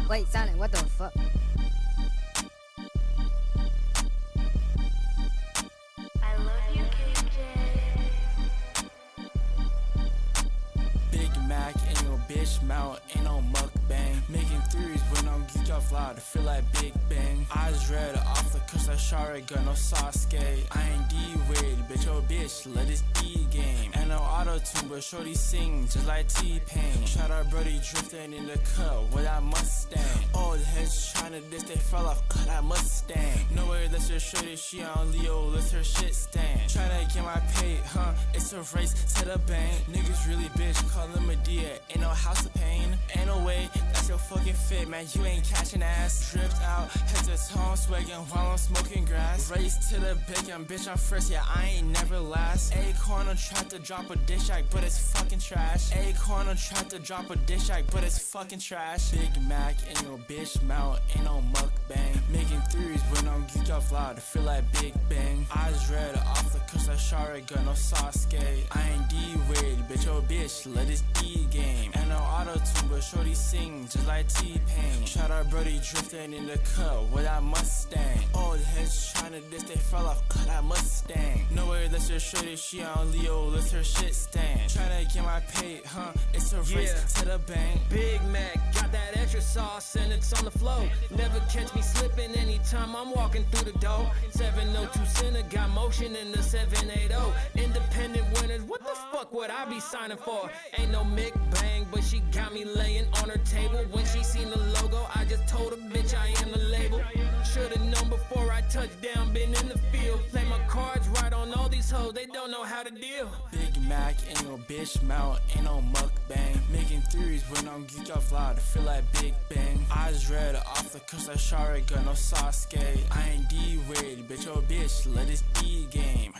Wait, silent, what the fuck? I love you, KJ. Big Mac ain't no bitch mount, ain't no mukbang. Making threes when I'm geeked off loud, I feel like Big Bang. Eyes red off the cause I shotgun, no Sasuke. I ain't D-Wade, bitch, oh bitch, let this D game. And no auto-tune, but shorty sing just like T-Pain. Shout out Brody drifting in the cup with that Mustang. Old heads tryna diss, they fell off, that Mustang. Nowhere that's your shorty, she on Leo, let her shit stand. Tryna get my pay, it's a race to the bank. Niggas really bitch, call them Medea, ain't no house of pain. Ain't no way, that's your fucking fit, man, you ain't catching ass. Dripped out, head to toe, I'm swaggin' while I'm smoking grass. Race to the bacon, bitch, I'm first, yeah, I ain't never last. Acorn, I'm trying to drop a dish act, but it's fucking trash. Acorn, I'm trying to drop a dish act, but it's fucking trash. Big Mac, ain't no bitch mount, ain't no mukbang. Making threes when I'm geeked off loud, I feel like Big Bang. Eyes red off the cause I shotgun, no Sasuke. I ain't D-Wade, bitch, oh bitch, let this D game. And no auto-tune, but shorty sing just like T-Pain. Shout out Brody drifting in the cup with that Mustang. Old heads tryna diss, they fell off, that Mustang. Nowhere that's your shorty, she on Leo, let her shit stand. Tryna get my pay, it's a race to the bank. Big Mac, got that extra sauce and it's on the flow. Never catch me slipping anytime I'm walking through the door. 702 Center, got motion in the 780. Independent winners, what the fuck would I be signing for? Ain't no Mick Bang, but she got me laying on her table. When she seen the logo, I just told her, bitch, I am the label. Should've known before I touched down, been in the field. Play my cards right on all these hoes, they don't know how to deal. Big Mac, ain't no bitch mount, ain't no mukbang. Making threes when I'm geeked off loud, I feel like Big Bang. Eyes red off the cause I shotgun, no Sasuke. I ain't D-Wade, bitch, oh bitch, let this D game.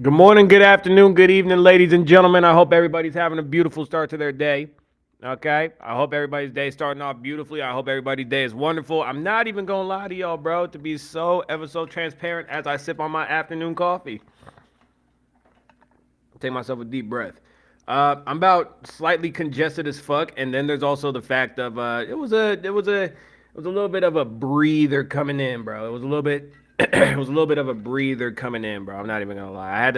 Good morning, good afternoon, good evening, ladies and gentlemen. I hope everybody's having a beautiful start to their day. Okay? I hope everybody's day starting off beautifully. I hope everybody's day is wonderful. I'm not even gonna lie to y'all, bro, to be so ever so transparent as I sip on my afternoon coffee. Take myself a deep breath. I'm about slightly congested as fuck, and then there's also the fact of it was a little bit of a breather coming in, bro. It was a little bit it was a little bit of a breather coming in, bro. I'm not even gonna lie. I had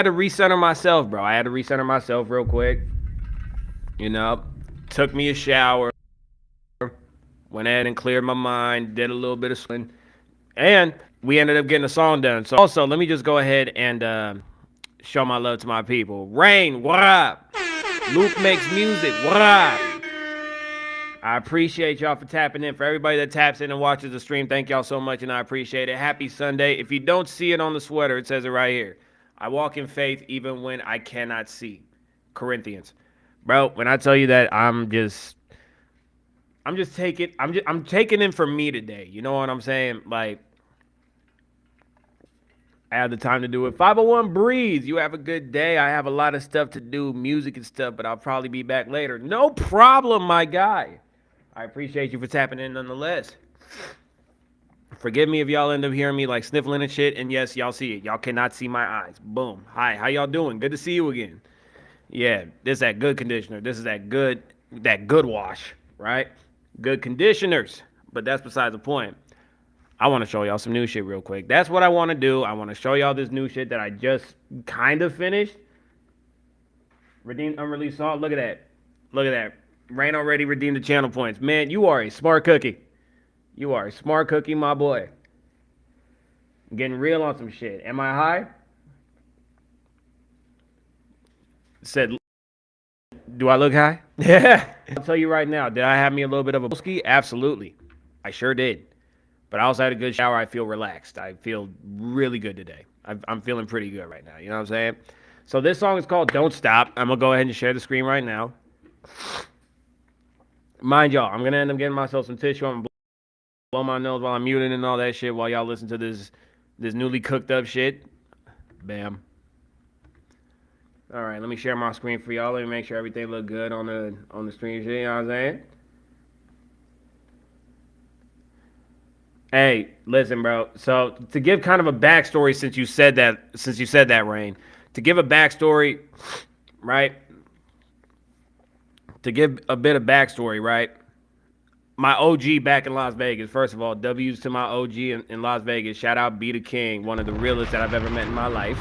to recenter myself, bro. I had to recenter myself real quick. You know, took me a shower, went ahead and cleared my mind, did a little bit of swimming, and we ended up getting a song done. So also, let me just go ahead and show my love to my people. Rain, what up? Luke makes music, what up? I appreciate y'all for tapping in. For everybody that taps in and watches the stream, thank y'all so much, and I appreciate it. Happy Sunday. If you don't see it on the sweater, it says it right here. I walk in faith even when I cannot see. Corinthians. Bro, when I tell you that, I'm taking in for me today. You know what I'm saying? Like, I have the time to do it. 501 Breeze, you have a good day. I have a lot of stuff to do, music and stuff, but I'll probably be back later. No problem, my guy. I appreciate you for tapping in nonetheless. Forgive me if y'all end up hearing me like sniffling and shit, and yes, y'all see it. Y'all cannot see my eyes. Boom. Hi, how y'all doing? Good to see you again. Yeah, this is that good conditioner. This is that good wash, right? Good conditioners. But that's besides the point. I want to show y'all some new shit real quick. That's what I want to do. I want to show y'all this new shit that I just kind of finished. Redeemed unreleased song. Look at that. Look at that. Rain already redeemed the channel points. Man, you are a smart cookie. You are a smart cookie, my boy. I'm getting real on some shit. Am I high? Said, do I look high? Yeah. I'll tell you right now, did I have me a little bit of a ski? Absolutely. I sure did. But I also had a good shower. I feel relaxed. I feel really good today. I'm feeling pretty good right now. You know what I'm saying? So this song is called Don't Stop. I'm going to go ahead and share the screen right now. Mind y'all, I'm going to end up getting myself some tissue. I'm going to blow my nose while I'm muting and all that shit while y'all listen to this newly cooked up shit. Bam. All right, let me share my screen for y'all. Let me make sure everything look good on the screen. You know what I'm saying? Hey, listen, bro. So to give kind of a backstory, since you said that, Rain, to give a backstory, right? To give a bit of backstory, right? My OG back in Las Vegas. First of all, W's to my OG in Las Vegas. Shout out B the King, one of the realest that I've ever met in my life.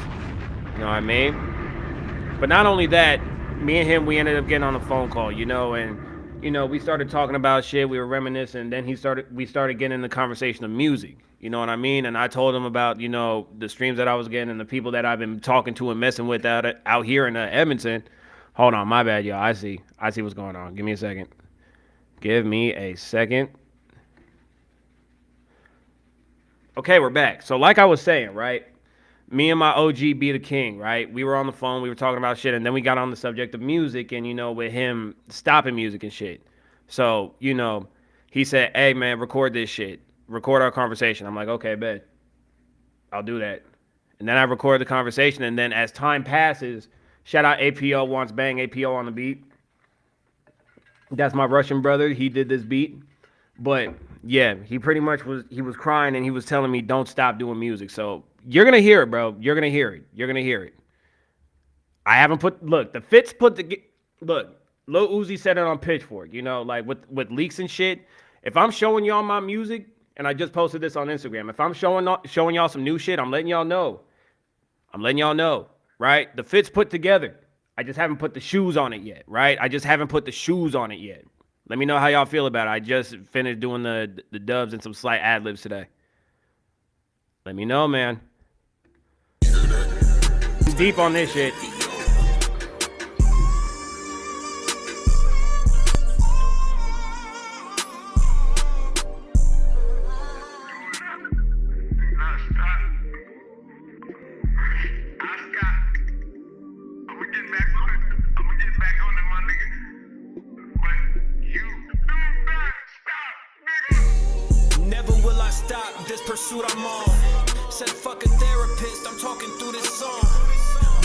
You know what I mean? But not only that, me and him, we ended up getting on a phone call, you know, and you know, we started talking about shit. We were reminiscing. Then we started getting in the conversation of music. You know what I mean? And I told him about, you know, the streams that I was getting and the people that I've been talking to and messing with out here in Edmonton. Hold on, my bad, y'all. I see what's going on. Give me a second. Okay, we're back. So like I was saying, right? Me and my OG be the king, right? We were on the phone, we were talking about shit, and then we got on the subject of music and, you know, with him stopping music and shit. So, you know, he said, hey, man, record this shit. Record our conversation. I'm like, okay, bet. I'll do that. And then I record the conversation, and then as time passes, shout out APO Wants Bang, APO on the beat. That's my Russian brother. He did this beat. But, yeah, he pretty much was crying, and he was telling me, don't stop doing music. So, you're going to hear it, bro. You're going to hear it. I haven't look, the Fitz look, Lil Uzi said it on Pitchfork, you know, like with leaks and shit. If I'm showing y'all my music, and I just posted this on Instagram, if I'm showing y'all some new shit, I'm letting y'all know, right? The Fitz put together. I just haven't put the shoes on it yet, right? Let me know how y'all feel about it. I just finished doing the dubs and some slight ad-libs today. Let me know, man. Deep on this shit. Never will I stop this pursuit I'm on. Said fuck a therapist, I'm talking through this song.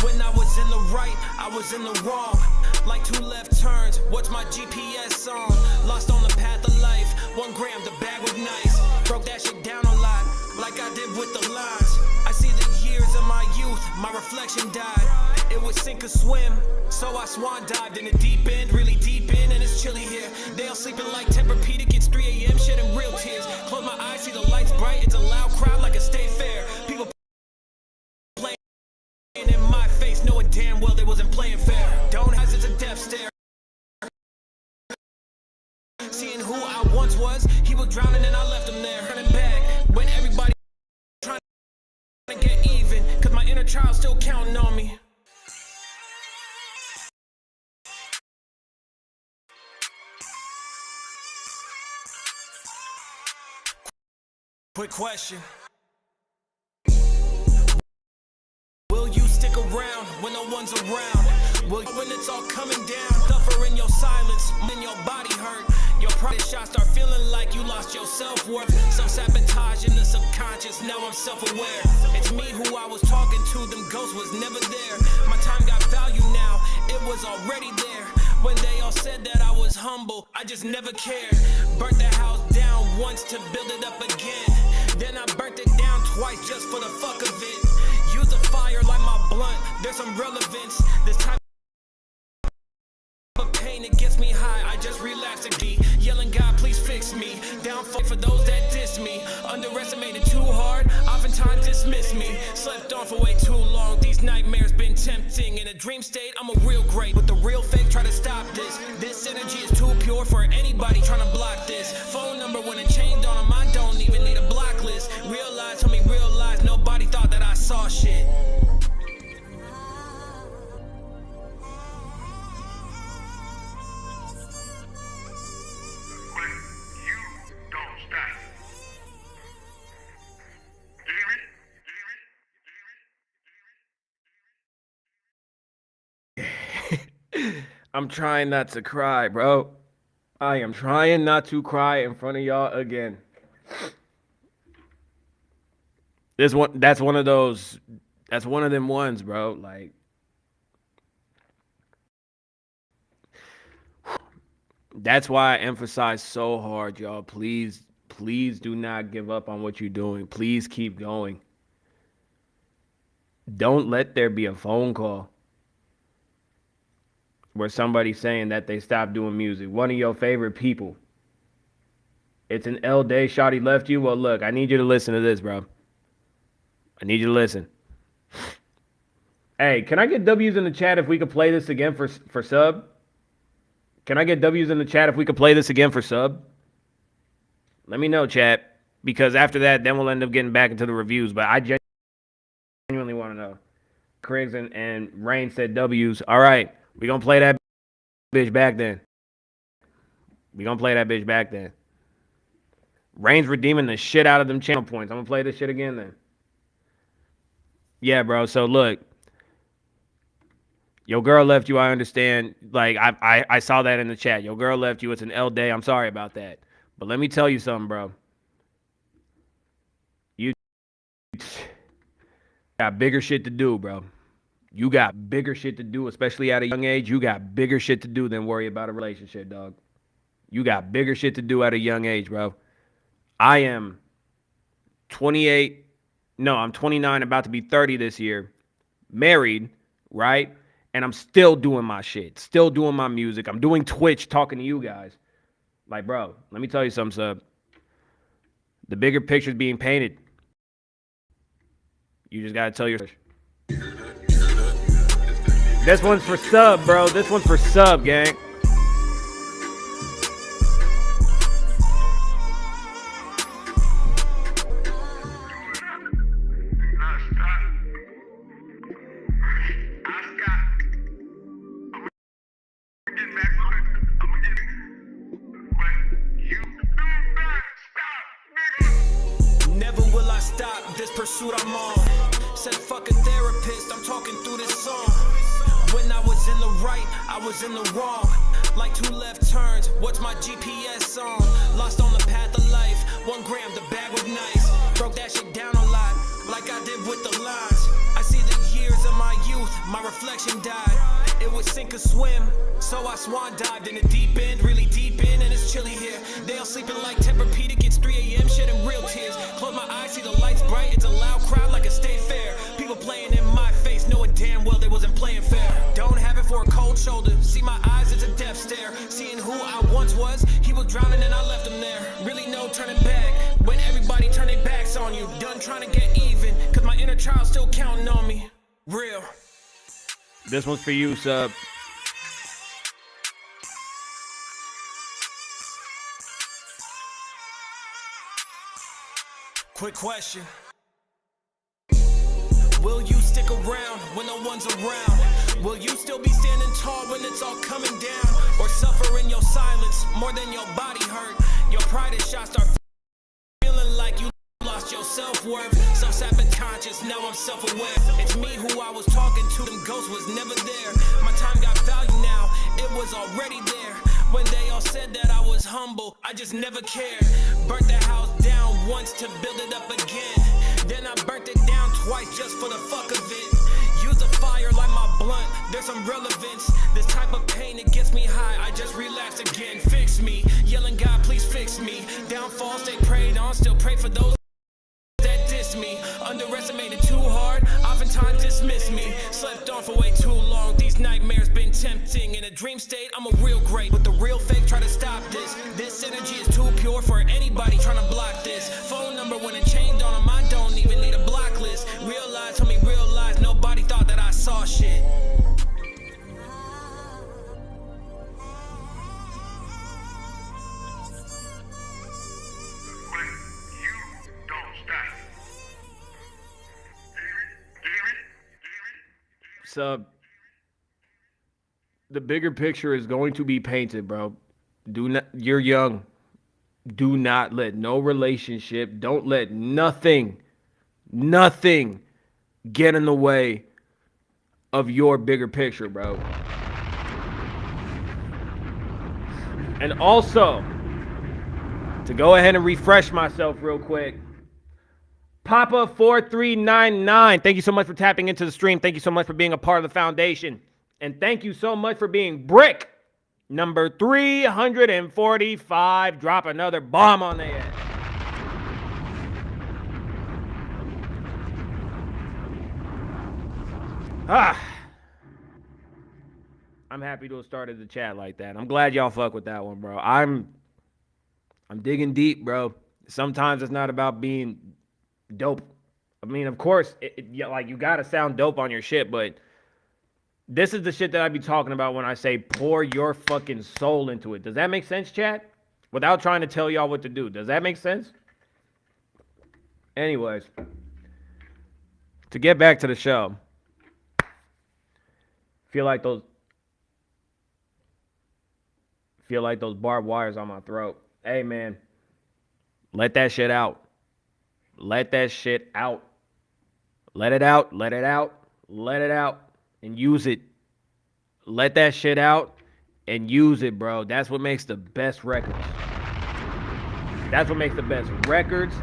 When I was in the right, I was in the wrong. Like 2 left turns, what's my GPS on? Lost on the path of life, 1 gram, the bag was nice. Broke that shit down a lot, like I did with the lines. I see the years of my youth, my reflection died. It was sink or swim, so I swan dived in the deep end, really deep in, and it's chilly here. They all sleeping like Tempur-Pedic, it's 3 a.m., shedding real tears. Close my eyes, see the lights bright, it's a loud crowd like a state fair. People playing in my face, knowing damn well they wasn't playing fair. Don't have it's a death stare. Seeing who I once was, he was drowning and I left him there. Running back when everybody trying to get even, cause my inner child still counting on me. Quick question. Will you stick around when no one's around? Will you, when it's all coming down, suffer in your silence, when your body hurt, your pride shots start feeling like you lost your self-worth. Self-sabotage in the subconscious, now I'm self-aware. It's me who I was talking to, them ghosts was never there. My time got value now, it was already there. When they all said that I was humble, I just never cared. Burnt the house down once to build it up again. Then I burnt it down twice just for the fuck of it. Use the fire like my blunt, there's some relevance. This type of pain, it gets me high, I just relapsed again. Yelling, God, please fix me. Down for those that diss me. Underestimated too hard, oftentimes dismiss me. Slept on for way too long, these nightmares been tempting. In a dream state, I'm a real great, but the real fake try to stop this. This energy is too pure for anybody trying to block this. Phone number when it chained on them, I don't even need a block list. Realize, told me realize, nobody thought that I saw shit. I'm trying not to cry, bro. I am trying not to cry in front of y'all again. That's one of those, that's one of them ones, bro. Like, that's why I emphasize so hard, y'all. Please do not give up on what you're doing. Please keep going. Don't let there be a phone call where somebody's saying that they stopped doing music. One of your favorite people. It's an L day, shawty left you. Well, look, I need you to listen to this, bro. I need you to listen. Hey, can I get W's in the chat if we could play this again for sub? Can I get W's in the chat if we could play this again for sub? Let me know, chat. Because after that, then we'll end up getting back into the reviews. But I genuinely want to know. Criggs and Rain said W's. All right. We gonna play that bitch back then. Rain's redeeming the shit out of them channel points. I'm gonna play this shit again then. Yeah, bro. So look, your girl left you. I understand. Like I saw that in the chat. Your girl left you. It's an L day. I'm sorry about that. But let me tell you something, bro. You got bigger shit to do, bro. You got bigger shit to do, especially at a young age. You got bigger shit to do than worry about a relationship, dog. You got bigger shit to do at a young age, bro. I am 28. No, I'm 29, about to be 30 this year. Married, right? And I'm still doing my shit. Still doing my music. I'm doing Twitch, talking to you guys. Like, bro, let me tell you something, sub. The bigger picture's being painted. You just gotta tell your... This one's for sub, bro. This one's for sub, gang. Never will I stop this pursuit I'm on. Said fuck a therapist, I'm talking through this song. When I was in the right, I was in the wrong. Like 2 left turns, what's my GPS on? Lost on the path of life, 1 gram, the bag was nice. Broke that shit down a lot, like I did with the lines. I see the years of my youth, my reflection died. It was sink or swim, so I swan dived in the deep end, really deep in, and it's chilly here. They all sleeping like Tempur-Pedic, it's 3 a.m., shedding real tears. Close my eyes, see the lights bright, it's a loud crowd like a state fair. People playing in my face, knowing damn well they wasn't playing fair. Don't have it for a cold shoulder, see my eyes, it's a death stare. Seeing who I once was, he was drowning and I left him there. Really no turning back, when everybody turn their backs on you. Done trying to get even, cause my inner child still counting on me. Real. This one's for you, Sub. Quick question. Will you stick around when no one's around? Will you still be standing tall when it's all coming down? Or suffer in your silence more than your body hurt? Your pride is shot, start feeling like you lost your self-worth. Self-sabotage, now I'm self-aware. It's me who I was talking to, them ghosts was never there. My time got value now, it was already there. When they all said that I was humble, I just never cared. Burnt the house down once to build it up again. Then I burnt it down twice just for the fuck of it. Use the fire like my blunt, there's some relevance. This type of pain, it gets me high, I just relapse again. Fix me, yelling God please fix me. Downfalls they prayed on, still pray for those that diss me. Underestimated too hard, oftentimes dismiss me. Slept on for way too long, these nightmares been tempting. In a dream state, I'm a real great, but the real fake try to stop this. This energy is too pure for anybody trying to block this. Phone number when it chained on them, I don't even need a block list. Realize, tell me realize, nobody thought that I saw shit. Sub, the bigger picture is going to be painted, bro. Do not, you're young. Do not let no relationship, don't let nothing get in the way of your bigger picture, bro. And also, to go ahead and refresh myself real quick, Papa4399, thank you so much for tapping into the stream. Thank you so much for being a part of the foundation. And thank you so much for being brick number 345. Drop another bomb on their ass. I'm happy to have started the chat like that. I'm glad y'all fuck with that one, bro. I'm digging deep, bro. Sometimes it's not about being dope. I mean, of course, like you gotta sound dope on your shit, but this is the shit that I be talking about when I say pour your fucking soul into it. Does that make sense, chat? Without trying to tell y'all what to do. Does that make sense? Anyways, to get back to the show, feel like those barbed wires on my throat. Hey, man, let that shit out. Let that shit out. Let it out. Let it out. Let it out. And use it. Let that shit out and use it, bro. That's what makes the best records. That's what makes the best records.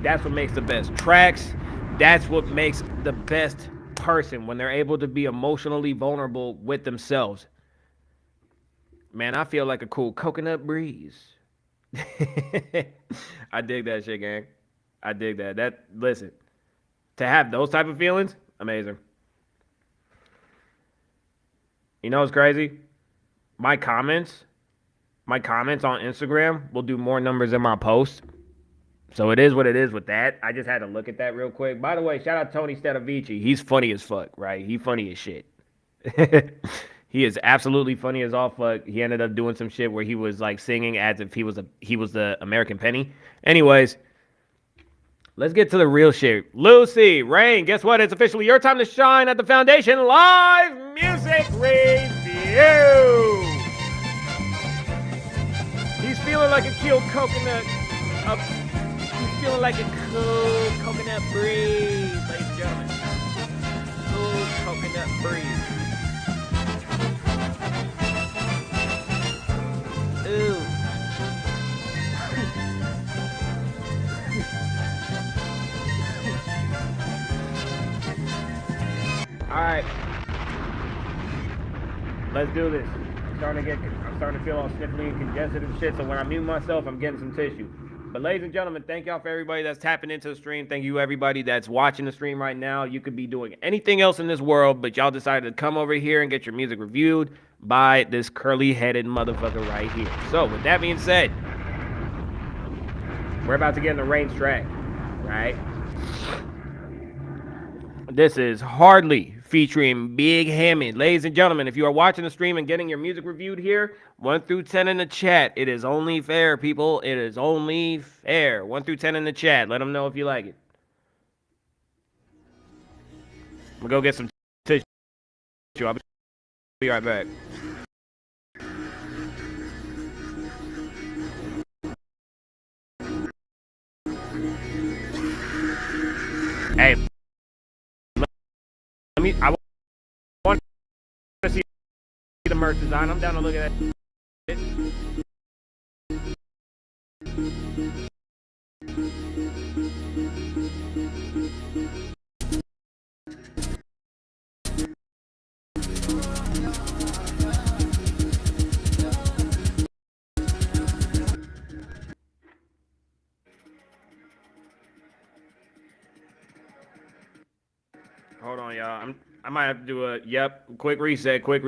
That's what makes the best tracks. That's what makes the best person when they're able to be emotionally vulnerable with themselves. Man, I feel like a cool coconut breeze. I dig that shit, gang. I dig that. Listen, to have those type of feelings, amazing. You know what's crazy? My comments on Instagram will do more numbers than my posts. So it is what it is with that. I just had to look at that real quick. By the way, shout out Tony Stetavici. He's funny as fuck, right? He funny as shit. He is absolutely funny as all fuck. He ended up doing some shit where he was like singing as if he was the American Penny. Anyways, let's get to the real shit. Lucy, Rain, guess what? It's officially your time to shine at the Foundation Live Music Review. He's feeling like a cool coconut. He's feeling like a cool coconut breeze, ladies and gentlemen. Cool coconut breeze. Ooh. Let's do this. I'm starting to feel all sniffly and congested and shit. So when I mute myself, I'm getting some tissue. But ladies and gentlemen, thank y'all for everybody that's tapping into the stream. Thank you everybody that's watching the stream right now. You could be doing anything else in this world, but y'all decided to come over here and get your music reviewed by this curly-headed motherfucker right here. So with that being said, we're about to get in the range track, right? This is Hardly featuring Big Hammond. Ladies and gentlemen, if you are watching the stream and getting your music reviewed here, 1 through 10 in the chat. It is only fair, people. It is only fair. 1 through 10 in the chat. Let them know if you like it. I'm going to go get some tissue. I'll be right back. Hey, I want to see the merch design. I'm down to look at that. Hold on, y'all. I might have to do a quick reset, chat. Quick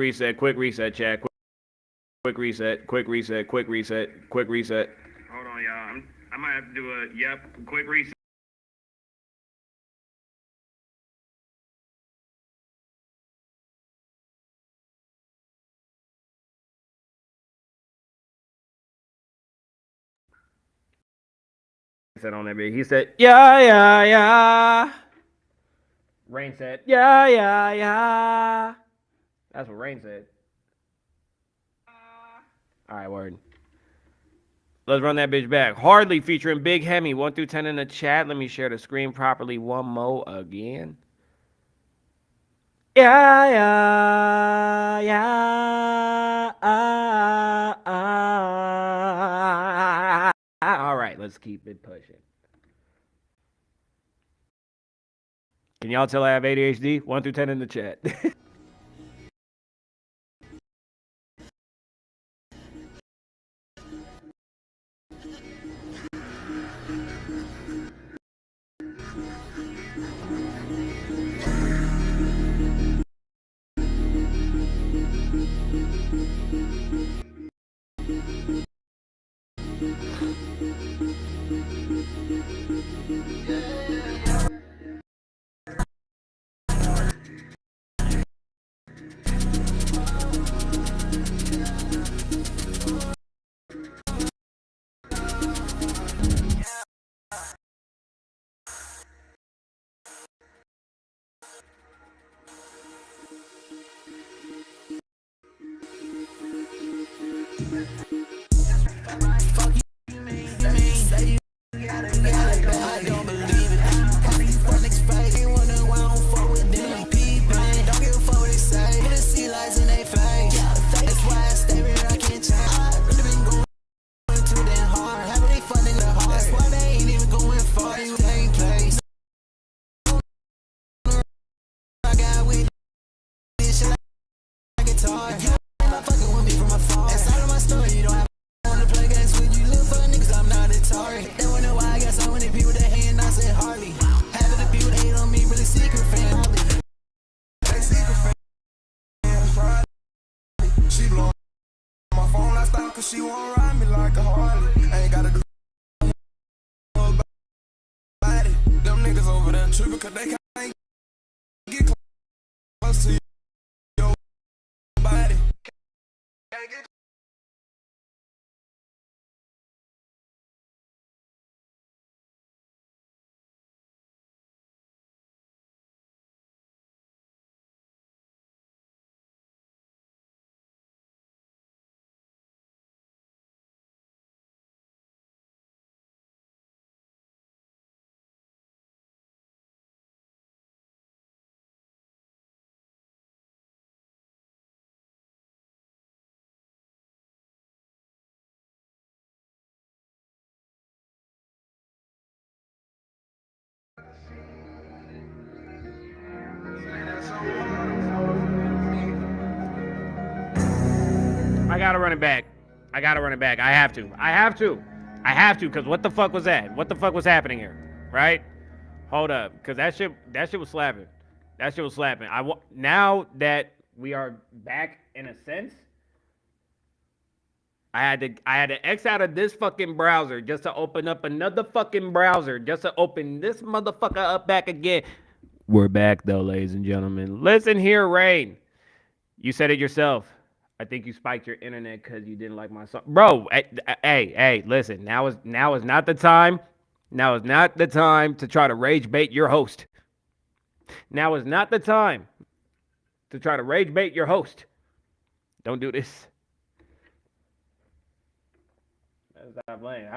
reset, quick reset. Hold on, y'all. I might have to do a quick reset. Said on that bit. He said, yeah. Rain said, yeah. That's what Rain said. All right, word. Let's run that bitch back. Hardly featuring Big Hemi. 1 through 10 in the chat. Let me share the screen properly one more again. Yeah. All right, let's keep it pushing. Can y'all tell I have ADHD? 1 through 10 in the chat. She won't ride me like a Harley. I ain't gotta do body. Them niggas over there tripping cause they can't get close to your body. Can't get gotta run it back. I gotta run it back. I have to. Cause what the fuck was that? What the fuck was happening here? Right? Hold up, cause that shit was slapping. That shit was slapping. Now that we are back in a sense, I had to X out of this fucking browser just to open up another fucking browser just to open this motherfucker up back again. We're back though, ladies and gentlemen. Listen here, Rain. You said it yourself. I think you spiked your internet because you didn't like my song, bro. Hey, listen. Now is not the time. Now is not the time to try to rage bait your host. Now is not the time to try to rage bait your host. Don't do this. Stop playing.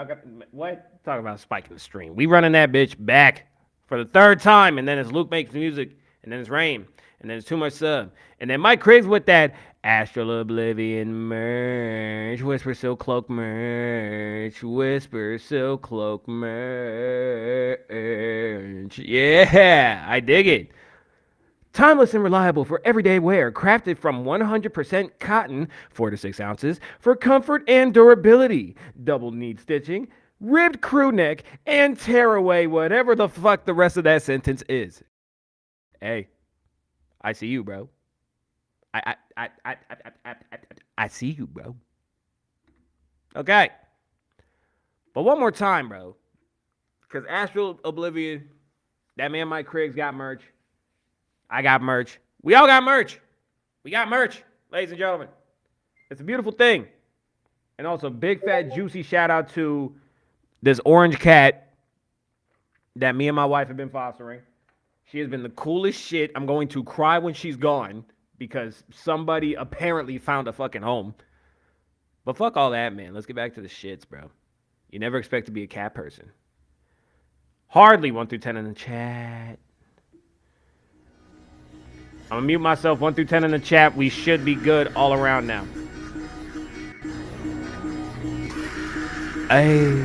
What? Talk about spiking the stream. We running that bitch back for the third time, and then it's Luke makes music, and then it's Rain, and then it's Too Much Sub, and then Mike Criggs with that Astral Oblivion merch, Whisper Silk Cloak merch, Whisper Silk Cloak merch. Yeah, I dig it. Timeless and reliable for everyday wear, crafted from 100% cotton, 4 to 6 ounces, for comfort and durability. Double knee stitching, ribbed crew neck, and tearaway, whatever the fuck the rest of that sentence is. Hey, I see you, bro. I see you, bro. Okay. But one more time, bro. Because Astral Oblivion, that man Mike Criggs got merch. I got merch. We all got merch. We got merch, ladies and gentlemen. It's a beautiful thing. And also, big, fat, juicy shout out to this orange cat that me and my wife have been fostering. She has been the coolest shit. I'm going to cry when she's gone because somebody apparently found a fucking home. But fuck all that, man. Let's get back to the shits, bro. You never expect to be a cat person. Hardly 1 through 10 in the chat. I'm gonna mute myself 1 through 10 in the chat. We should be good all around now. Hey.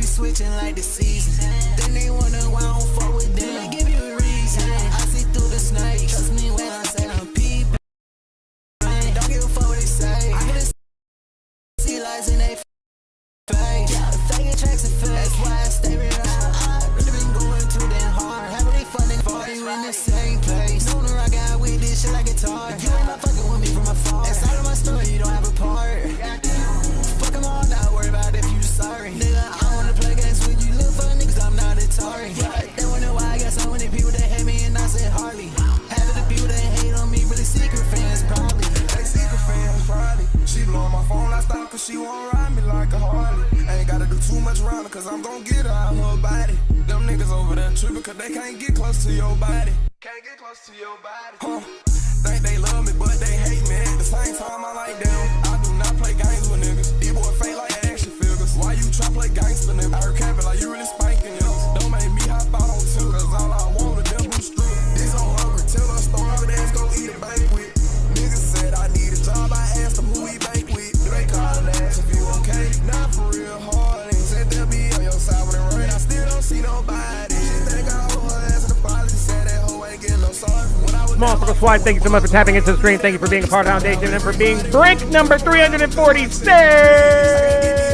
Switching like the seasons. Then they wonder why I don't fuck with them. They give you a reason. I see through the snake. Trust me when I say I'm peeping. Don't give a fuck what they say. I can see lies in they face. The fake attracts a fake. That's why I stay real. I really been going too damn hard. How they funding for you in the same place? Know the rock out with this shit like guitar. If you ain't not fucking with me from afar, inside of my story you don't have a part. Fuck them all, not worry about if you sorry. Nigga, sorry. They wonder why I got so many people that hate me and I said hardly. Half of the people that hate on me really secret fans probably. They secret fans probably. She blowing my phone, I stop cause she won't ride me like a Harley. I ain't gotta do too much around her cause I'm gon' get her out her body. Them niggas over there tripping cause they can't get close to your body. Can't get close to your body. Think they love me but they hate me at the same time I like them. I do not play games with niggas. These boys fake like action figures. Why you try play gangster nigga? I heard capping like you really spanking niggas. Don't make me hop out on two cause all I want is them blue strips. This on hungry, tell us starving ass go eat a banquet. Niggas said I need a job, I asked them who he bank with. They call and ask if you okay, not for real hard. Said they'll be on your side when it rain, I still don't see nobody. They got all her ass in the policy, said that hoe ain't getting no sorry. Small Circle Swipe, thank you so much for tapping into the stream. Thank you for being a part of the foundation and for being brick number 346.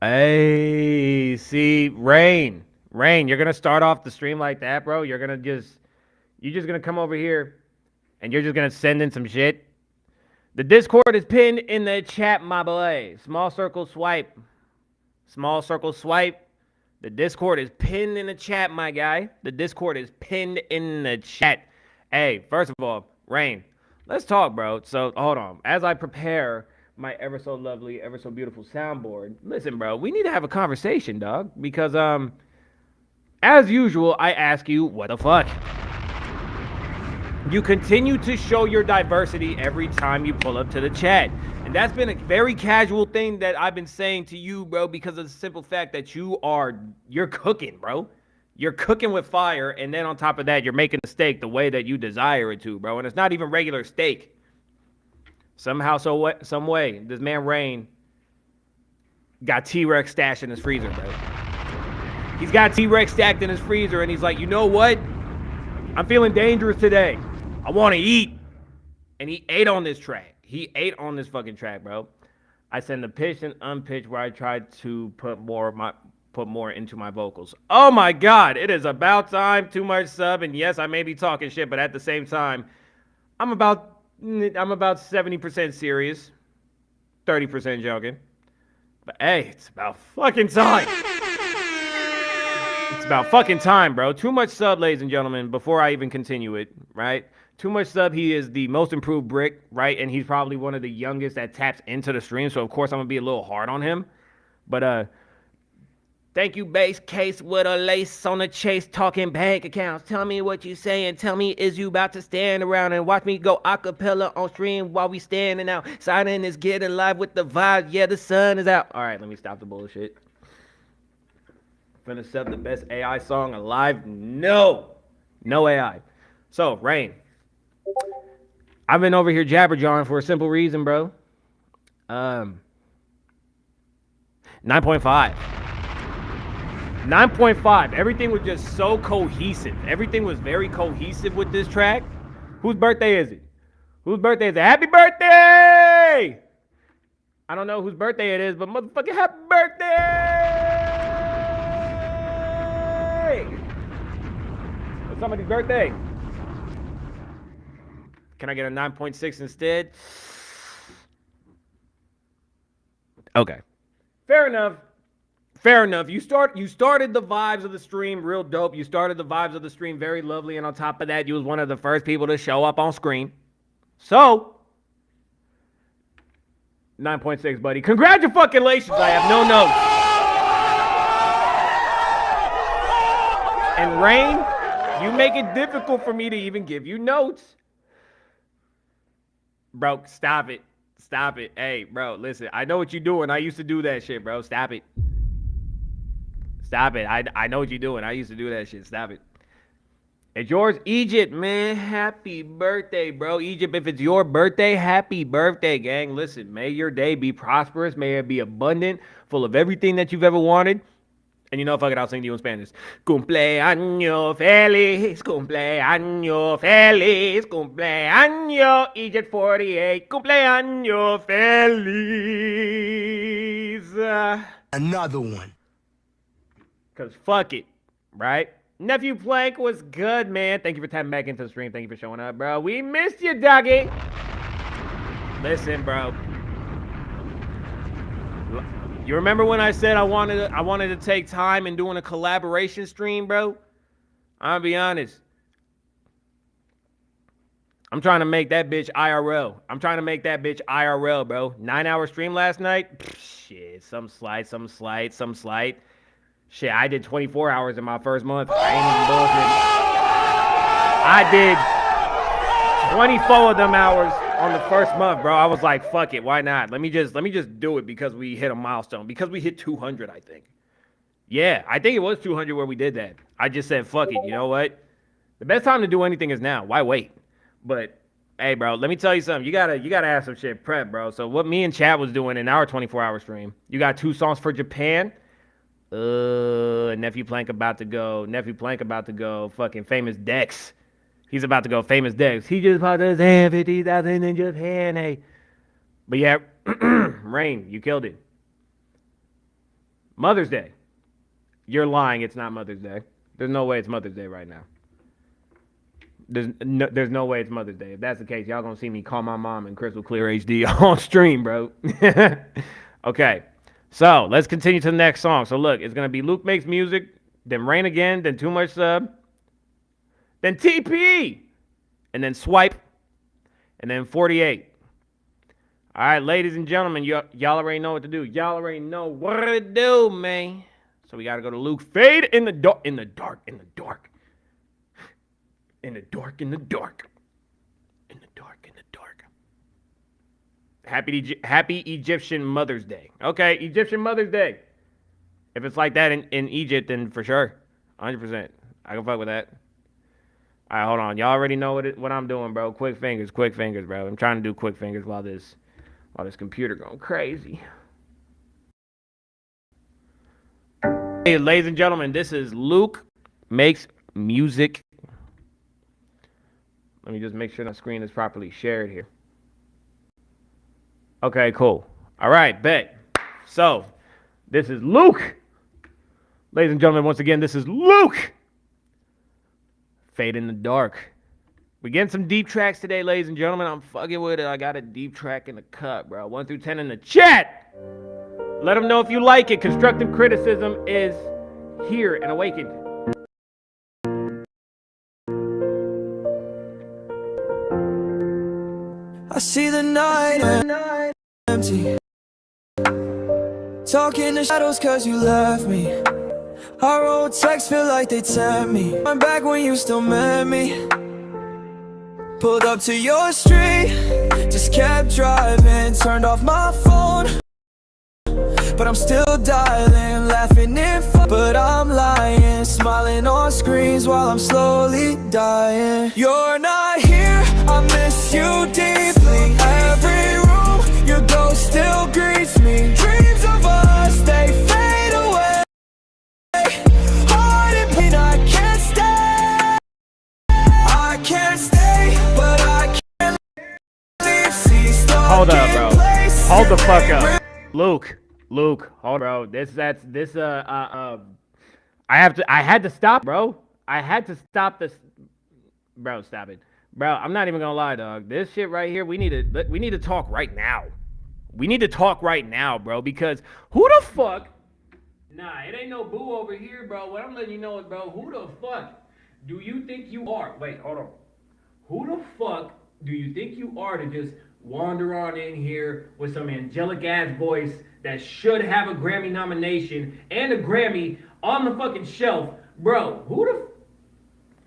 Hey, see, Rain, you're gonna start off the stream like that, bro. You're gonna You just gonna come over here and you're just gonna send in some shit? The Discord is pinned in the chat, my boy. Small circle swipe. Small circle swipe. The Discord is pinned in the chat, my guy. The Discord is pinned in the chat. Hey, first of all, Rain, let's talk, bro. So hold on. As I prepare my ever so lovely, ever so beautiful soundboard, listen, bro, we need to have a conversation, dog. Because as usual, I ask you, what the fuck? You continue to show your diversity every time you pull up to the chat. And that's been a very casual thing that I've been saying to you, bro, because of the simple fact that you're cooking, bro. You're cooking with fire, and then on top of that, you're making the steak the way that you desire it to, bro. And it's not even regular steak. Somehow, some way, this man Rain got T-Rex stashed in his freezer, bro. He's got T-Rex stacked in his freezer, and he's like, you know what? I'm feeling dangerous today. I want to eat. And he ate on this track. He ate on this fucking track, bro. I sent the pitch and unpitched where I tried to put more into my vocals. Oh my God, it is about time. Too much sub, and yes, I may be talking shit, but at the same time, I'm about 70% serious, 30% joking. But hey, it's about fucking time. It's about fucking time, bro. Too much sub, ladies and gentlemen, before I even continue it, right? Too much sub, he is the most improved brick, right? And he's probably one of the youngest that taps into the stream, so of course I'm gonna be a little hard on him. But thank you, base case with a lace on the chase, talking bank accounts. Tell me what you saying. Tell me, is you about to stand around and watch me go acapella on stream while we standing out? Signing is getting live with the vibes. Yeah, the sun is out. All right, let me stop the bullshit. Finish up the best AI song alive? No AI. So, Rain, I've been over here jabberjawing for a simple reason, bro. 9.5. 9.5. Everything was just so cohesive. Everything was very cohesive with this track. Whose birthday is it? Whose birthday is it? Happy birthday! I don't know whose birthday it is, but motherfucking happy birthday! It's somebody's birthday. Can I get a 9.6 instead? Okay. Fair enough. You started the vibes of the stream real dope. You started the vibes of the stream very lovely, and on top of that, you was one of the first people to show up on screen. So 9.6, buddy. Congratulations. I have no notes. And Rain, you make it difficult for me to even give you notes. Bro, stop it. Stop it. Hey, bro, listen. I know what you're doing. I used to do that shit, bro. Stop it. Stop it. I know what you're doing. I used to do that shit. Stop it. It's yours, Egypt, man. Happy birthday, bro. Egypt, if it's your birthday, happy birthday, gang. Listen, may your day be prosperous. May it be abundant, full of everything that you've ever wanted. And you know, fuck it, I'll sing to you in Spanish. Cumpleaños feliz, cumpleaños feliz, cumpleaños Egypt 48, cumpleaños feliz. Another one. Cause fuck it, right? Nephew Plank was good, man. Thank you for tapping back into the stream. Thank you for showing up, bro. We missed you, doggy. Listen, bro. You remember when I said I wanted to take time and doing a collaboration stream, bro? I'll be honest. I'm trying to make that bitch IRL. Bro. 9-hour stream last night? Pff, shit, some slight. Shit, I did 24 hours in my first month. I ain't even bullshitting. I did 24 of them hours on the first month, bro. I was like, fuck it, why not? Let me just do it because we hit a milestone. Because we hit 200, I think. Yeah, I think it was 200 where we did that. I just said, fuck it, you know what? The best time to do anything is now. Why wait? But hey, bro, let me tell you something. You gotta have some shit prep, bro. So what me and Chad was doing in our 24-hour stream, you got 2 songs for Japan. Nephew Plank about to go. Fucking Famous Dex. He's about to go Famous Dex. He just bought his hand 50,000 in Japan, hey. But yeah, Rain, you killed it. Mother's Day. You're lying. It's not Mother's Day. There's no way it's Mother's Day right now. There's no way it's Mother's Day. If that's the case, y'all gonna see me call my mom in crystal clear HD on stream, bro. Okay, so let's continue to the next song. So look, it's gonna be Luke Makes Music, then Rain Again, then Too Much Sub, then TP, and then Swipe, and then 48. All right, ladies and gentlemen, y'all already know what to do. Y'all already know what to do, man. So we gotta go to Luke. Fade in the dark, in the dark, in the dark. In the dark, in the dark. In the dark, in the dark. Happy Egyptian Mother's Day. Okay, Egyptian Mother's Day. If it's like that in Egypt, then for sure. 100%. I can fuck with that. All right, hold on. Y'all already know what I'm doing, bro. Quick fingers, bro. I'm trying to do quick fingers while this computer going crazy. Hey, ladies and gentlemen, this is Luke Makes Music. Let me just make sure the screen is properly shared here. Okay, cool. All right, bet. So, this is Luke. Ladies and gentlemen, once again, this is Luke. Fade in the dark. We getting some deep tracks today, ladies and gentlemen. I'm fucking with it. I got a deep track in the cut, bro. 1 through 10 in the chat. Let them know if you like it. Constructive criticism is here and awakened. I see the night empty. Talk in the shadows cause you left me. I wrote texts feel like they tempt me. I'm back when you still met me. Pulled up to your street, just kept driving. Turned off my phone, but I'm still dialing. Laughing if but I'm lying. Smiling on screens while I'm slowly dying. You're not here, I miss you deeply. Every room, your ghost still greets me. Dreams of us, they fade away. Heart in pain, I can't stay. I can't stay, but I can't leave. See, Hold up, bro. Hold the fuck up. Luke, hold bro. I had to stop, bro. I had to stop this. Bro, stop it. Bro, I'm not even gonna lie, dog. This shit right here, we need to talk right now. We need to talk right now, bro, because who the fuck? Nah, it ain't no boo over here, bro. What I'm letting you know is, bro, who the fuck do you think you are? Wait, hold on. Who the fuck do you think you are to just wander on in here with some angelic ass voice that should have a Grammy nomination and a Grammy on the fucking shelf? Bro, who the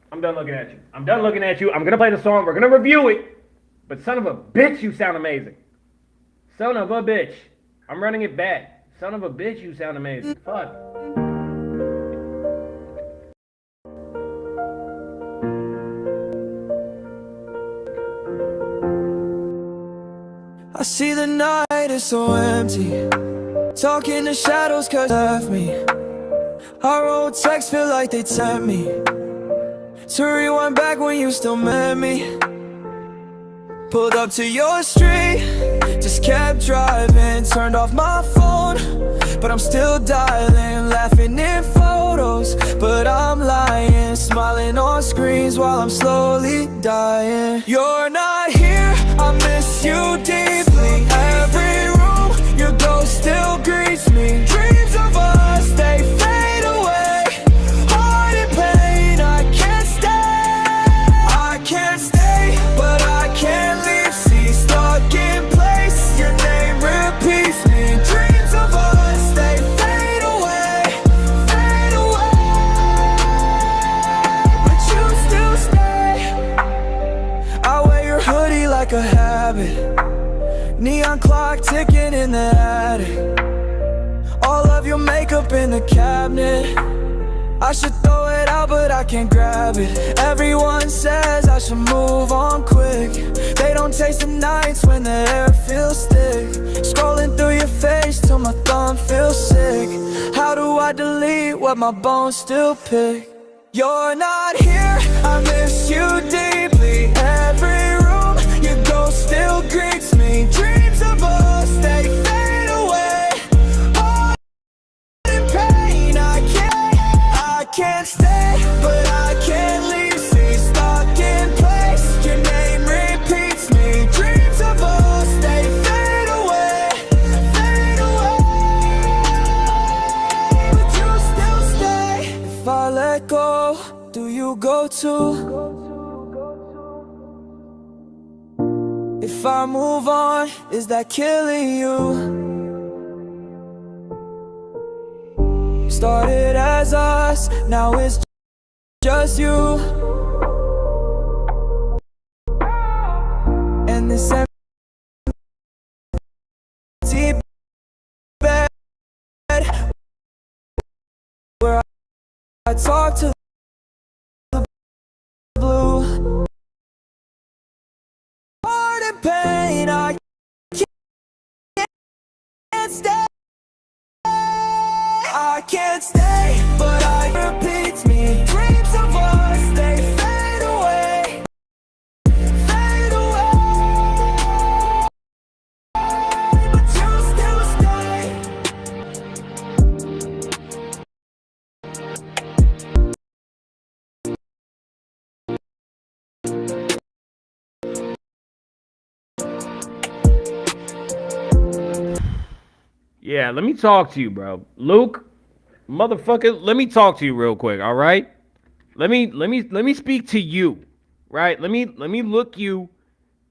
I'm done looking at you. I'm done looking at you. I'm gonna play the song. We're gonna review it. But son of a bitch, you sound amazing. Son of a bitch. I'm running it back. Son of a bitch, you sound amazing. Fuck. I see the night is so empty. Talk in the shadows cause you left me. I wrote texts feel like they tempt me. To rewind back when you still met me. Pulled up to your street, just kept driving. Turned off my phone, but I'm still dialing. Laughing in photos, but I'm lying. Smiling on screens while I'm slowly dying. You're not here, I miss you deeply. Every room, your ghost still greets me. Dreams of us, they fade away. Heart in pain, I can't stay. I can't stay, but I can't leave. See, stuck in place, your name repeats me. Dreams of us, they fade away, fade away. But you still stay. I wear your hoodie like a habit. Neon clock ticking in the attic. All of your makeup in the cabinet. I should throw it out, but I can't grab it. Everyone says I should move on quick. They don't taste the nights when the air feels thick. Scrolling through your face till my thumb feels sick. How do I delete what my bones still pick? You're not here, I miss you deeply. Every room, your ghost still greets me. Dreams of us, they fade away. Heart in pain, I can't stay, but I can't leave. See, stuck in If I move on, is that killing you? Started as us, now it's just you. And this empty bed where I talk to the blue. Heart and pain, I can't stay. I can't stay, but I repeats me. Dreams of us, they fade away, fade away. But you still stay. Yeah, let me talk to you, bro. Luke, motherfucker, let me talk to you real quick, all right? Let me speak to you, right? Let me look you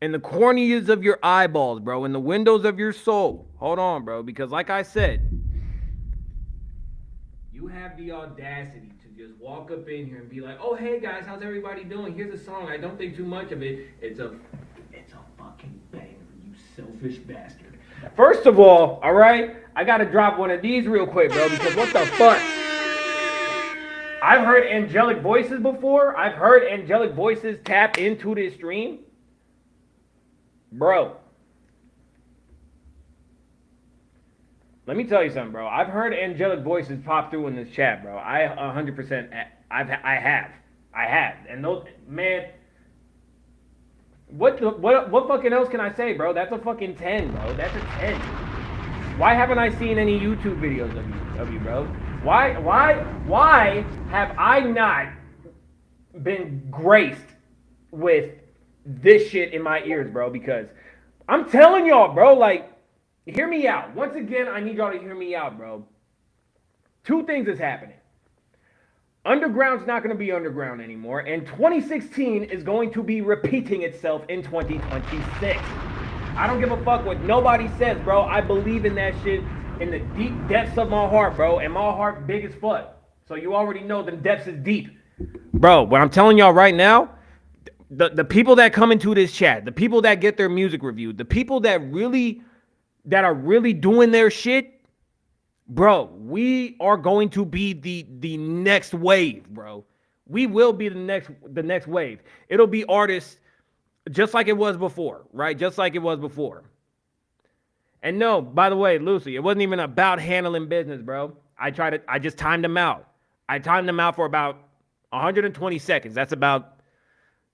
in the corneas of your eyeballs, bro, in the windows of your soul. Hold on, bro, because like I said, you have the audacity to just walk up in here and be like, "Oh, hey guys, how's everybody doing? Here's a song. I don't think too much of it. It's a fucking banger, you selfish bastard." First of all right, I gotta drop one of these real quick, bro, because what the fuck? I've heard angelic voices before. I've heard angelic voices tap into this stream. Bro, let me tell you something, bro. I've heard angelic voices pop through in this chat, bro. I 100%, I have. And those, man, what fucking else can I say, bro? That's a fucking 10, bro. That's a 10. Why haven't I seen any YouTube videos of you, bro? Why have I not been graced with this shit in my ears, bro? Because I'm telling y'all, bro, like, hear me out. Once again, I need y'all to hear me out, bro. Two things is happening. Underground's not going to be underground anymore, and 2016 is going to be repeating itself in 2026. I don't give a fuck what nobody says, bro. I believe in that shit in the deep depths of my heart, bro, and my heart big as fuck. So you already know the depths is deep. Bro, what I'm telling y'all right now, the people that come into this chat, the people that get their music reviewed, the people that are really doing their shit, bro, we are going to be the next wave, bro. We will be the next wave. It'll be artists just like it was before, right? Just like it was before. And no, by the way, Lucy, it wasn't even about handling business, bro. I just timed them out. I timed them out for about 120 seconds. That's about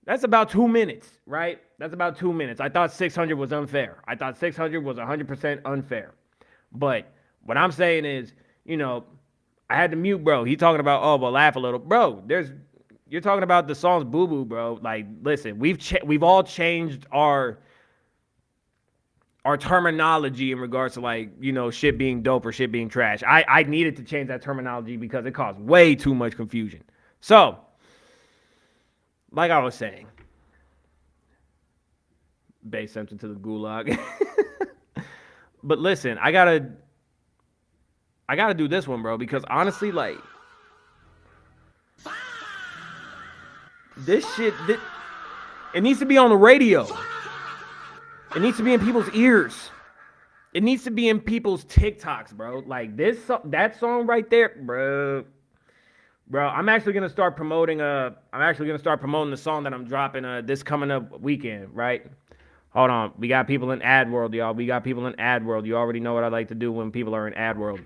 2 minutes, right? That's about 2 minutes. I thought 600 was unfair. I thought 600 was 100% unfair. But what I'm saying is, I had to mute, bro. He talking about, oh, well, laugh a little. Bro, you're talking about the song's Boo Boo, bro. Like, listen, we've all changed our terminology in regards to, like, shit being dope or shit being trash. I needed to change that terminology because it caused way too much confusion. So, like I was saying, Bay sent him to the gulag. But listen, I gotta do this one, bro, because honestly, like, this shit, it needs to be on the radio. It needs to be in people's ears. It needs to be in people's TikToks, bro. Like, that song right there, bro. Bro, I'm actually gonna start promoting the song that I'm dropping this coming up weekend, right? Hold on. We got people in ad world, y'all. We got people in ad world. You already know what I like to do when people are in ad world.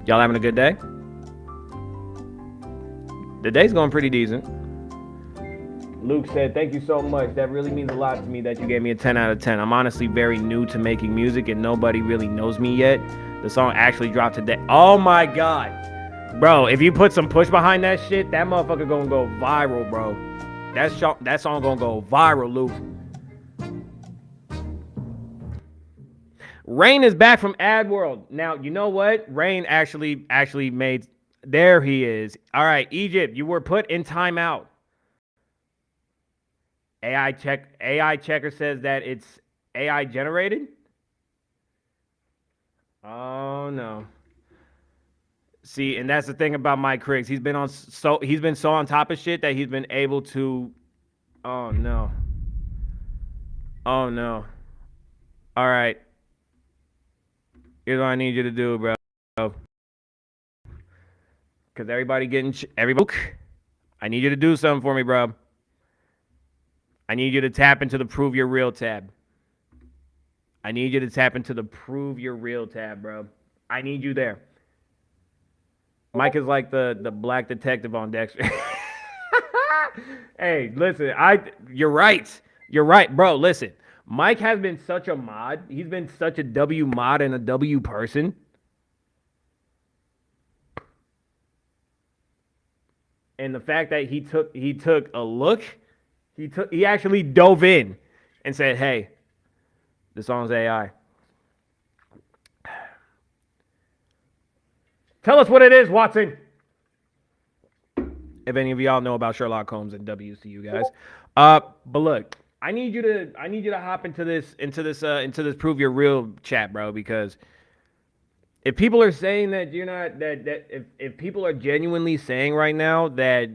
Y'all having a good day? The day's going pretty decent. Luke said, thank you so much. That really means a lot to me that you gave me a 10 out of 10. I'm honestly very new to making music and nobody really knows me yet. The song actually dropped today. Oh my God. Bro, if you put some push behind that shit, that motherfucker gonna go viral, bro. That song gonna go viral, Luke. Rain is back from Ad World. Now, you know what? Rain actually made There he is. All right, Egypt, you were put in timeout. AI checker says that it's AI generated. Oh no. See, and that's the thing about Mike Criggs. He's been so on top of shit that he's been able to. Oh no. Oh no. All right. Here's what I need you to do, bro. Because everybody. I need you to do something for me, bro. I need you to tap into the Prove You're Real tab. I need you to tap into the Prove You're Real tab, bro. I need you there. Mike is like the black detective on Dexter. Hey, listen, you're right. You're right, bro. Listen, Mike has been such a mod. He's been such a W mod and a W person. And the fact that he took a look, he actually dove in and said, "Hey, the song's AI. Tell us what it is, Watson." If any of y'all know about Sherlock Holmes and WCU guys, but look, I need you to hop into this Prove You're Real chat, bro, because if people are saying that you're not if people are genuinely saying right now that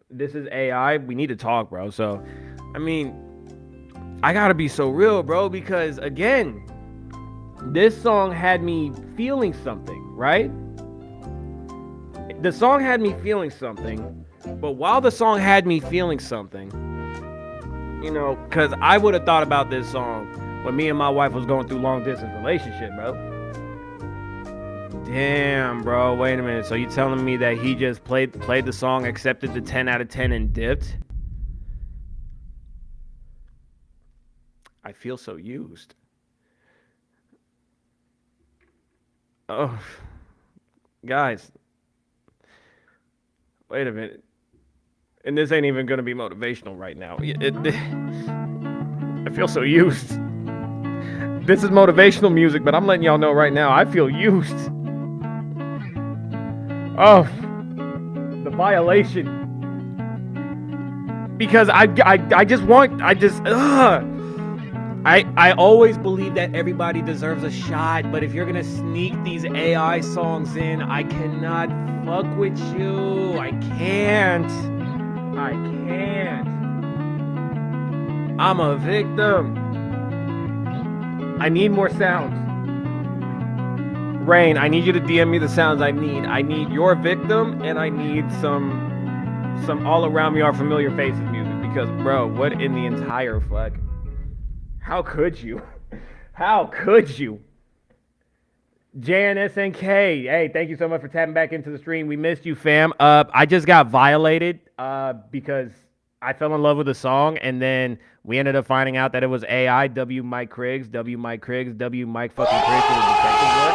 this is AI, we need to talk, bro. So, I mean, I gotta be so real, bro, because again, this song had me feeling something, right? The song had me feeling something, but while the song had me feeling something, you know, because I would have thought about this song when me and my wife was going through long distance relationship, bro. Damn, bro, wait a minute. So you telling me that he just played the song, accepted the 10 out of 10 and dipped? I feel so used. Oh, guys. Wait a minute. And this ain't even going to be motivational right now. I feel so used. This is motivational music, but I'm letting y'all know right now, I feel used. Oh, the violation. Because I always believe that everybody deserves a shot, but if you're gonna sneak these AI songs in, I cannot fuck with you. I can't. I'm a victim. I need more sounds. Rain, I need you to DM me the sounds I need. I need your victim, and I need some all around me are familiar faces music, because bro, what in the entire fuck? How could you? How could you? JNSNK, hey, thank you so much for tapping back into the stream. We missed you, fam. I just got violated because I fell in love with the song, and then we ended up finding out that it was AI. W Mike Criggs, W Mike Criggs, W Mike fucking Criggs for the detective work.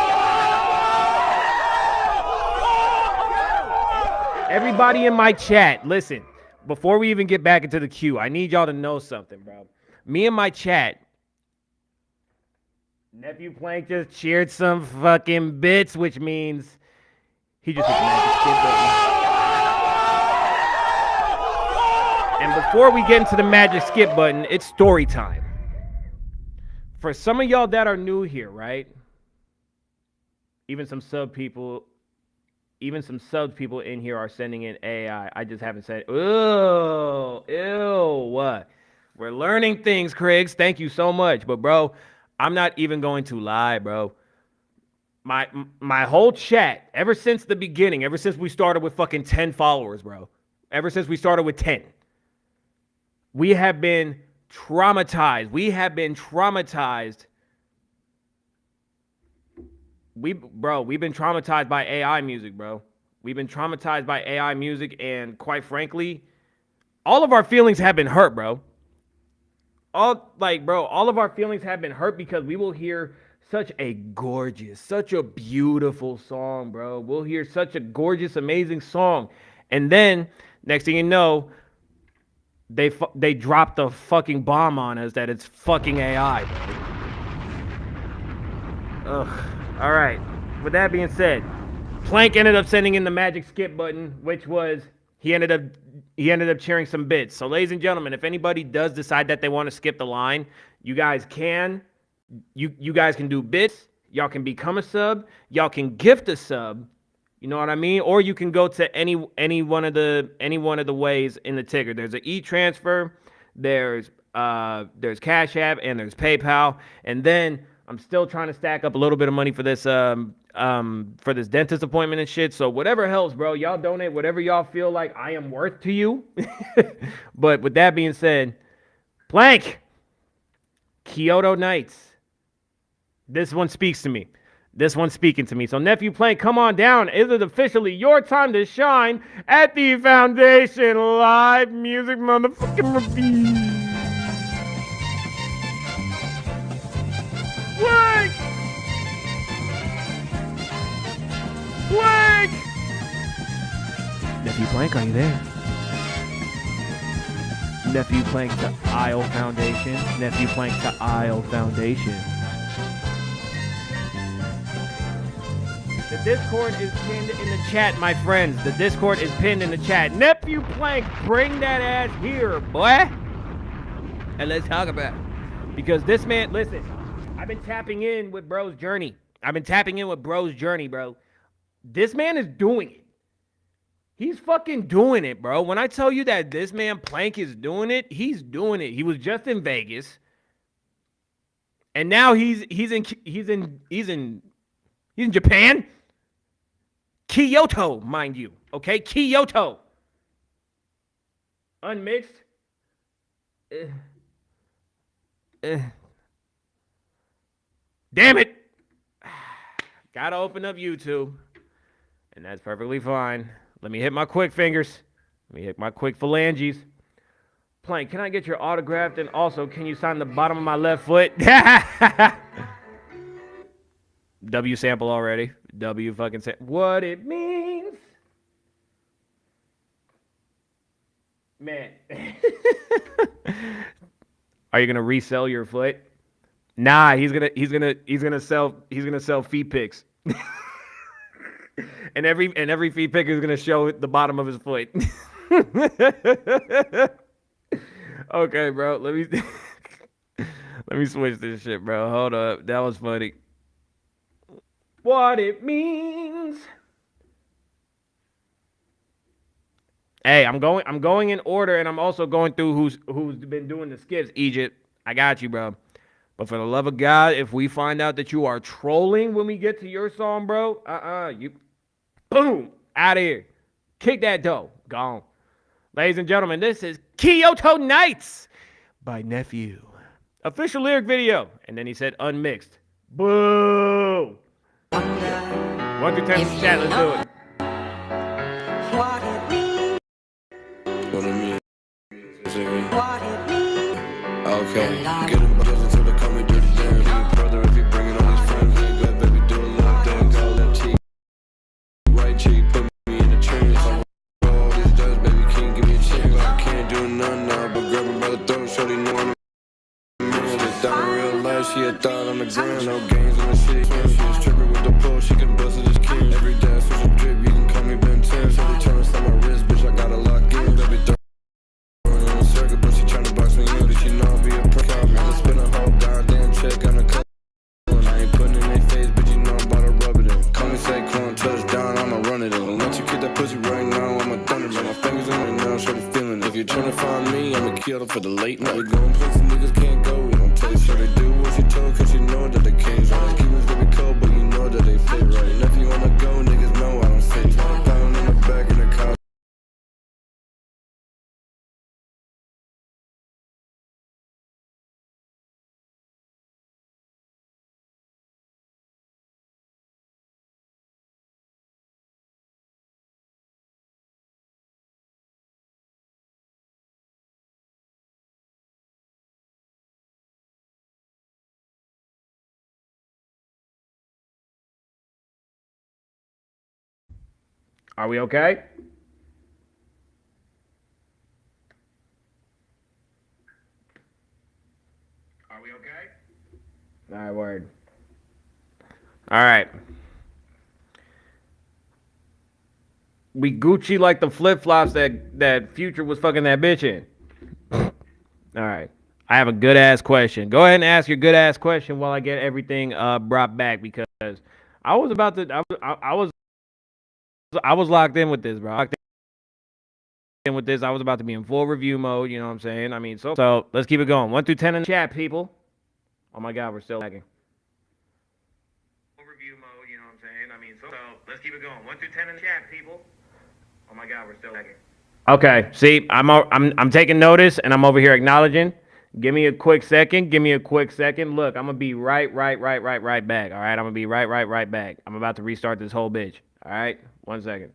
Everybody in my chat, listen. Before we even get back into the queue, I need y'all to know something, bro. Me and my chat. Nephew Plank just cheered some fucking bits, which means he just hit the magic skip button. And before we get into the magic skip button, it's story time. For some of y'all that are new here, right? Even some sub people in here are sending in AI. I just haven't said, what? We're learning things, Craigs. Thank you so much. But bro, I'm not even going to lie, bro. My whole chat, ever since the beginning, ever since we started with fucking 10 followers, bro. Ever since we started with 10. We have been traumatized. We've been traumatized by AI music, bro. We've been traumatized by AI music, and quite frankly, all of our feelings have been hurt, bro. All of our feelings have been hurt because we will hear such a gorgeous, such a beautiful song, bro. We'll hear such a gorgeous, amazing song, and then next thing you know, they drop the fucking bomb on us that it's fucking AI, bro. Ugh. All right. With that being said, Plank ended up sending in the magic skip button, which was he ended up cheering some bits. So, ladies and gentlemen, if anybody does decide that they want to skip the line, you guys can. You guys can do bits. Y'all can become a sub. Y'all can gift a sub. You know what I mean? Or you can go to any one of the ways in the ticker. There's an e-transfer, there's Cash App, and there's PayPal. And then I'm still trying to stack up a little bit of money for this dentist appointment and shit. So whatever helps, bro. Y'all donate whatever y'all feel like I am worth to you. But with that being said, Plank, Kyoto Nights. This one speaks to me. This one's speaking to me. So, Nephew Plank, come on down. Is it officially your time to shine at the Foundation Live Music Motherfucking Review? Plank! Plank! Nephew Plank, are you there? Nephew Plank to Isle Foundation. Nephew Plank to Isle Foundation. The Discord is pinned in the chat, my friends. The Discord is pinned in the chat. Nephew Plank, bring that ass here, boy. And let's talk about it. Because this man, listen, I've been tapping in with bro's journey. Bro. This man is doing it. He's fucking doing it, bro. When I tell you that this man Plank is doing it, he's doing it. He was just in Vegas. And now he's in Japan. Kyoto, mind you. Okay? Kyoto. Unmixed. Damn it. Gotta open up YouTube. And that's perfectly fine. Let me hit my quick fingers. Let me hit my quick phalanges. Plank, can I get your autograph? And also, can you sign the bottom of my left foot? W sample already. W fucking sample. What it means. Man. Are you gonna resell your foot? Nah, he's gonna sell feet pics. and every feet pic is gonna show the bottom of his foot. Okay, bro. Let me switch this shit, bro. Hold up. That was funny. What it means. Hey, I'm going in order, and I'm also going through who's been doing the skips. Egypt, I got you, bro. But for the love of God, if we find out that you are trolling when we get to your song, bro, you boom, out of here. Kick that dough. Gone. Ladies and gentlemen, this is Kyoto Nights by Nephew. Official lyric video. And then he said unmixed. Boo! 1 through 10 in the chat, let's do it. What it means, What I mean? what it means. Okay. Get him buzzing till they call me dirty damn. Brother, if you bring it on his friends, we glad baby do a little dance. All that cheek, white cheek, put me in the trance. All these does, baby, can't give me a chance. I can't do nothing now, but grab him by the throat, shorty know I'm a man. It's down in real life, she a thought on the ground. No games on the shit. She was tripping with the pull, she can bust it as king. Every day I switch a drip, you can call me Ben 10. So they tryna stop my wrist, bitch, I gotta lock in. Baby, throwing on a circuit, but she tryna box me in. Did she know I'll be a pro? Let's spend a whole goddamn check on a couple. I ain't putting in their face, but you know I'm about to rub it in. Call me Saquon, touchdown, I'ma run it in. Don't let you kick that pussy right now, I'm a thunder. Got my fingers in it now, show the feeling. If you're tryna find me, I'ma kill them for the late night. We going places niggas can't go, we don't take sure they do what you told, cause you know that they can't. Right. Cubans gonna be cold, but you know that they fit right. And if you wanna go, niggas know I don't sit. 20 pound in the back in the car. Are we okay? Are we okay? All right, word. All right. We Gucci like the flip flops that Future was fucking that bitch in. All right. I have a good ass question. Go ahead and ask your good ass question while I get everything brought back because I was about to. I was locked in with this, bro. Locked in with this. I was about to be in full review mode. You know what I'm saying? I mean, so let's keep it going. 1 through 10 in the chat, people. Oh my God, we're still lagging. Full review mode. You know what I'm saying? I mean, so let's keep it going. 1 through 10 in the chat, people. Oh my God, we're still lagging. Okay, see, I'm taking notice and I'm over here acknowledging. Give me a quick second. Give me a quick second. Look, I'm gonna be right back. All right, I'm gonna be right back. I'm about to restart this whole bitch. All right, 1 second.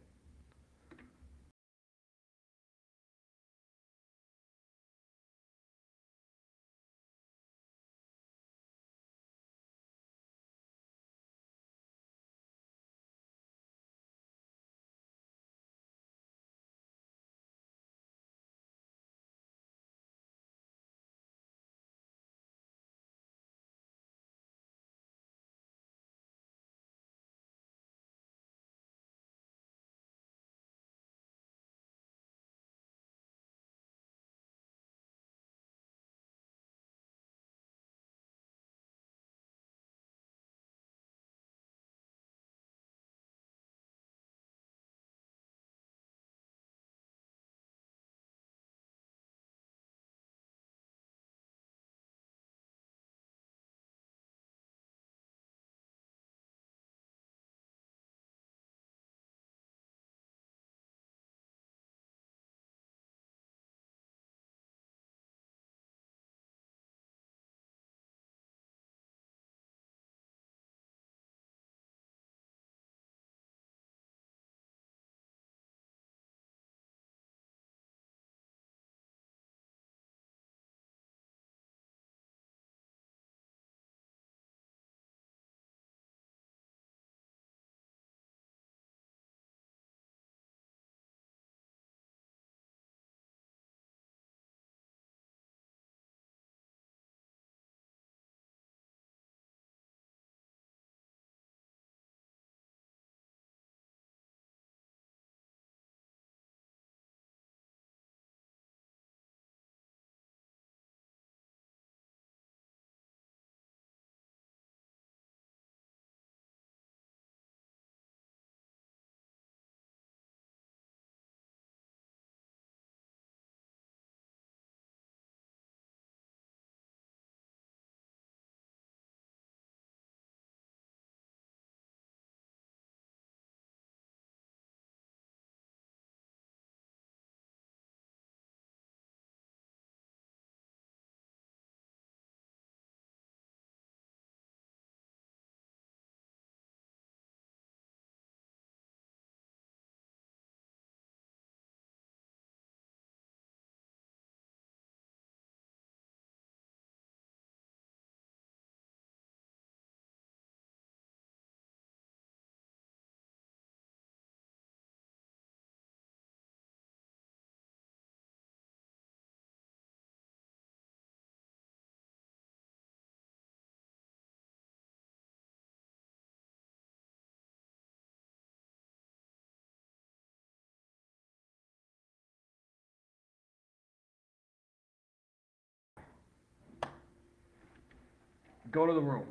Go to the room.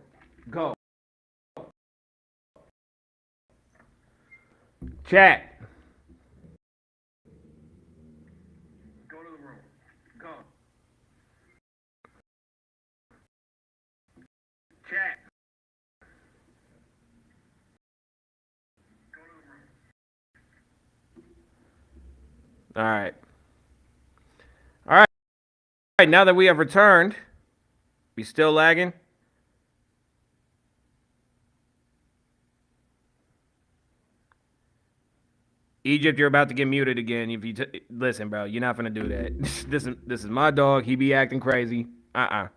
Go. Chat. Go to the room. Go. Chat. Go to the room. All right. All right. All right. Now that we have returned, we still lagging. Egypt, you're about to get muted again. If you listen, bro, you're not gonna do that. This is my dog. He be acting crazy. Nope.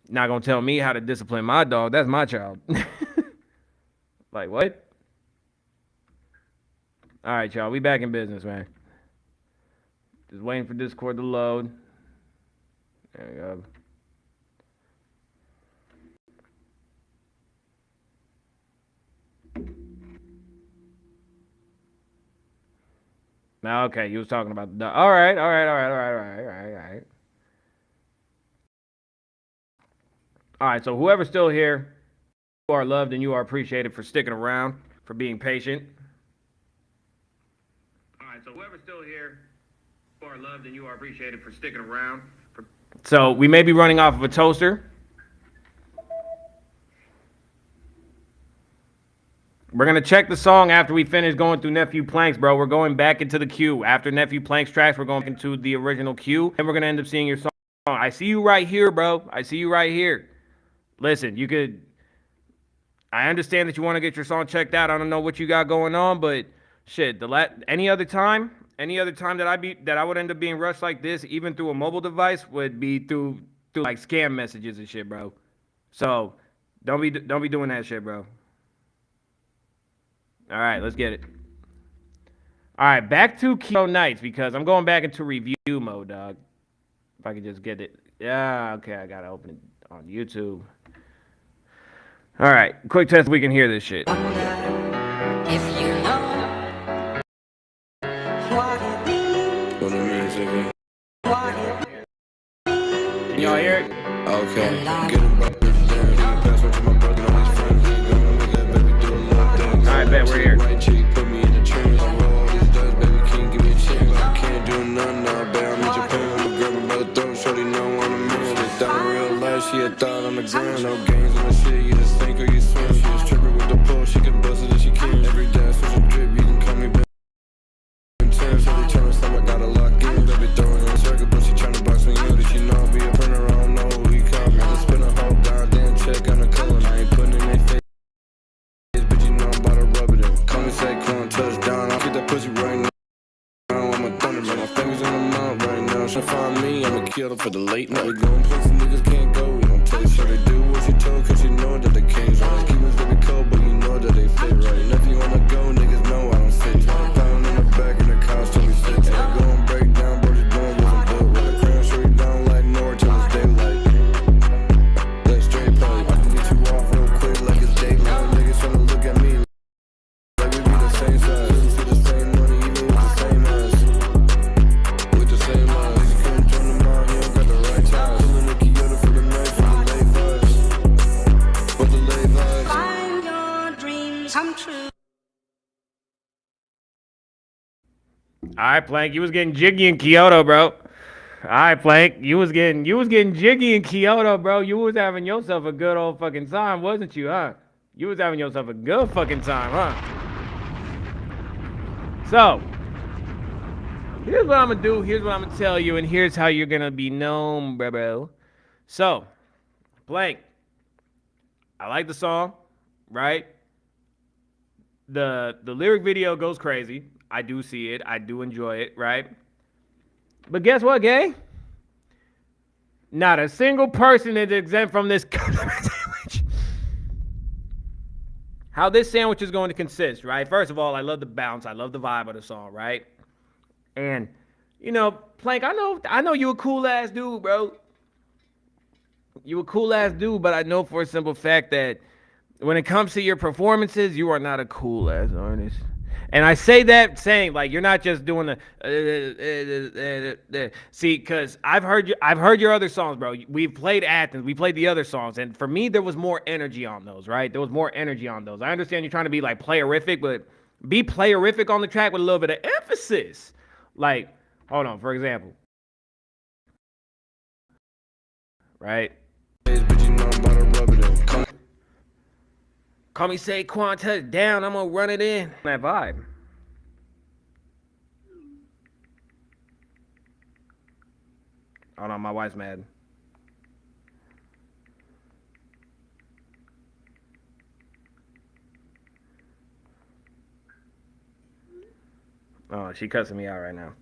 Not gonna tell me how to discipline my dog. That's my child. Like what? All right, y'all. We back in business, man. Just waiting for Discord to load. There we go. Now, okay, you was talking about the. All right, all right, all right, all right, all right, all right, all right. All right. So whoever's still here, you are loved and you are appreciated for sticking around, for being patient. All right. So whoever's still here, you are loved and you are appreciated for sticking around. So we may be running off of a toaster. We're gonna check the song after we finish going through Nephew Plank's, bro. We're going back into the queue. After Nephew Plank's tracks, we're going into the original queue, and we're gonna end up seeing your song. I see you right here, bro. I see you right here. Listen, you could. I understand that you want to get your song checked out. I don't know what you got going on, but shit, any other time that I would end up being rushed like this, even through a mobile device, would be through like scam messages and shit, bro. So don't be doing that shit, bro. All right, let's get it. All right, back to Kilo Nights because I'm going back into review mode, dog. If I could just get it. Yeah, okay, I gotta open it on YouTube. All right, quick test. We can hear this shit. If you know what it means, What it means, nigga. what it Can y'all hear it? Okay. Get him back. Password to my brother and his friends. Gonna make that baby do a little dance. All right, bet we're here. Right cheek, put me in the trance. Roll all these dice, baby, can't give me a chance. I can't do nothing now, babe. I'm in Japan. I'ma grab her by the throat, shorty know I'm a man. It's down in real life, she a thought on the ground. No games on the shit, you just sink or you swim. She was tripping with the pole, she can bust it if she can. Every dance was a drip, you can call me back. Intense, every time it's time I gotta lock in. Baby throwing in a circle, but she tryna box me in. Did she know I'll be a printer? I don't know who he called me. Just spin a whole goddamn check on the color. I ain't putting in their face, but you know I'm about to rub it in. Call me Saquon, touchdown. I'll get that pussy right now. I'm a thunder, man. My fingers in my mouth right now. She'll find me, I'ma kill her for the late night. We going places niggas can't go. We don't tell you so they do what she told, cause you know that they can't. So these Cubans, they be cold, but you know that they fit right. And if you wanna go, niggas know I don't sit. 20 pound in the back in the couch till we sit. Hey, I go and break down, bro, just doing wasn't built right. Crown straight down like North till it's daylight. That straight play, I can get you off real quick like it's daylight. Niggas tryna look at me like we be the same size. See the same money, even with the same eyes. With the same eyes. You couldn't join the mind, you don't got the right ties. Pulling the Kyoto for the night, for the late vibes. For the late vibes. find your dreams come true. All right, Plank, you was getting jiggy in Kyoto, bro. All right, Plank, you was getting jiggy in Kyoto, bro. You was having yourself a good old fucking time, wasn't you, huh? You was having yourself a good fucking time, huh? So, here's what I'm gonna do. Here's what I'm gonna tell you, and here's how you're gonna be known, bro. So, Plank, I like the song, right? The lyric video goes crazy. I do see it. I do enjoy it, right? But guess what, gang? Not a single person is exempt from this sandwich. How this sandwich is going to consist, right? First of all, I love the bounce. I love the vibe of the song, right? And, you know, Plank, I know you a cool ass dude, bro. You a cool ass dude, but I know for a simple fact that when it comes to your performances, you are not a cool ass artist. And I say that saying like you're not just doing the see, because I've heard your other songs, bro. We've played Athens, we played the other songs, and for me there was more energy on those, right? There was more energy on those. I understand you're trying to be like playerific, but be playerific on the track with a little bit of emphasis. Like, hold on, for example, right? But you know I'm about to rub it in. Call me Saquon, touchdown, I'm gonna run it in. That vibe. Hold on, my wife's mad. Oh, she cussing me out right now.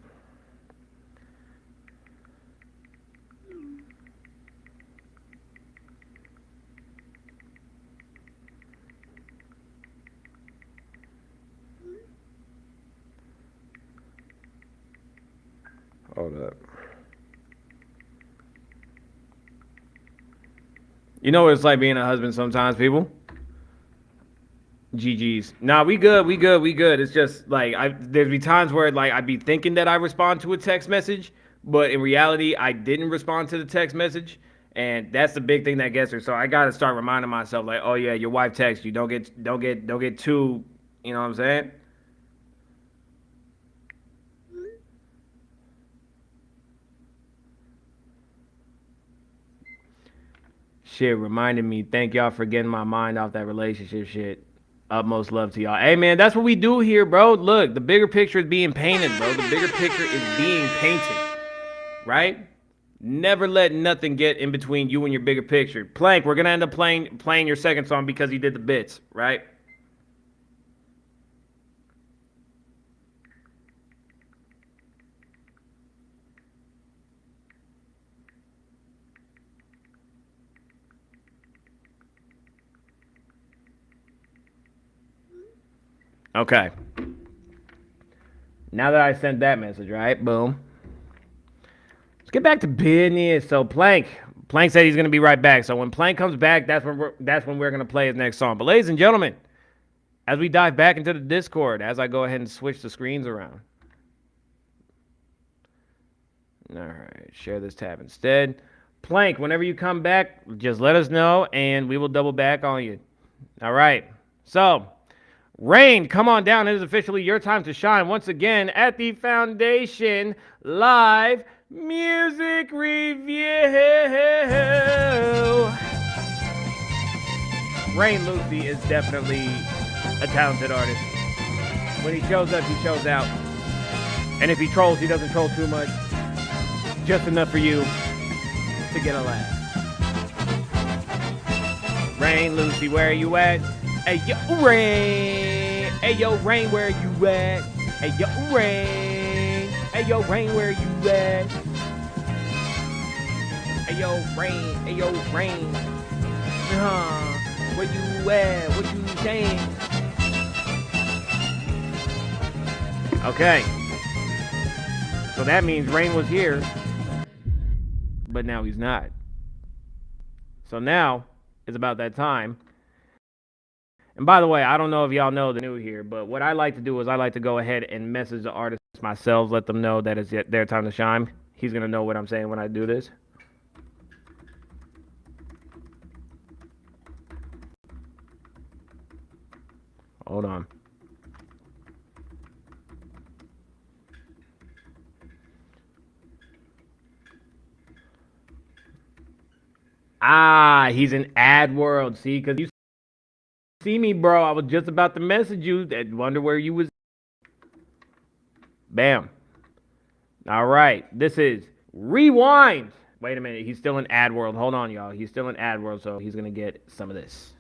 Hold up. You know what it's like being a husband sometimes, people? GG's. Nah, we good. We good. We good. It's just like there'd be times where like I'd be thinking that I respond to a text message, but in reality, I didn't respond to the text message, and that's the big thing that gets her. So I gotta start reminding myself, like, oh yeah, your wife texts you. Don't get too. You know what I'm saying? Shit reminded me. Thank y'all for getting my mind off that relationship shit. Utmost love to y'all. Hey man, that's what we do here, bro. Look, the bigger picture is being painted, bro. The bigger picture is being painted, right? Never let nothing get in between you and your bigger picture. Plank, we're gonna end up playing your second song because he did the bits, right? Okay. Now that I sent that message, right? Boom. Let's get back to business. So Plank said he's gonna be right back. So when Plank comes back, that's when we're gonna play his next song. But ladies and gentlemen, as we dive back into the Discord, as I go ahead and switch the screens around. All right, share this tab instead. Plank, whenever you come back, just let us know and we will double back on you. All right. So Rain, come on down. It is officially your time to shine once again at the Foundation Live Music Review. Rain Lucy is definitely a talented artist. When he shows up, he shows out. And if he trolls, he doesn't troll too much. Just enough for you to get a laugh. Rain Lucy, where are you at? Hey yo, Rain. Hey yo, Rain, where you at? Hey yo, Rain. Hey yo, Rain, where you at? Hey yo, Rain. Hey yo, Rain. Where you at? What you saying? Okay. So that means Rain was here, but now he's not. So now it's about that time. And by the way, I don't know if y'all know the new here, but what I like to do is I like to go ahead and message the artists myself, let them know that it's their time to shine. He's going to know what I'm saying when I do this. Hold on. Ah, he's in ad world. See, because you see me, bro. I was just about to message you. I wonder where you was. Bam. All right. This is Rewind. Wait a minute. He's still in ad world. Hold on, y'all. He's still in ad world, so he's going to get some of this.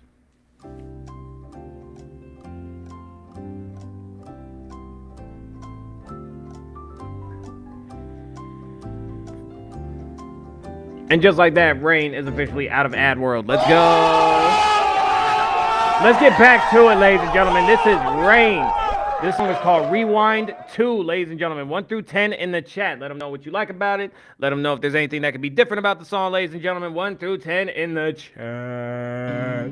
And just like that, Rain is officially out of ad world. Let's go. Let's get back to it, ladies and gentlemen. This is Rain. This song is called Rewind 2, ladies and gentlemen. 1 through 10 in the chat. Let them know what you like about it. Let them know if there's anything that could be different about the song, ladies and gentlemen. 1 through 10 in the chat.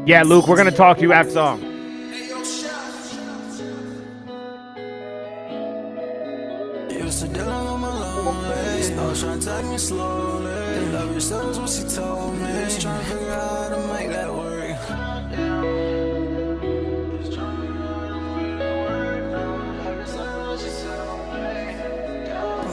Yeah, Luke, we're going to talk to you after song. Trying to take me slowly. Love yourself is what she told me. Just trying to figure out how to make that work.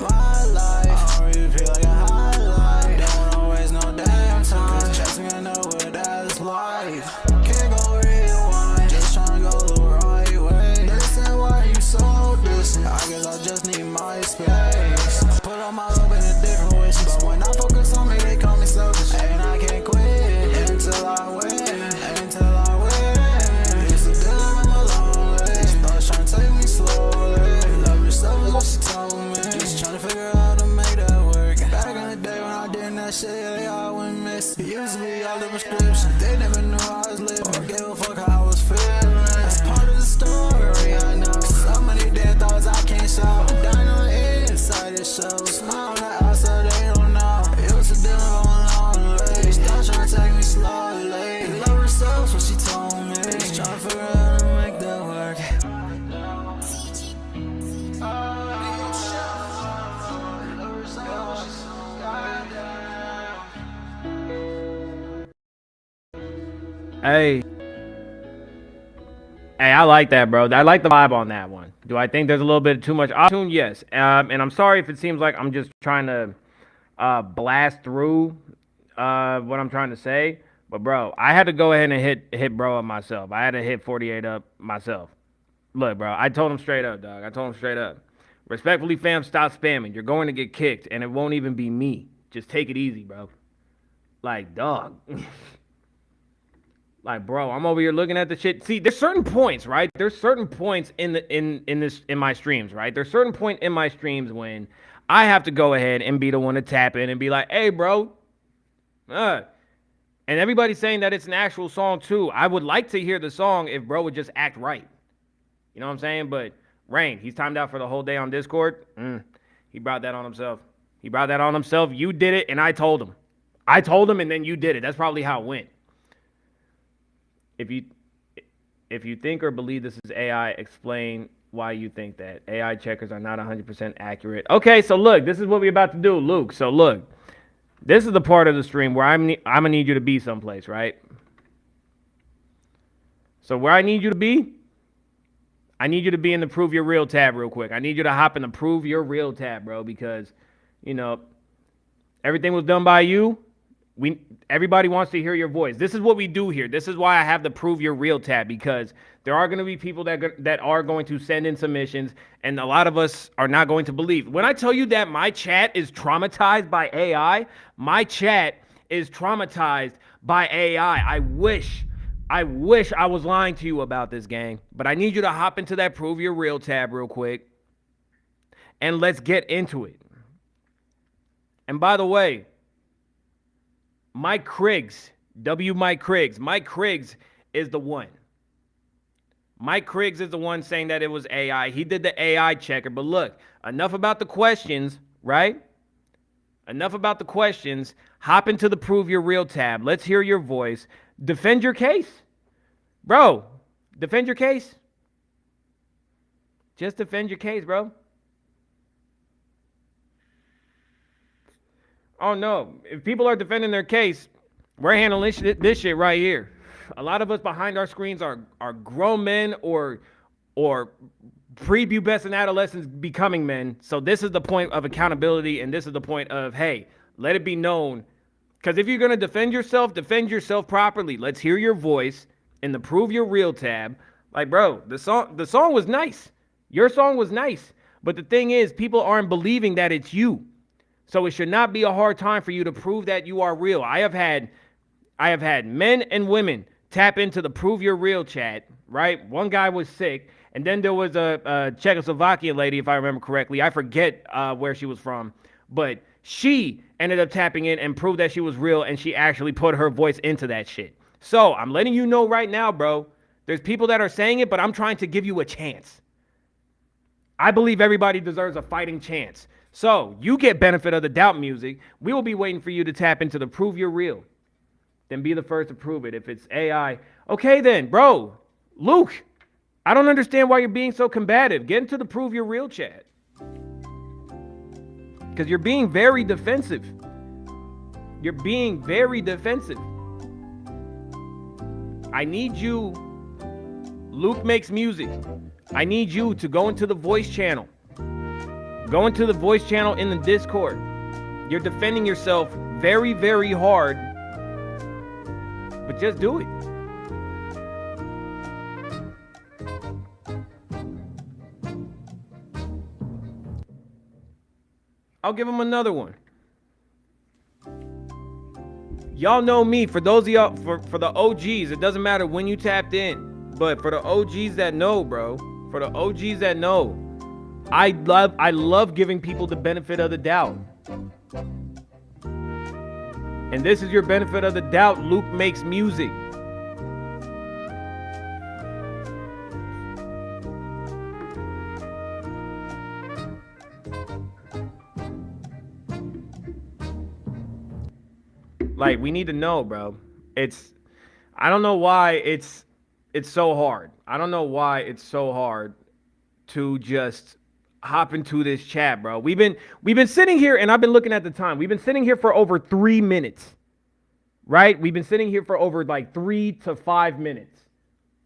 My life, I don't really feel like a highlight. Don't always know damn time. Chasing, I know what that's like. Can't go rewind. Just trying to go the right way. Listen, why you so distant? I guess I just need my space. Put on my love in a different way. But when I focus on me, they call me selfish. And I can't quit until I win. Until I win. Used to deal with my lonely. Started trying to take me slowly. Love yourself is what she told me. Just trying to figure out how to make that work. Back in the day when I did that shit, they all went missing. Used to be all the prescription. They never knew I was living. Or gave a fuck how I was feeling. That's part of the story, I know. So many dead thoughts I can't show. I'm dying on the inside, it shows. Now on the outside. Hey, hey, I like that, bro. I like the vibe on that one. Do I think there's a little bit too much auto-tune? Yes. And I'm sorry if it seems like I'm just trying to blast through what I'm trying to say. But bro, I had to go ahead and hit bro up myself. I had to hit 48 up myself. Look, bro, I told him straight up, dog. I told him straight up. Respectfully, fam, stop spamming. You're going to get kicked, and it won't even be me. Just take it easy, bro. Like, dog. Like, bro, I'm over here looking at the shit. See, there's certain points, right? There's certain points in my streams, right? There's certain point in my streams when I have to go ahead and be the one to tap in and be like, hey, bro. And everybody's saying that it's an actual song too. I would like to hear the song if bro would just act right. You know what I'm saying? But Rain, he's timed out for the whole day on Discord. He brought that on himself. He brought that on himself. You did it, and I told him. I told him, and then you did it. That's probably how it went. If you think or believe this is AI, explain why you think that. AI checkers are not 100% accurate. Okay, so look, this is what we're about to do, Luke. So look, this is the part of the stream where I'm gonna need you to be someplace, right? So where I need you to be, I need you to be in the Prove Your Real tab real quick. I need you to hop in the Prove Your Real tab, bro, because, you know, everything was done by you. Everybody wants to hear your voice. This is what we do here. This is why I have the Prove Your Real tab, because there are going to be people that are going to send in submissions, and a lot of us are not going to believe. When I tell you that my chat is traumatized by AI, my chat is traumatized by AI. I wish I was lying to you about this, gang. But I need you to hop into that Prove Your Real tab real quick, and let's get into it. And by the way, Mike Kriggs, Mike Kriggs is the one. Mike Kriggs is the one saying that it was AI. He did the AI checker. But look, enough about the questions, right? Enough about the questions. Hop into the Prove Your Real tab. Let's hear your voice. Defend your case. Bro, defend your case. Just defend your case, bro. Oh, no. If people are defending their case, we're handling this shit right here. A lot of us behind our screens are grown men or prepubescent adolescents becoming men. So this is the point of accountability, and this is the point of, hey, let it be known. Because if you're going to defend yourself properly. Let's hear your voice in the Prove Your Real tab. Like, bro, the song was nice. Your song was nice. But the thing is, people aren't believing that it's you. So it should not be a hard time for you to prove that you are real. I have had men and women tap into the Prove Your Real chat, right? One guy was sick, and then there was a Czechoslovakian lady, if I remember correctly. I forget where she was from, but she ended up tapping in and proved that she was real, and she actually put her voice into that shit. So I'm letting you know right now, bro, there's people that are saying it, but I'm trying to give you a chance. I believe everybody deserves a fighting chance. So you get benefit of the doubt music. We will be waiting for you to tap into the Prove Your Real. Then be the first to prove it. If it's AI, okay then, bro. Luke, I don't understand why you're being so combative. Get into the Prove Your Real chat. Because you're being very defensive. You're being very defensive. I need you, Luke Makes Music. I need you to go into the voice channel. Go into the voice channel in the Discord. You're defending yourself very, very hard. But just do it. I'll give him another one. Y'all know me. For those of y'all, for the OGs, it doesn't matter when you tapped in. But for the OGs that know, bro, for the OGs that know, I love giving people the benefit of the doubt. And this is your benefit of the doubt. Luke Makes Music. Like, we need to know, bro. I don't know why it's so hard. I don't know why it's so hard to just hop into this chat, bro. We've been sitting here, and I've been looking at the time. We've been sitting here for over 3 minutes. right? We've been sitting here for over like 3 to 5 minutes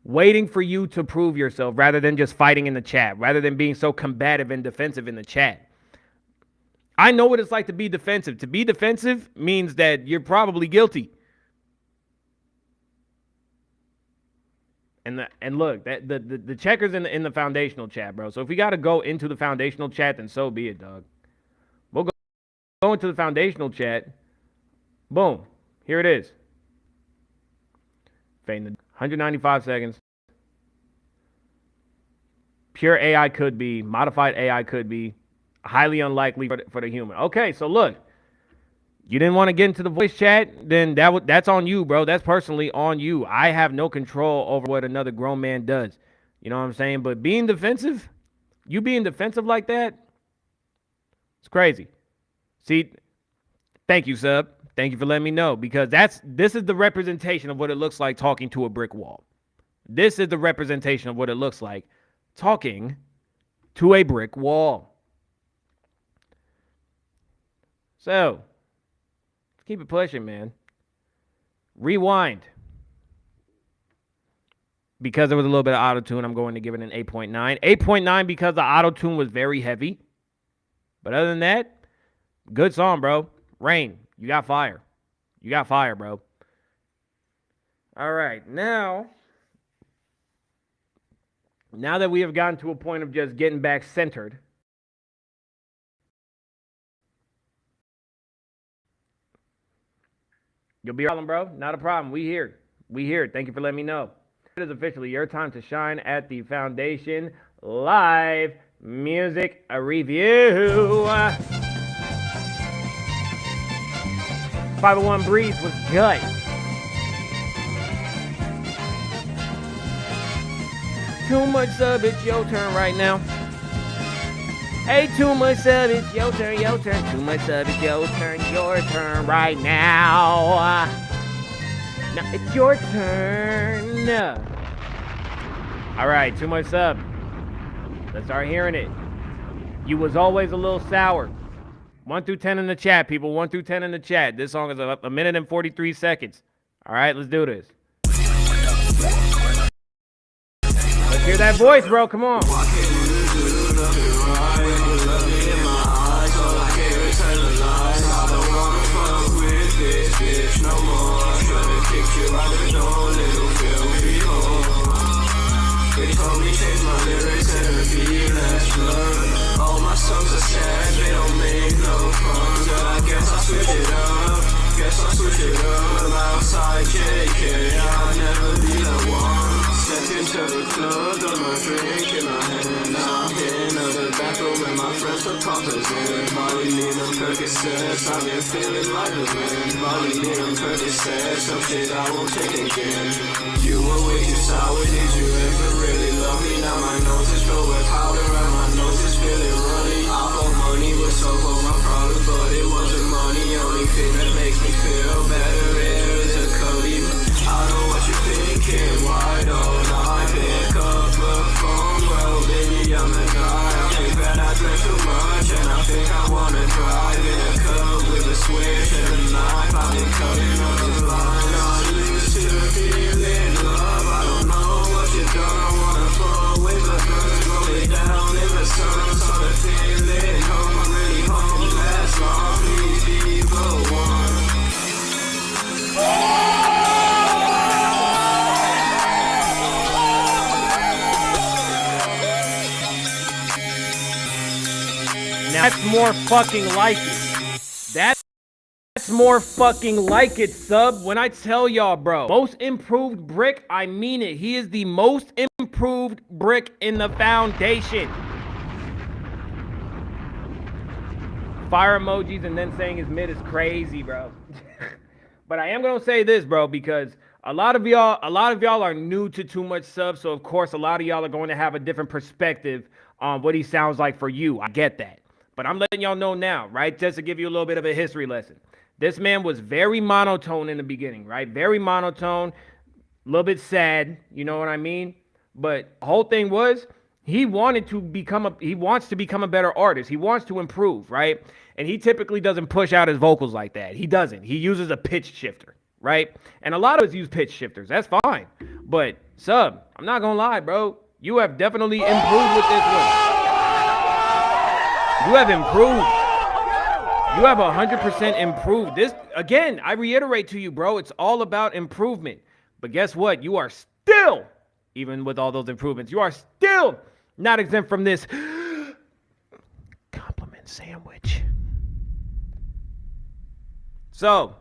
waiting for you to prove yourself rather than just fighting in the chat, rather than being so combative and defensive in the chat. I know what it's like to be defensive. To be defensive means that you're probably guilty. And look, that the checkers in the foundational chat, bro. So if we got to go into the foundational chat, then so be it, dog. We'll go into the foundational chat. Boom. Here it is. Fading the 195 seconds. Pure AI could be. Modified AI could be. Highly unlikely for the human. Okay, so look. You didn't want to get into the voice chat, then that's on you, bro. That's personally on you. I have no control over what another grown man does. You know what I'm saying? But being defensive, you being defensive like that, it's crazy. See, thank you, sub. Thank you for letting me know, because this is the representation of what it looks like talking to a brick wall. This is the representation of what it looks like talking to a brick wall. So, keep it pushing, man. Rewind. Because there was a little bit of auto-tune, I'm going to give it an 8.9. 8.9 because the auto-tune was very heavy. But other than that, good song, bro. Rain, you got fire. You got fire, bro. All right, now that we have gotten to a point of just getting back centered, you'll be a problem, bro. Not a problem. We here. We here. Thank you for letting me know. It is officially your time to shine at the Foundation Live Music Review. 501 Breeze was gut. Too much sub, it's your turn right now. Hey, too much sub, it's your turn, your turn. Too much sub, it's your turn right now. Now it's your turn. All right, too much sub. Let's start hearing it. You was always a little sour. 1 through 10 in the chat, people. 1 through 10 in the chat. This song is a minute and 43 seconds. All right, let's do this. Let's hear that voice, bro. Come on. They told me change my lyrics and be less blunt. All my songs are sad, they don't make no fun. But I guess I'll switch it up. Guess I'll switch it up. Outside JK, I'll never be the one. Step into the club, got my drink in my hand. Now I'm hitting up the bathroom and my friends for poppers in. Molly need them Percocets, I've been feeling like the wind. Molly need them Percocets, some shit I won't take again. You were way too sour, did you ever really love me? Now my nose is filled with powder and my nose is feeling runny. I thought money was so for my problem, but it wasn't money. Only thing that makes me feel better is a Cody. I know what you're thinking, why don't I pick up the phone? Well, baby, I'm the guy. I think that I drank too much and I think I wanna drive in a cup with a switch and a knife. I've been cutting up the line. I'm used to feeling love. I don't know what you done. I wanna fall with the birds, roll it down in the sun. Sort of feeling home, really home. Last long, please be the one. Now that's more fucking like it. That's more fucking like it, sub. When I tell y'all, bro, most improved brick, I mean it. He is the most improved brick in the Foundation. Fire emojis and then saying his mid is crazy, bro. But I am gonna say this, bro, because a lot of y'all are new to Too Much Sub, so of course a lot of y'all are going to have a different perspective on what he sounds like for you. I get that. But I'm letting y'all know now, right? Just to give you a little bit of a history lesson. This man was very monotone in the beginning, right? Very monotone, a little bit sad, you know what I mean? But the whole thing was he wants to become a better artist. He wants to improve, right? And he typically doesn't push out his vocals like that. He doesn't. He uses a pitch shifter. right? And a lot of us use pitch shifters. That's fine. But Sub, I'm not gonna lie, bro. You have definitely improved with this one. You have improved. You have 100% improved. This, again, I reiterate to you, bro, it's all about improvement. But guess what? You are still, even with all those improvements, you are still not exempt from this compliment sandwich. So,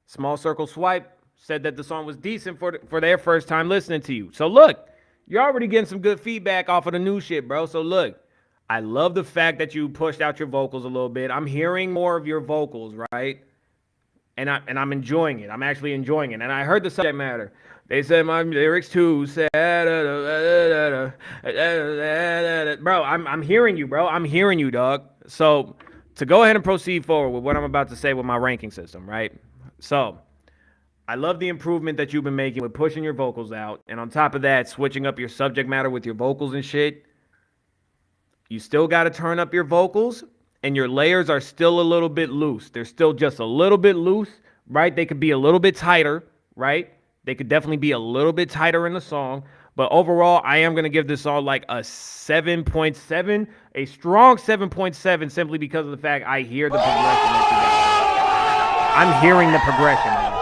Small Circle Swipe said that the song was decent for their first time listening to you. So look, you're already getting some good feedback off of the new shit, bro. So look, I love the fact that you pushed out your vocals a little bit. I'm hearing more of your vocals, right? And I'm enjoying it. I'm actually enjoying it. And I heard the subject matter. They said my lyrics too sad. Bro, I'm hearing you, bro. I'm hearing you, dog. So to go ahead and proceed forward with what I'm about to say with my ranking system, right? So I love the improvement that you've been making with pushing your vocals out. And on top of that, switching up your subject matter with your vocals and shit. You still got to turn up your vocals, and your layers are still a little bit loose. They're still just a little bit loose, right? They could be a little bit tighter, right? They could definitely be a little bit tighter in the song. But overall, I am going to give this song like a 7.7, a strong 7.7, simply because of the fact I hear the progression that you got. I'm hearing the progression, man.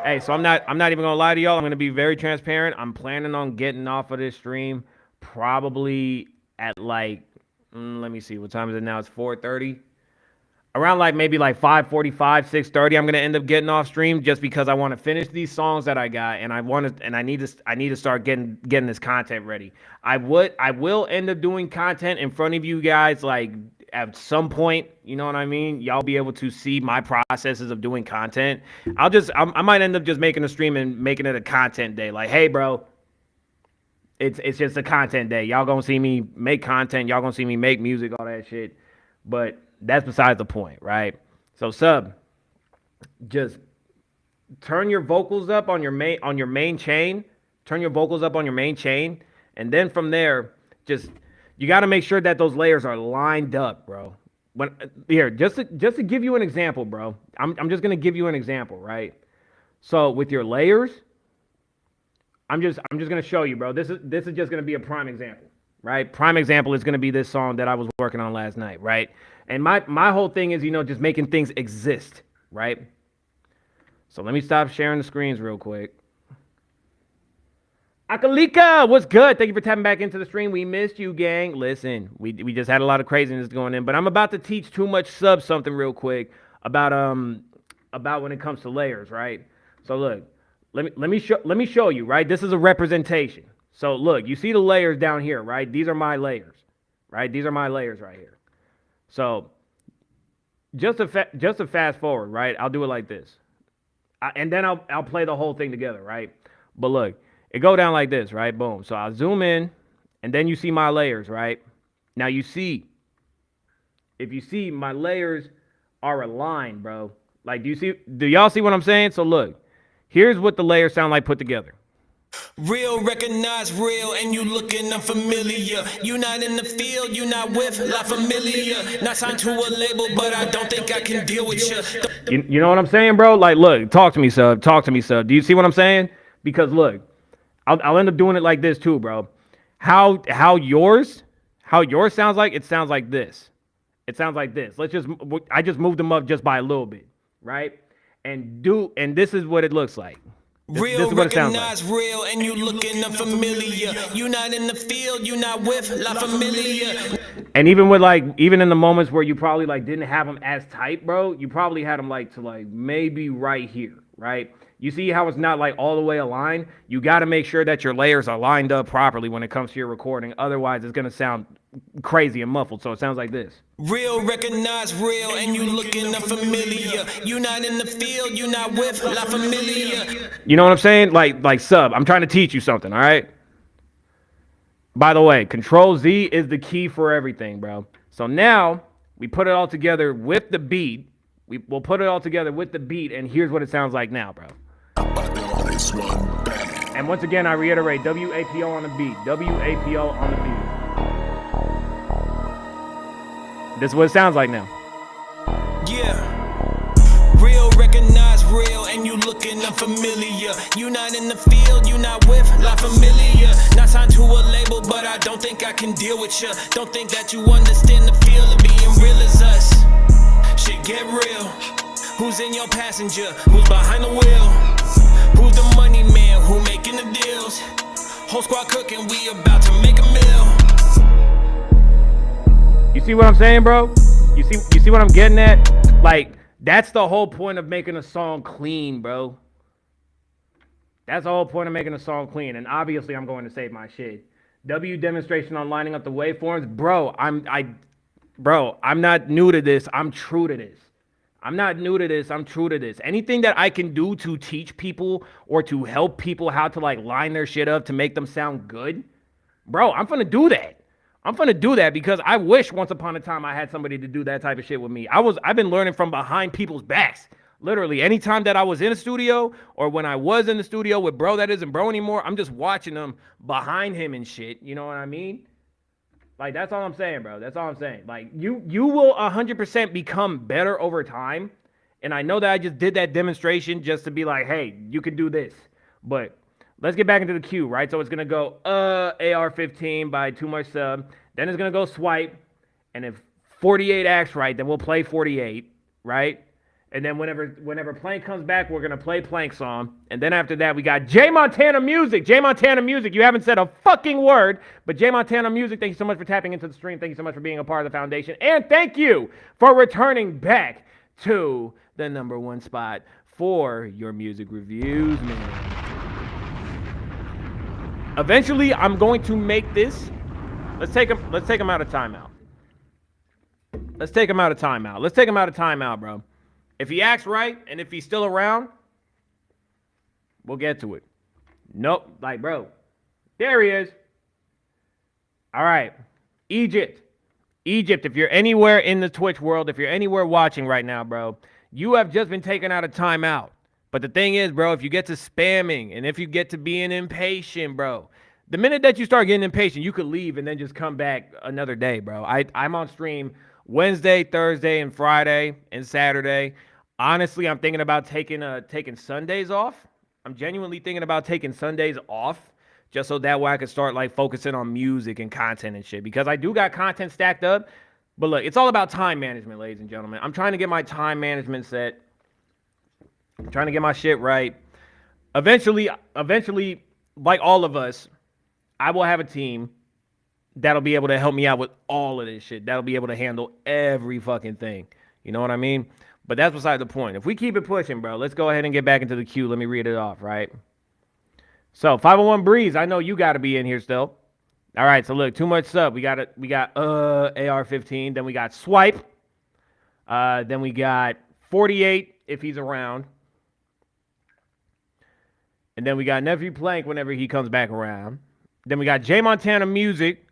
Hey, so I'm not even going to lie to y'all. I'm going to be very transparent. I'm planning on getting off of this stream probably at like, let me see, what time is it now? It's 4:30. Around like maybe like 5:45, 6:30. I'm gonna end up getting off stream just because I want to finish these songs that I got, and I need to start getting this content ready. I will end up doing content in front of you guys like at some point. You know what I mean? Y'all be able to see my processes of doing content. I might end up just making a stream and making it a content day. Like, hey, bro. It's just a content day. Y'all gonna see me make content. Y'all gonna see me make music, all that shit. But that's besides the point, right? So Sub, just turn your vocals up on your main chain. Turn your vocals up on your main chain, and then from there, you got to make sure that those layers are lined up, bro. Just to give you an example, bro. I'm just gonna give you an example, right? So with your layers. I'm just gonna show you, bro. This is just gonna be a prime example, right? Prime example is gonna be this song that I was working on last night, right? And my whole thing is, just making things exist, right? So let me stop sharing the screens real quick. Akalika, what's good? Thank you for tapping back into the stream. We missed you, gang. Listen, we just had a lot of craziness going in, but I'm about to teach Too Much Sub something real quick about when it comes to layers, right? So look. Let me show you, right? This is a representation. So look, you see the layers down here, right? These are my layers, right? These are my layers right here. So just to fast forward, right? I'll do it like this, and then I'll play the whole thing together, right? But look, it go down like this, right? Boom. So I'll zoom in, and then you see my layers, right? Now if you see my layers are aligned, bro. Like, do y'all see what I'm saying? So look. Here's what the layers sound like put together. Real, recognize real, and you looking unfamiliar. You not in the field, you not with La Familia. Not signed to a label, but I don't think I can deal with you. You know what I'm saying, bro? Like, look, talk to me, Sub. Talk to me, Sub. Do you see what I'm saying? Because look, I'll end up doing it like this too, bro. How yours sounds like? It sounds like this. It sounds like this. I just moved them up just by a little bit, right? And this is what it looks like. Real, recognize real, and you looking unfamiliar. You not in the field, you not with La Familia. And even in the moments where you probably didn't have them as tight, bro, you probably had them to maybe right here, right? You see how it's not all the way aligned? You got to make sure that your layers are lined up properly when it comes to your recording. Otherwise, it's going to sound crazy and muffled. So it sounds like this. Real, recognize real, and you looking unfamiliar. You not in the field, you not with La Familia. You know what I'm saying? Like Sub, I'm trying to teach you something, all right? By the way, Control Z is the key for everything, bro. So now we put it all together with the beat. We'll put it all together with the beat, and here's what it sounds like now, bro. And once again, I reiterate, WAPO on the beat. WAPO on the beat. This is what it sounds like now. Real, recognize real, and you looking unfamiliar. You not in the field, you not with La Familia. Not signed to a label, but I don't think I can deal with ya. Don't think that you understand the feel of being real as us. Shit get real. Who's in your passenger? Who's behind the wheel? Who's the money man? Who making the deals? Whole squad cooking, we about to make a meal. You see what I'm saying, bro? You see what I'm getting at? Like, that's the whole point of making a song clean, bro. That's the whole point of making a song clean. And obviously, I'm going to save my shit. W demonstration on lining up the waveforms, bro. I'm not new to this. I'm true to this. I'm not new to this. I'm true to this. Anything that I can do to teach people or to help people how to like line their shit up to make them sound good, bro, I'm gonna do that. I'm gonna do that because I wish once upon a time I had somebody to do that type of shit with me. I've been learning from behind people's backs. Literally, anytime that I was in a studio or when I was in the studio with bro that isn't bro anymore, I'm just watching them behind him and shit. You know what I mean? Like, that's all I'm saying, bro. That's all I'm saying. Like, you will 100% become better over time. And I know that I just did that demonstration just to be like, hey, you can do this. But let's get back into the queue, right? So it's going to go AR-15 by Too Much Sub. Then it's going to go Swipe. And if 48 acts right, then we'll play 48, right? And then whenever Plank comes back, we're going to play Plank's song. And then after that, we got J Montana Music. J Montana Music. You haven't said a fucking word. But J Montana Music, thank you so much for tapping into the stream. Thank you so much for being a part of the foundation. And thank you for returning back to the #1 spot for your music reviews, man. Eventually, I'm going to make this. Let's take him out of timeout. Let's take him out of timeout, bro. If he acts right, and if he's still around, we'll get to it. Nope. Like, bro. There he is. All right. Egypt, if you're anywhere in the Twitch world, if you're anywhere watching right now, bro, you have just been taken out of timeout. But the thing is, bro, if you get to spamming and if you get to being impatient, bro, the minute that you start getting impatient, you could leave and then just come back another day, bro. I'm on stream Wednesday, Thursday, and Friday, and Saturday. Honestly, I'm thinking about taking Sundays off. I'm genuinely thinking about taking Sundays off just so that way I can start like focusing on music and content and shit because I do got content stacked up. But look, it's all about time management, ladies and gentlemen. I'm trying to get my time management set. I'm trying to get my shit right. Eventually, like all of us, I will have a team that'll be able to help me out with all of this shit. That'll be able to handle every fucking thing. You know what I mean? But that's beside the point. If we keep it pushing, bro, let's go ahead and get back into the queue. Let me read it off, right? So 501 Breeze, I know you got to be in here still. All right, so look, Too Much Sub. We got AR-15. Then we got Swipe. Then we got 48 if he's around. And then we got Nephew Plank whenever he comes back around. Then we got J Montana Music.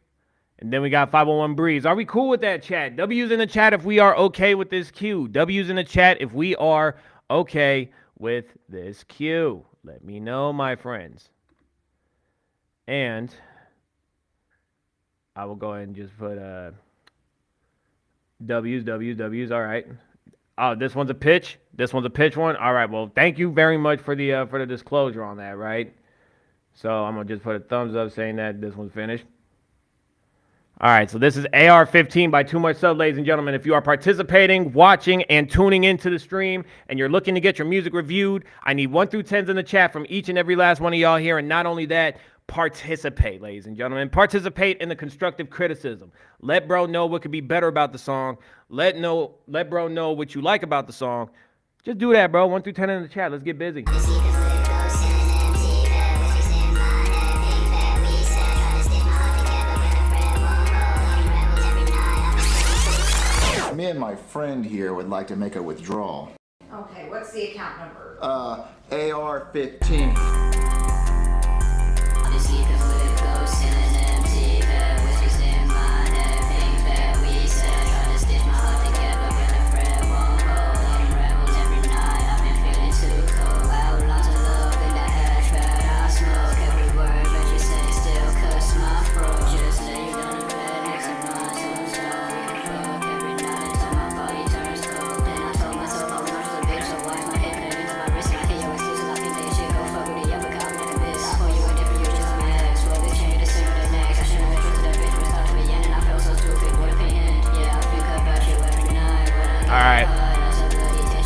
And then we got 501 Breeze. Are we cool with that, chat? W's in the chat if we are okay with this queue. W's in the chat if we are okay with this queue. Let me know, my friends. And I will go ahead and just put W's. All right. Oh, this one's a pitch. This one's a pitch one. All right. Well, thank you very much for the disclosure on that, right? So I'm gonna just put a thumbs up saying that this one's finished. All right, so this is AR-15 by Too Much Sub, ladies and gentlemen. If you are participating, watching, and tuning into the stream, and you're looking to get your music reviewed, I need 1 through 10s in the chat from each and every last one of y'all here. And not only that, participate, ladies and gentlemen. Participate in the constructive criticism. Let bro know what could be better about the song. Let bro know what you like about the song. Just do that, bro. 1 through 10 in the chat. Let's get busy. Me and my friend here would like to make a withdrawal. Okay, what's the account number? AR-15.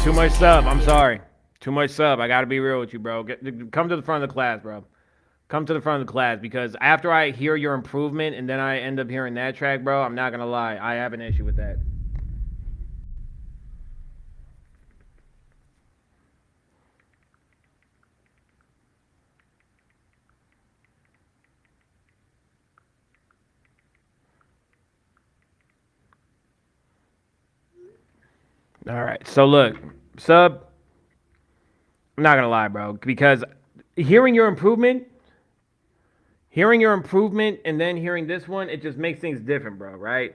Too much sub. I'm sorry. Too much sub. I gotta be real with you, bro. Come to the front of the class, bro. Come to the front of the class, because after I hear your improvement and then I end up hearing that track, bro, I'm not gonna lie. I have an issue with that. All right. So look, sub, I'm not gonna lie, bro, because hearing your improvement and then hearing this one, it just makes things different, bro, right?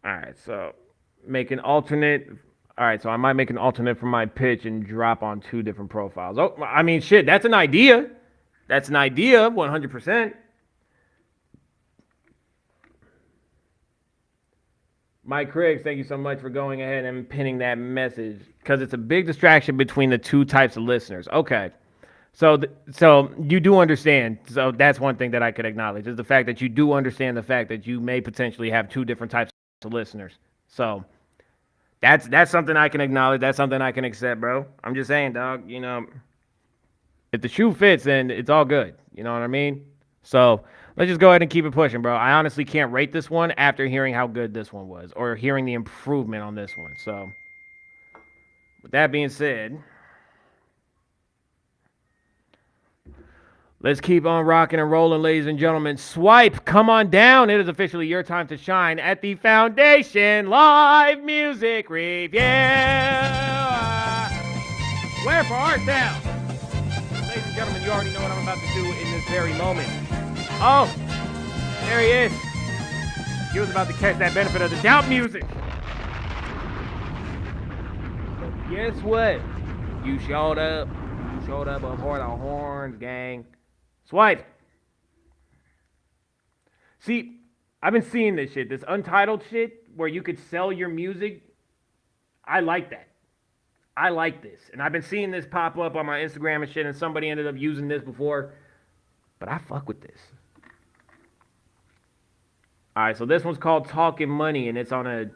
All right, so make an alternate. All right, so I might make an alternate for my pitch and drop on 2 different profiles. Oh, I mean, shit, that's an idea. That's an idea, 100%. Mike Criggs, thank you so much for going ahead and pinning that message, because it's a big distraction between the 2 types of listeners. Okay. So you do understand. So that's one thing that I could acknowledge, is the fact that you do understand the fact that you may potentially have 2 different types of listeners. So that's something I can acknowledge. That's something I can accept, bro. I'm just saying, dog, you know, if the shoe fits, then it's all good. You know what I mean? So let's just go ahead and keep it pushing, bro. I honestly can't rate this one after hearing how good this one was, or hearing the improvement on this one. So with that being said, let's keep on rocking and rolling, ladies and gentlemen. Swipe, come on down. It is officially your time to shine at the Foundation Live Music Review. Wherefore art thou? Ladies and gentlemen, you already know what I'm about to do in this very moment. Oh, there he is. He was about to catch that benefit of the doubt music. But guess what? You showed up. You showed up before the horns, gang. Swipe. See, I've been seeing this shit, this untitled shit where you could sell your music. I like that. I like this. And I've been seeing this pop up on my Instagram and shit, and somebody ended up using this before. But I fuck with this. All right, so this one's called Talking Money, and it's on a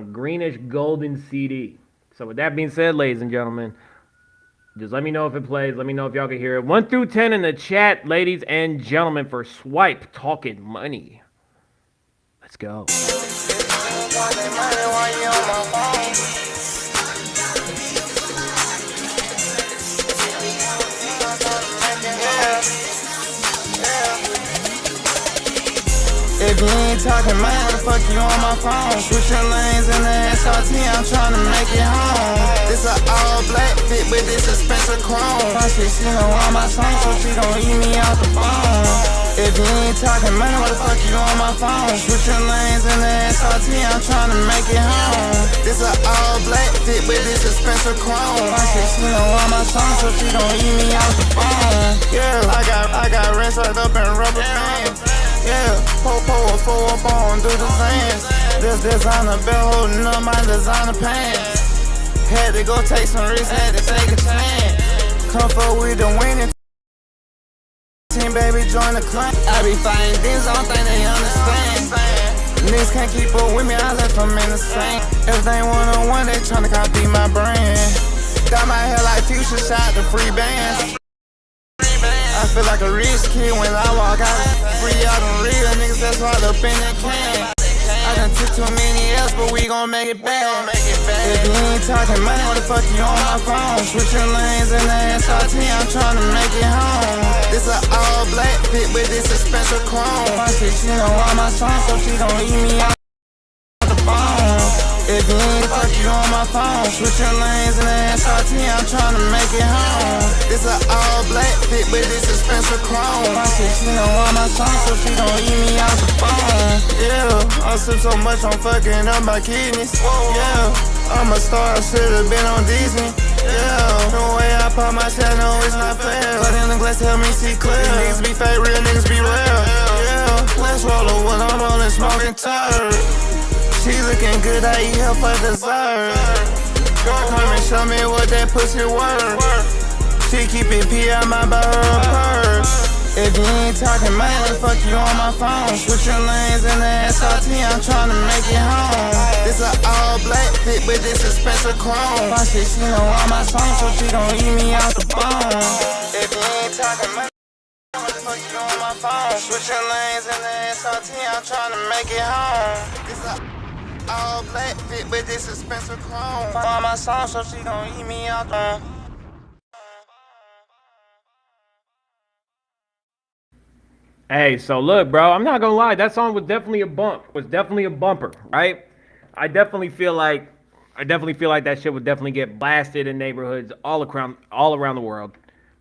greenish golden CD. So with that being said, ladies and gentlemen, just let me know if it plays. Let me know if y'all can hear it. 1 through 10 in the chat, ladies and gentlemen, for Swipe Talking Money. Let's go. If you ain't talking money, what the fuck you on my phone? Switching lanes in the SRT, I'm tryna make it home. This a all black fit, but this a Spencer Chrome. My shit, she know all my songs, so she gon' eat me out the phone. If you ain't talking money, what the fuck you on my phone? Switching lanes in the SRT, I'm tryna make it home. This a all black fit, but this a Spencer Chrome. My shit, she know all my songs, so she gon' eat me out the phone. Yeah, I got rest right up in rubber bands. Yeah, po up on, do the dance. This designer belt holding up my designer pants. Had to go take some risks, had to take a chance. Come forward with the winning team, baby, join the clan. I be fighting things, I don't think they understand. Niggas can't keep up with me, I left them in the same. Everything one-on-one, they tryna copy my brand. Got my hair like Future, shot the free bands. I feel like a rich kid when I walk out. Free out them real niggas that's right up in that can. I done took too many else, but we gon' make it back. If you ain't talking money, what the fuck you on my phone? Switching lanes in the SRT, I'm tryna make it home. This a all black fit, but this a special chrome. My shit, she know all my songs, so she gon' eat me out the phone. If you ain't fuck you on my phone, switching lanes in the SRT, I'm tryna make it home. This a all black fit, but this a Spencer Chrome. My shit, she know all my songs, so she gon' eat me out the phone. Yeah, I sip so much, I'm fucking up my kidneys. Yeah, I'm a star, I should've been on Disney. Yeah, the way I pop my shit, no, it's not fair. But in the glass, help me see clear. Niggas be fake, real niggas be real. Yeah, let's roll it when I'm rolling, smoking turd. She looking good, I eat her for dessert. Come and show me what that pussy worth. She keep it P out my purse. If you ain't talking money, fuck you on my phone. Switching lanes in the SRT, I'm tryna make it home. This a all black fit, but this a special chrome. My shit, she know all my songs, so she don't eat me out the bone. If you ain't talking money, fuck you on my phone. Switching lanes in the SRT, I'm tryna make it home. This a all black fit, but this a special chrome. All my songs, so she don't eat me out the bone. Hey, so look, bro, I'm not gonna lie, that song was definitely a bumper, right? I definitely feel like that shit would definitely get blasted in neighborhoods all around the world,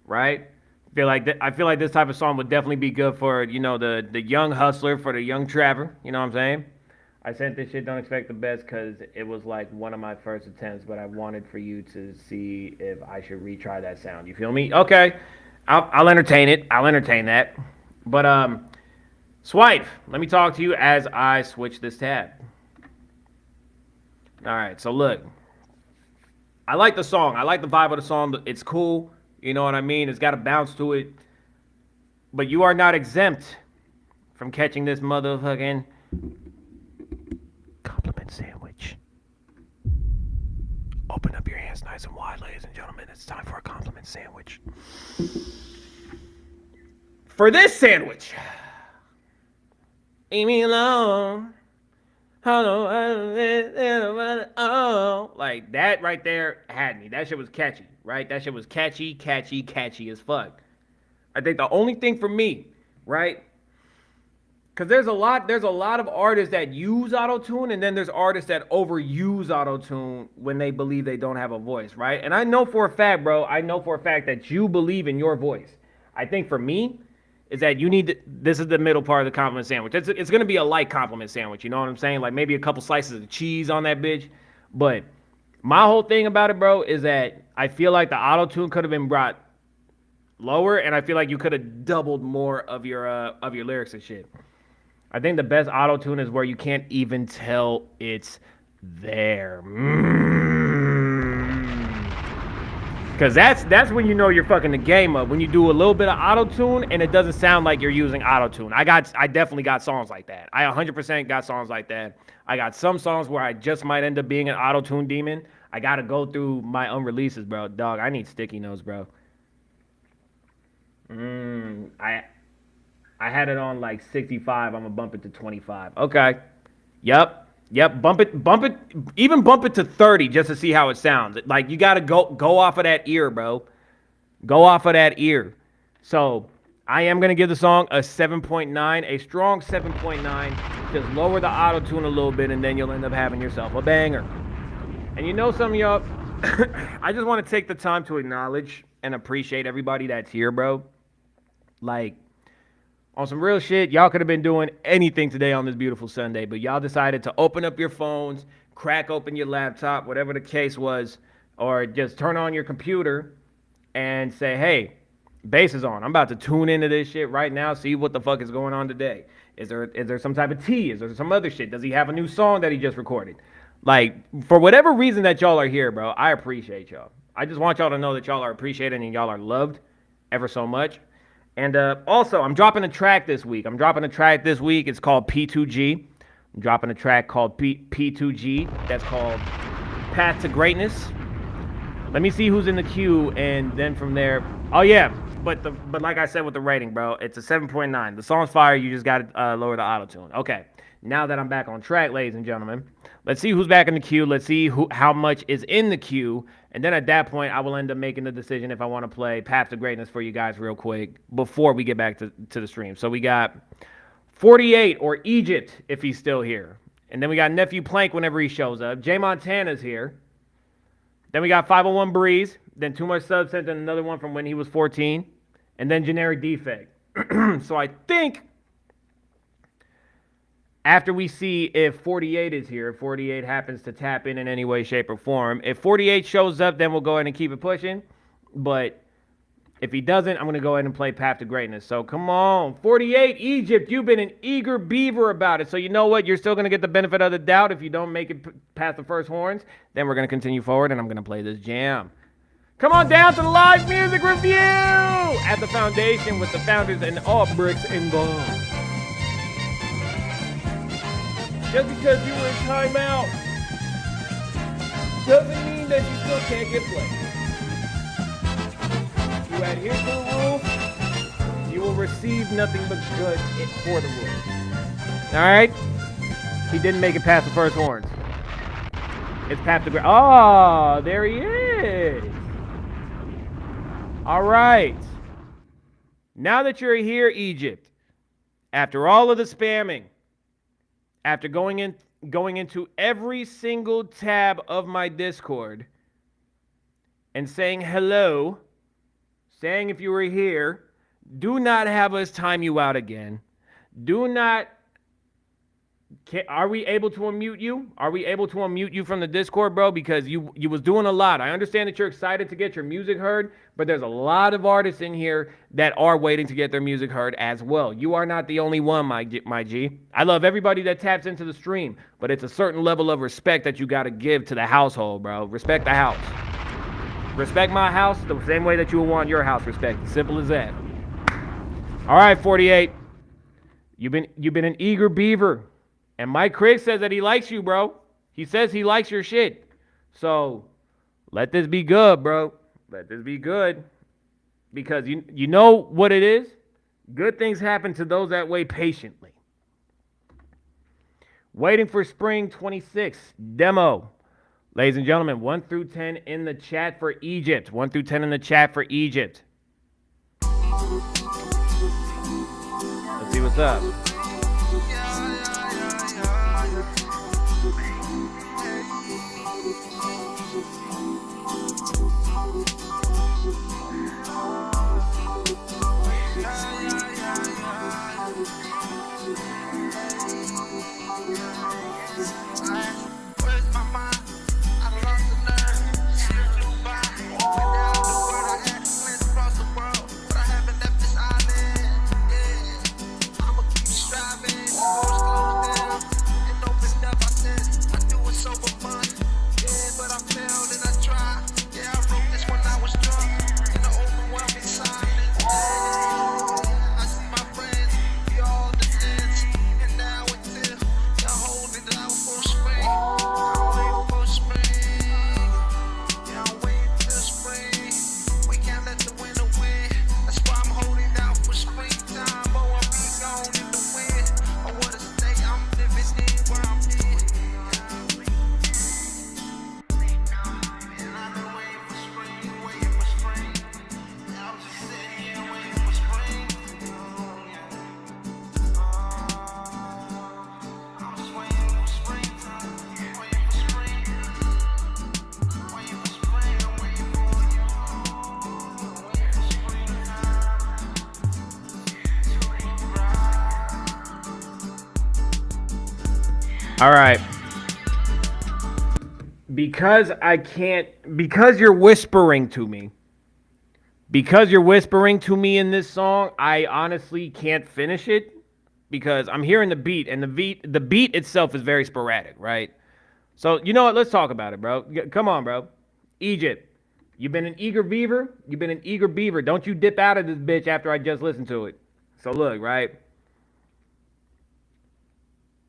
right? I feel like this type of song would definitely be good for, the young hustler, for the young trapper, you know what I'm saying? I sent this shit, don't expect the best, because it was like one of my first attempts, but I wanted for you to see if I should retry that sound. You feel me? Okay, I'll entertain it. I'll entertain that. But Swipe, let me talk to you as I switch this tab. All right, so look, I like the song. I like the vibe of the song. It's cool. You know what I mean? It's got a bounce to it. But you are not exempt from catching this motherfucking compliment sandwich. Open up your hands nice and wide, ladies and gentlemen. It's time for a compliment sandwich. For this sandwich, leave me alone. Oh, like that right there had me. That shit was catchy, right? That shit was catchy as fuck. I think the only thing for me, right? Because there's a lot of artists that use auto-tune, and then there's artists that overuse auto-tune when they believe they don't have a voice, right? And I know for a fact, bro, that you believe in your voice. I think for me, is that this is the middle part of the compliment sandwich. It's going to be a light compliment sandwich, you know what I'm saying? Like maybe a couple slices of cheese on that bitch. But my whole thing about it, bro, is that I feel like the auto-tune could have been brought lower, and I feel like you could have doubled more of your lyrics and shit. I think the best auto-tune is where you can't even tell it's there. Because that's when you know you're fucking the game up. When you do a little bit of auto-tune and it doesn't sound like you're using auto-tune. I definitely got songs like that. I 100% got songs like that. I got some songs where I just might end up being an auto-tune demon. I got to go through my unreleases, bro. Dog, I need sticky notes, bro. I had it on like 65. I'm going to bump it to 25. Okay. Yep. Bump it, even bump it to 30 just to see how it sounds. Like, you got to go off of that ear, bro. Go off of that ear. So, I am going to give the song a 7.9, a strong 7.9. Just lower the auto-tune a little bit, and then you'll end up having yourself a banger. And you know some of y'all, I just want to take the time to acknowledge and appreciate everybody that's here, bro. Like, on some real shit, y'all could have been doing anything today on this beautiful Sunday, but y'all decided to open up your phones, crack open your laptop, whatever the case was, or just turn on your computer and say, hey, bass is on. I'm about to tune into this shit right now, see what the fuck is going on today. Is there some type of tea? Is there some other shit? Does he have a new song that he just recorded? Like, for whatever reason that y'all are here, bro, I appreciate y'all. I just want y'all to know that y'all are appreciated and y'all are loved ever so much. And also, I'm dropping a track this week. It's called P2G. I'm dropping a track called P2G. That's called Path to Greatness. Let me see who's in the queue, and then from there... Oh, yeah. But like I said with the rating, bro, it's a 7.9. The song's fire. You just got to lower the auto-tune. Okay. Now that I'm back on track, ladies and gentlemen, let's see who's back in the queue. Let's see how much is in the queue. And then at that point, I will end up making the decision if I want to play Path to Greatness for you guys real quick before we get back to the stream. So we got 48, or Egypt, if he's still here. And then we got Nephew Plank whenever he shows up. Jay Montana's here. Then we got 501 Breeze. Then Too Much Subs sent in another one from when he was 14. And then Generic Defect. So I think... after we see if 48 is here, if 48 happens to tap in any way, shape, or form. If 48 shows up, then we'll go ahead and keep it pushing. But if he doesn't, I'm going to go ahead and play Path to Greatness. So come on. 48, Egypt, you've been an eager beaver about it. So you know what? You're still going to get the benefit of the doubt. If you don't make it past the first horns, then we're going to continue forward, and I'm going to play this jam. Come on down to the live music review at the foundation with the founders and all bricks involved. Just because you were in timeout doesn't mean that you still can't get played. You adhere to the rules, you will receive nothing but good for the rules. All right? He didn't make it past the first horns. It's past the... Oh, there he is. All right. Now that you're here, Egypt, after all of the spamming, after going into every single tab of my Discord and saying hello, saying if you were here, do not have us time you out again. Do not... Are we able to unmute you? Are we able to unmute you from the Discord, bro? Because you was doing a lot. I understand that you're excited to get your music heard, but there's a lot of artists in here that are waiting to get their music heard as well. You are not the only one, my G. I love everybody that taps into the stream, but it's a certain level of respect that you got to give to the household, bro. Respect the house. Respect my house the same way that you would want your house respected. Simple as that. All right, 48. You've been an eager beaver. And Mike Craig says that he likes you, bro. He says he likes your shit. So let this be good, bro. Let this be good. Because you know what it is? Good things happen to those that wait patiently. Waiting for Spring 26 demo. Ladies and gentlemen, 1 through 10 in the chat for Egypt. 1 through 10 in the chat for Egypt. Let's see what's up. All right. Because you're whispering to me. Because you're whispering to me in this song, I honestly can't finish it because I'm hearing the beat, and the beat itself is very sporadic, right? So, you know what? Let's talk about it, bro. Come on, bro. Egypt, you've been an eager beaver. You've been an eager beaver. Don't you dip out of this bitch after I just listened to it. So look, right?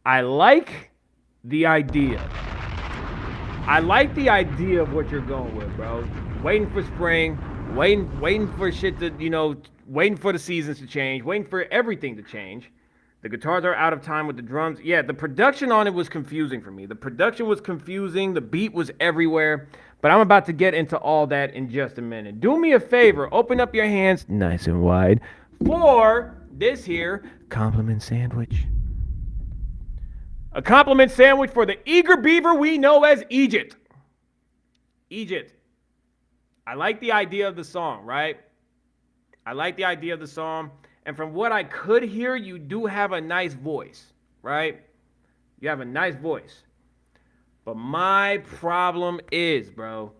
I like the idea. I like the idea of what you're going with, bro. Waiting for spring, waiting for shit to, waiting for the seasons to change, waiting for everything to change. The guitars are out of time with the drums. Yeah, the production on it was confusing for me. The production was confusing. The beat was everywhere. But I'm about to get into all that in just a minute. Do me a favor. Open up your hands nice and wide for this here compliment sandwich. A compliment sandwich for the eager beaver we know as Egypt. Egypt. I like the idea of the song, right? I like the idea of the song. And from what I could hear, you do have a nice voice, right? You have a nice voice. But my problem is, bro,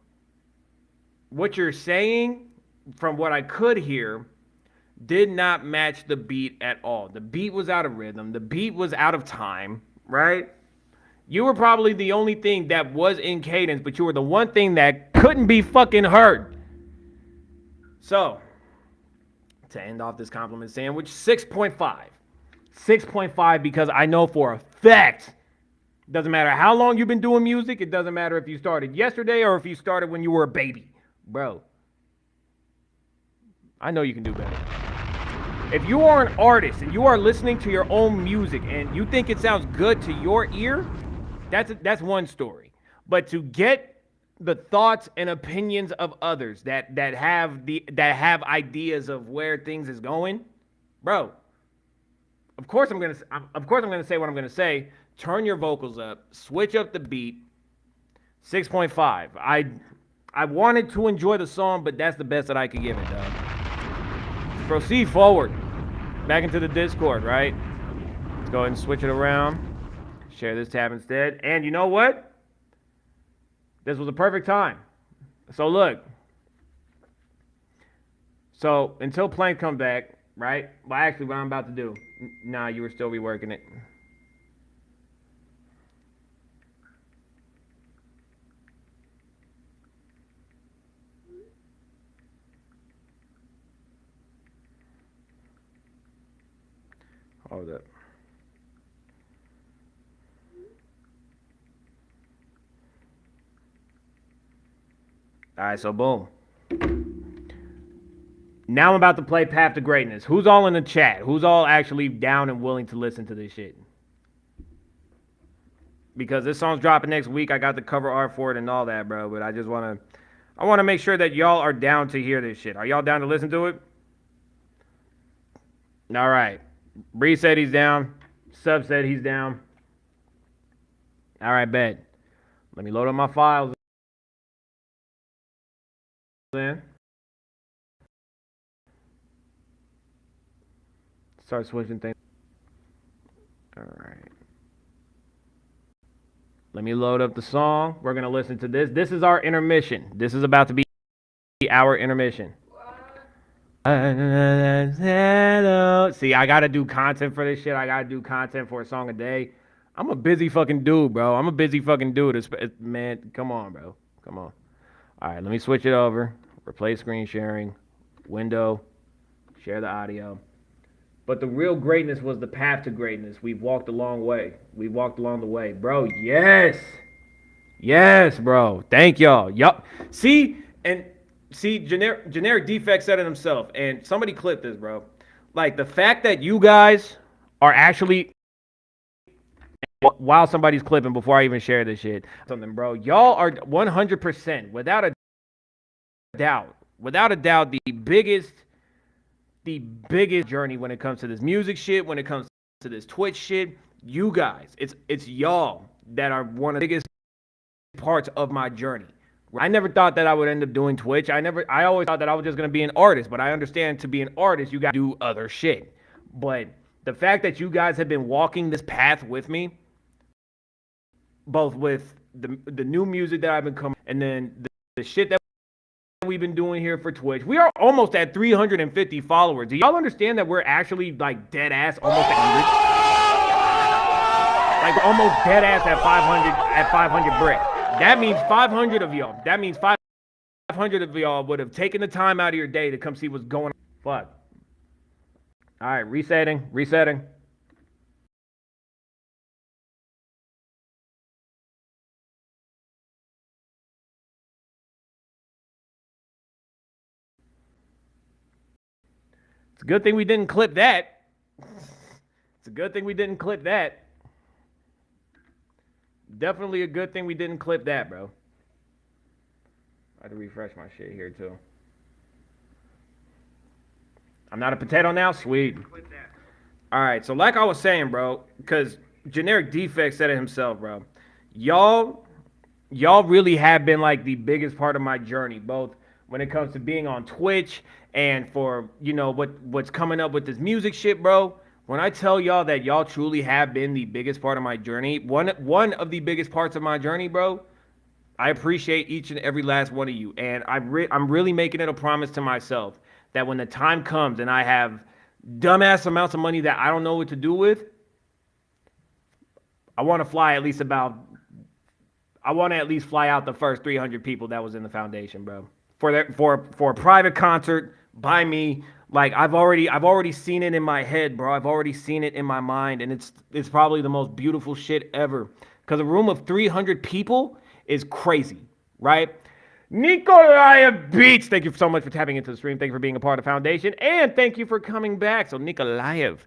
what you're saying, from what I could hear, did not match the beat at all. The beat was out of rhythm. The beat was out of time. Right? You were probably the only thing that was in cadence, but you were the one thing that couldn't be fucking heard. So, to end off this compliment sandwich, 6.5. 6.5 because I know for a fact, doesn't matter how long you've been doing music, it doesn't matter if you started yesterday or if you started when you were a baby. Bro, I know you can do better. If you are an artist and you are listening to your own music and you think it sounds good to your ear, that's one story. But to get the thoughts and opinions of others that have ideas of where things is going, bro. Of course I'm gonna say what I'm gonna say. Turn your vocals up, switch up the beat. 6.5. I wanted to enjoy the song, but that's the best that I could give it, dog. Proceed forward. Back into the Discord, right? Let's go ahead and switch it around. Share this tab instead. And you know what? This was a perfect time. So look. So until Plank come back, right? Well, actually, what I'm about to do. Nah, you were still reworking it. Hold up. All right, so boom. Now I'm about to play Path to Greatness. Who's all in the chat? Who's all actually down and willing to listen to this shit? Because this song's dropping next week. I got the cover art for it and all that, bro. But I want to make sure that y'all are down to hear this shit. Are y'all down to listen to it? All right. Bree said he's down. Sub said he's down. All right, bet. Let me load up my files. Then start switching things. All right. Let me load up the song. We're going to listen to this. This is our intermission. This is about to be our intermission. See, I got to do content for this shit. I got to do content for a song a day. I'm a busy fucking dude, bro. I'm a busy fucking dude. Man, come on, bro. Come on. All right, let me switch it over. Replace screen sharing. Window. Share the audio. But the real greatness was the path to greatness. We've walked a long way. We've walked along the way. Bro, yes. Yes, bro. Thank y'all. Yup. See, generic defect said it himself. And somebody clipped this, bro. Like, the fact that you guys are actually, while somebody's clipping, before I even share this shit, something, bro. Y'all are 100%, without a doubt, the biggest journey when it comes to this music shit, when it comes to this Twitch shit. You guys, it's y'all that are one of the biggest parts of my journey. I never thought that I would end up doing Twitch. I always thought that I was just gonna be an artist, but I understand to be an artist, you gotta do other shit. But the fact that you guys have been walking this path with me, both with the new music that I've been coming, and then the shit that we've been doing here for Twitch. We are almost at 350 followers. Do y'all understand that we're actually like dead ass almost at 100? Like almost dead ass at 500 brick. That means 500 of y'all. That means 500 of y'all would have taken the time out of your day to come see what's going on. Fuck. All right, resetting. It's a good thing we didn't clip that. Definitely a good thing we didn't clip that, bro. I had to refresh my shit here, too. I'm not a potato now? Sweet. All right, so like I was saying, bro, because Generic Defect said it himself, bro. Y'all really have been like the biggest part of my journey, both when it comes to being on Twitch and for, you know, what's coming up with this music shit, bro. When I tell y'all that y'all truly have been the biggest part of my journey, one of the biggest parts of my journey, bro, I appreciate each and every last one of you. And I'm really making it a promise to myself that when the time comes and I have dumbass amounts of money that I don't know what to do with, I want to at least fly out the first 300 people that was in the foundation, bro. for a private concert by me. Like I've already seen it in my head, bro. I've already seen it in my mind, and it's probably the most beautiful shit ever. Because a room of 300 people is crazy, right? Nikolaev Beats, thank you so much for tapping into the stream. Thank you for being a part of Foundation, and thank you for coming back. So Nikolaev,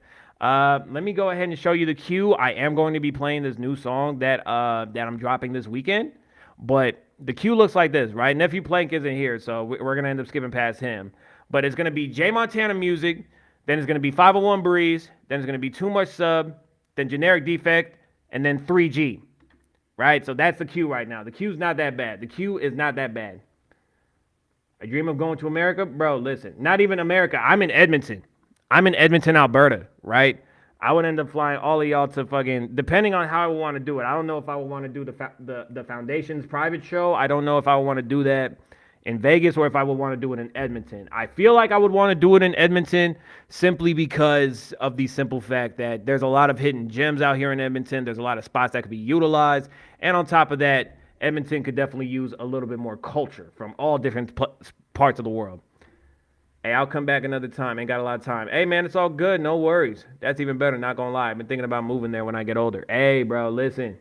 let me go ahead and show you the queue. I am going to be playing this new song that I'm dropping this weekend, but the queue looks like this, right? Nephew Plank isn't here, so we're gonna end up skipping past him. But it's gonna be Jay Montana music, then it's gonna be 501 Breeze, then it's gonna be Too Much Sub, then Generic Defect, and then 3G. Right? So that's the queue right now. The queue's not that bad. The queue is not that bad. I dream of going to America? Bro, listen. Not even America. I'm in Edmonton. I'm in Edmonton, Alberta, right? I would end up flying all of y'all to fucking, depending on how I would want to do it. I don't know if I would want to do the Foundation's private show. I don't know if I would want to do that in Vegas or if I would want to do it in Edmonton. I feel like I would want to do it in Edmonton simply because of the simple fact that there's a lot of hidden gems out here in Edmonton. There's a lot of spots that could be utilized. And on top of that, Edmonton could definitely use a little bit more culture from all different parts of the world. Hey, I'll come back another time. Ain't got a lot of time. Hey, man, it's all good. No worries. That's even better. Not going to lie. I've been thinking about moving there when I get older. Hey, bro, listen.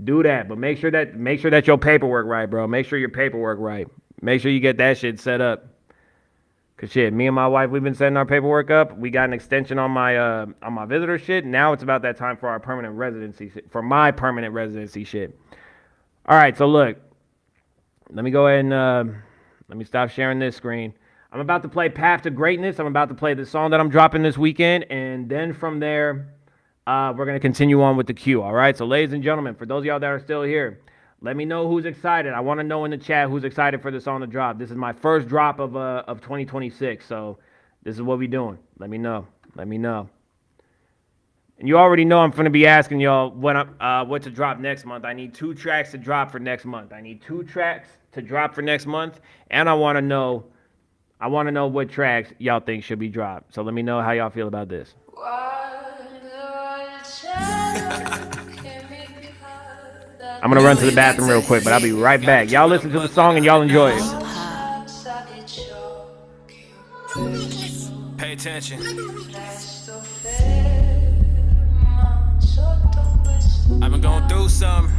Do that. But make sure that your paperwork right, bro. Make sure your paperwork right. Make sure you get that shit set up. Cause shit, me and my wife, we've been setting our paperwork up. We got an extension on my visitor shit. Now it's about that time for our permanent residency shit, for my permanent residency shit. All right, so look, let me go ahead and let me stop sharing this screen. I'm about to play Path to Greatness. I'm about to play the song that I'm dropping this weekend, and then from there, we're gonna continue on with the queue. All right, so ladies and gentlemen, for those of y'all that are still here, let me know who's excited. I want to know in the chat who's excited for this song to drop. This is my first drop of 2026, so this is what we doing. Let me know. Let me know. And you already know I'm going to be asking y'all what to drop next month. I need 2 tracks to drop for next month. I need 2 tracks to drop for next month, and I want to know what tracks y'all think should be dropped. So let me know how y'all feel about this. I'm going to run to the bathroom real quick, but I'll be right back. Y'all listen to the song and y'all enjoy it. Pay attention. I've been going through some.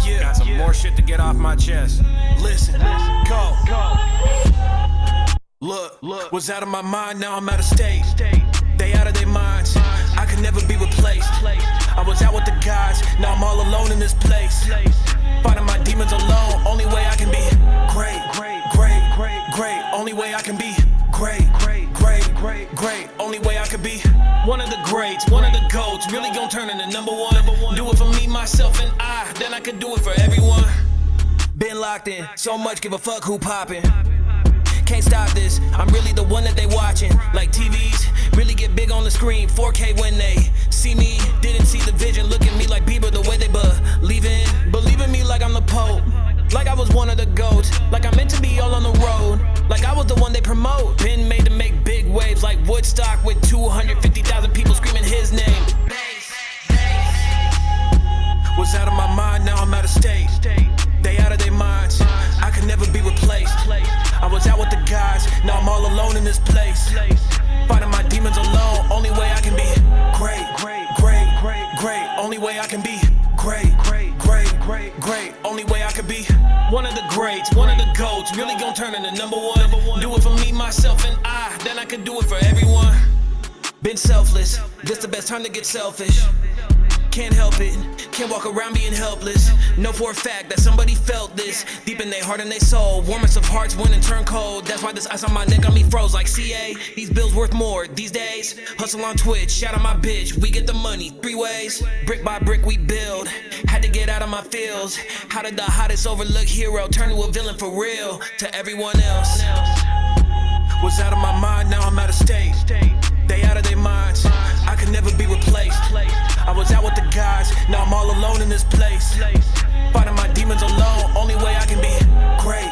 Yeah, got some more shit to get off my chest. Listen, go. Look, was out of my mind, now I'm out of state. They out of their minds, I could never be replaced. I was out with the guys, now I'm all alone in this place. Fighting my demons alone, only way I can be great. Only way I can be great. Only way I could be one of the greats, one of the GOATs. Really gon' turn into number one. Do it for me, myself, and I. Then I could do it for everyone. Been locked in, so much, give a fuck who poppin'. Can't stop this, I'm really the one that they watching. Like TVs, really get big on the screen. 4K when they see me, didn't see the vision. Look at me like Bieber, the way they believe in me like I'm the Pope. Like I was one of the GOATs, like I'm meant to be all on the road. Like I was the one they promote. Been made to make big waves like Woodstock with 250,000 people screaming his name. Was out of my mind, now I'm out of state. They out of their minds, I could never be replaced. I was out with the guys, now I'm all alone in this place. Fighting my demons alone, only way I can be great. Only way I can be great. Only way I could be one of the greats, one of the GOATs. Really gon' turn into number one. Do it for me, myself, and I. Then I could do it for everyone. Been selfless, this the best time to get selfish. Can't help it, can't walk around being helpless. Know for a fact that somebody felt this deep in their heart and their soul. Warmest of hearts went and turned cold. That's why this ice on my neck got me froze like CA. These bills worth more these days. Hustle on Twitch, shout out my bitch. We get the money 3 ways. Brick by brick we build. Had to get out of my fields. How did the hottest overlooked hero turn to a villain for real? To everyone else. Was out of my mind, now I'm out of state. They out of their minds, I could never be replaced. I was out with the guys, now I'm all alone in this place. Fighting my demons alone, only way I can be great.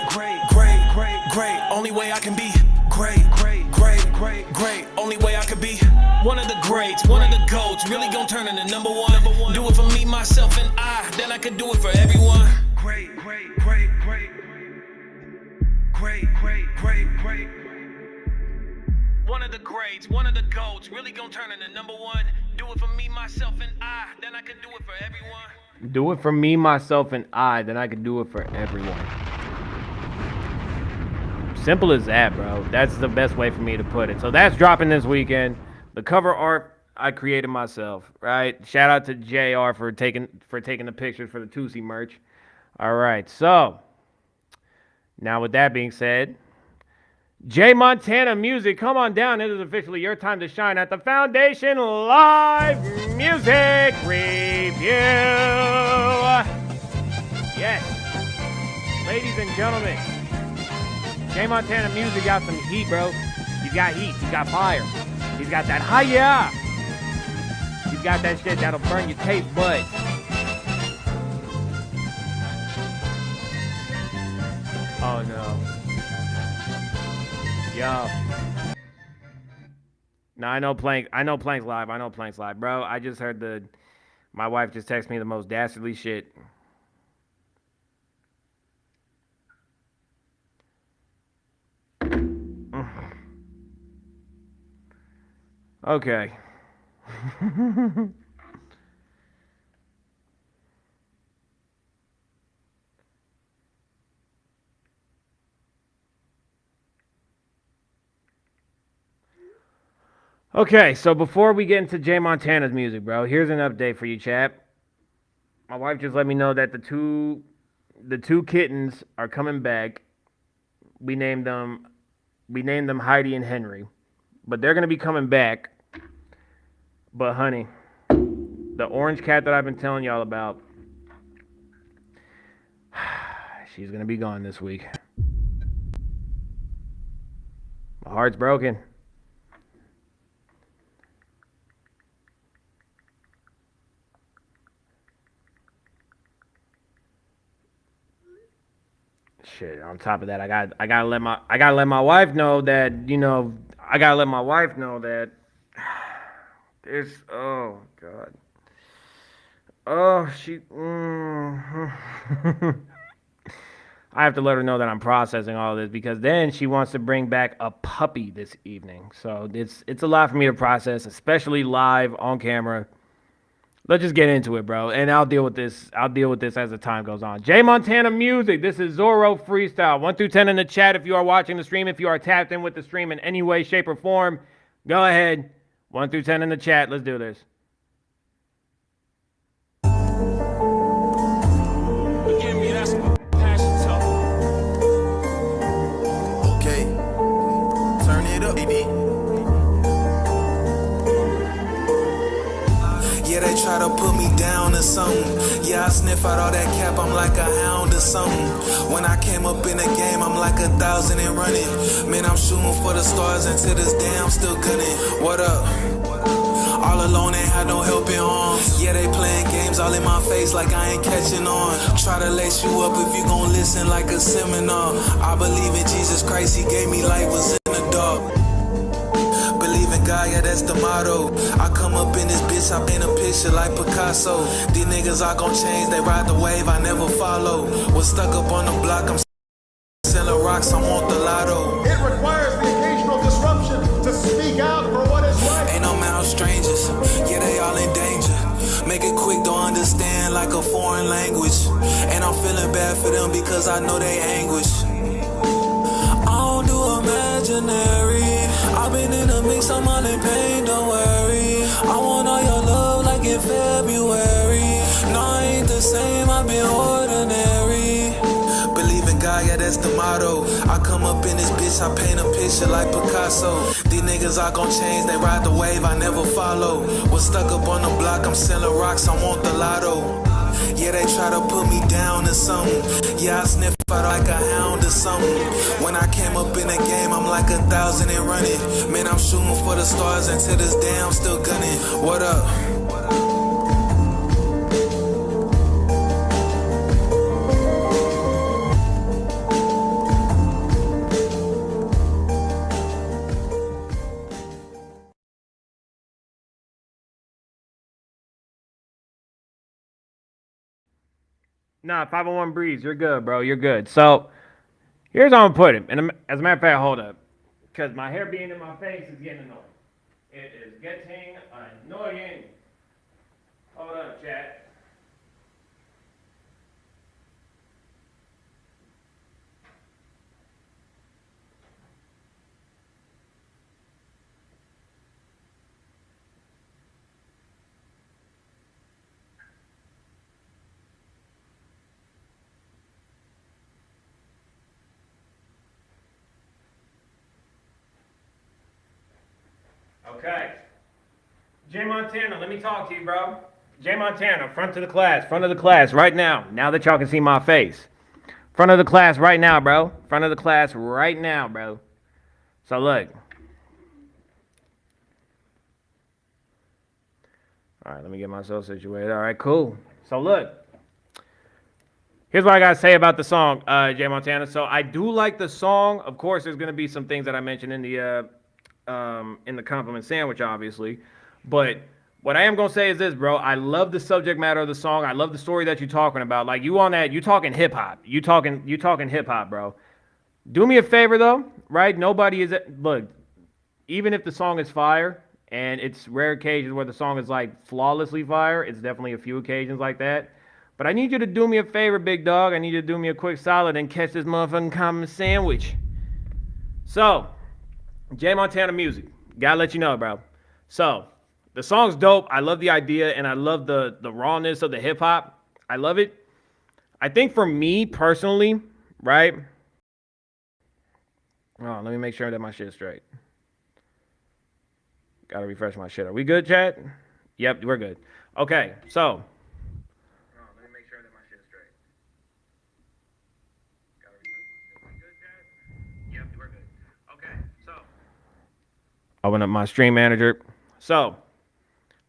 Only way I can be great. Only way I could be one of the greats, one of the GOATs. Really gon' turn into number one. Do it for me, myself, and I. Then I could do it for everyone. Great. greats, one of the goats, really gonna turn into number one. Do it for me, myself, and I, then I can do it for everyone. Do it for me, myself, and I, then I can do it for everyone. Simple as that, bro. That's the best way for me to put it. So that's dropping this weekend. The cover art I created myself, right? Shout out to JR for taking the pictures for the Tusi merch. All right, so now with that being said, J Montana Music, come on down. It is officially your time to shine at the Foundation Live Music Review. Yes, ladies and gentlemen, J Montana Music got some heat, bro. He's got heat. He's got fire. He's got that hi-ya. He's got that shit that'll burn your taste buds. Oh no. Yo. No, I know Plank's live. Bro, I just heard my wife just texted me the most dastardly shit. Okay. Okay, so before we get into Jay Montana's music, bro, here's an update for you, chap. My wife just let me know that the two kittens are coming back. We named them Heidi and Henry, but they're gonna be coming back. But honey, the orange cat that I've been telling y'all about, she's gonna be gone this week. My heart's broken. Shit. On top of that, I gotta let my wife know that there's, oh god, oh she. I have to let her know that I'm processing all this, because then she wants to bring back a puppy this evening. So it's a lot for me to process, especially live on camera. Let's just get into it, bro. And I'll deal with this as the time goes on. J Montana Music. This is Zorro Freestyle. 1 through 10 in the chat if you are watching the stream. If you are tapped in with the stream in any way, shape, or form, go ahead. 1 through 10 in the chat. Let's do this. Forgive me, that's my passion talk. Okay, turn it up, baby. Yeah, they try to put me down or something. Yeah, I sniff out all that cap, I'm like a hound or something. When I came up in the game, I'm like 1,000 and running. Man, I'm shooting for the stars, and to this day, I'm still gunning. What up? All alone, ain't had no helping arms. Yeah, they playing games all in my face like I ain't catching on. Try to lace you up if you gon' listen like a seminar. I believe in Jesus Christ, he gave me light, was in the dark. Believe in God, yeah, that's the motto. I come up in this bitch, I paint a picture like Picasso. These niggas are gon' change, they ride the wave, I never follow. Was stuck up on the block, I'm selling rocks, I want the lotto. It requires the occasional disruption to speak out for what is right. Ain't no mouth strangers, yeah, they all in danger. Make it quick, don't understand like a foreign language. And I'm feeling bad for them because I know they anguish. I don't do imaginary. I've been in the mix, I'm all in pain, don't worry. I want all your love like in February. No, I ain't the same, I've been ordinary. Believe in God, yeah, that's the motto. I come up in this bitch, I paint a picture like Picasso. These niggas are gon' change, they ride the wave, I never follow. Was stuck up on the block, I'm selling rocks, I want the lotto. Yeah, they try to put me down or something. Yeah, I sniff out like a hound or something. When I came up in the game, I'm like 1,000 and running. Man, I'm shooting for the stars, and to this day, I'm still gunning. What up? Nah, 501 Breeze, you're good, bro. You're good. So, here's how I'm gonna put it. And as a matter of fact, hold up. because my hair being in my face is getting annoying. It is getting annoying. Hold up, chat. Okay. Jay Montana, let me talk to you, bro. Jay Montana, front of the class, right now. Now that y'all can see my face. Front of the class right now, bro. Front of the class right now, bro. So look. All right, let me get myself situated. All right, cool. So look. Here's what I gotta say about the song, Jay Montana. So I do like the song. Of course, there's gonna be some things that I mentioned in the compliment sandwich, obviously. But what I am gonna say is this, bro. I love the subject matter of the song. I love the story that you're talking about. Like you on that, you talking hip hop. You talking hip hop, bro. Do me a favor though, right? Nobody is look. Even if the song is fire, and it's rare occasions where the song is like flawlessly fire, it's definitely a few occasions like that. But I need you to do me a favor, big dog. I need you to do me a quick solid and catch this motherfucking compliment sandwich. So, Jay Montana music. Gotta let you know, bro. So, the song's dope. I love the idea and I love the rawness of the hip hop. I love it. I think for me personally, right? Oh, let me make sure that my shit's straight. Gotta refresh my shit. Are we good, chat? Yep, we're good. Okay, so. Oh, let me make sure that my shit's straight. Gotta refresh my shit. We good, chat? Yep, we're good. Okay, so. Open up my stream manager. So,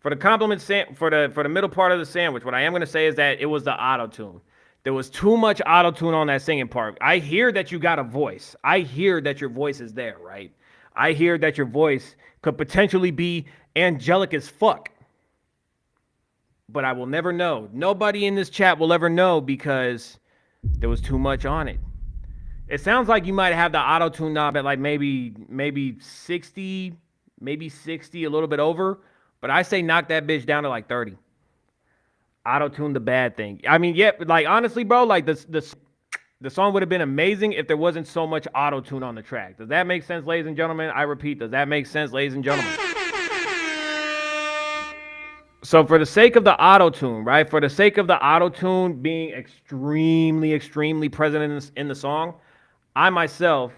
for the compliment for the middle part of the sandwich, what I am gonna say is that it was the auto tune. There was too much auto tune on that singing part. I hear that you got a voice. I hear that your voice is there, right? I hear that your voice could potentially be angelic as fuck. But I will never know. Nobody in this chat will ever know because there was too much on it. It sounds like you might have the auto tune knob at like maybe 60, maybe 60, a little bit over. But I say knock that bitch down to like 30. Auto-tune the bad thing. I mean, yeah, like honestly, bro, like the song would have been amazing if there wasn't so much auto-tune on the track. Does that make sense, ladies and gentlemen? I repeat, does that make sense, ladies and gentlemen? So for the sake of the auto-tune, right? For the sake of the auto-tune being extremely, extremely present in the song, I myself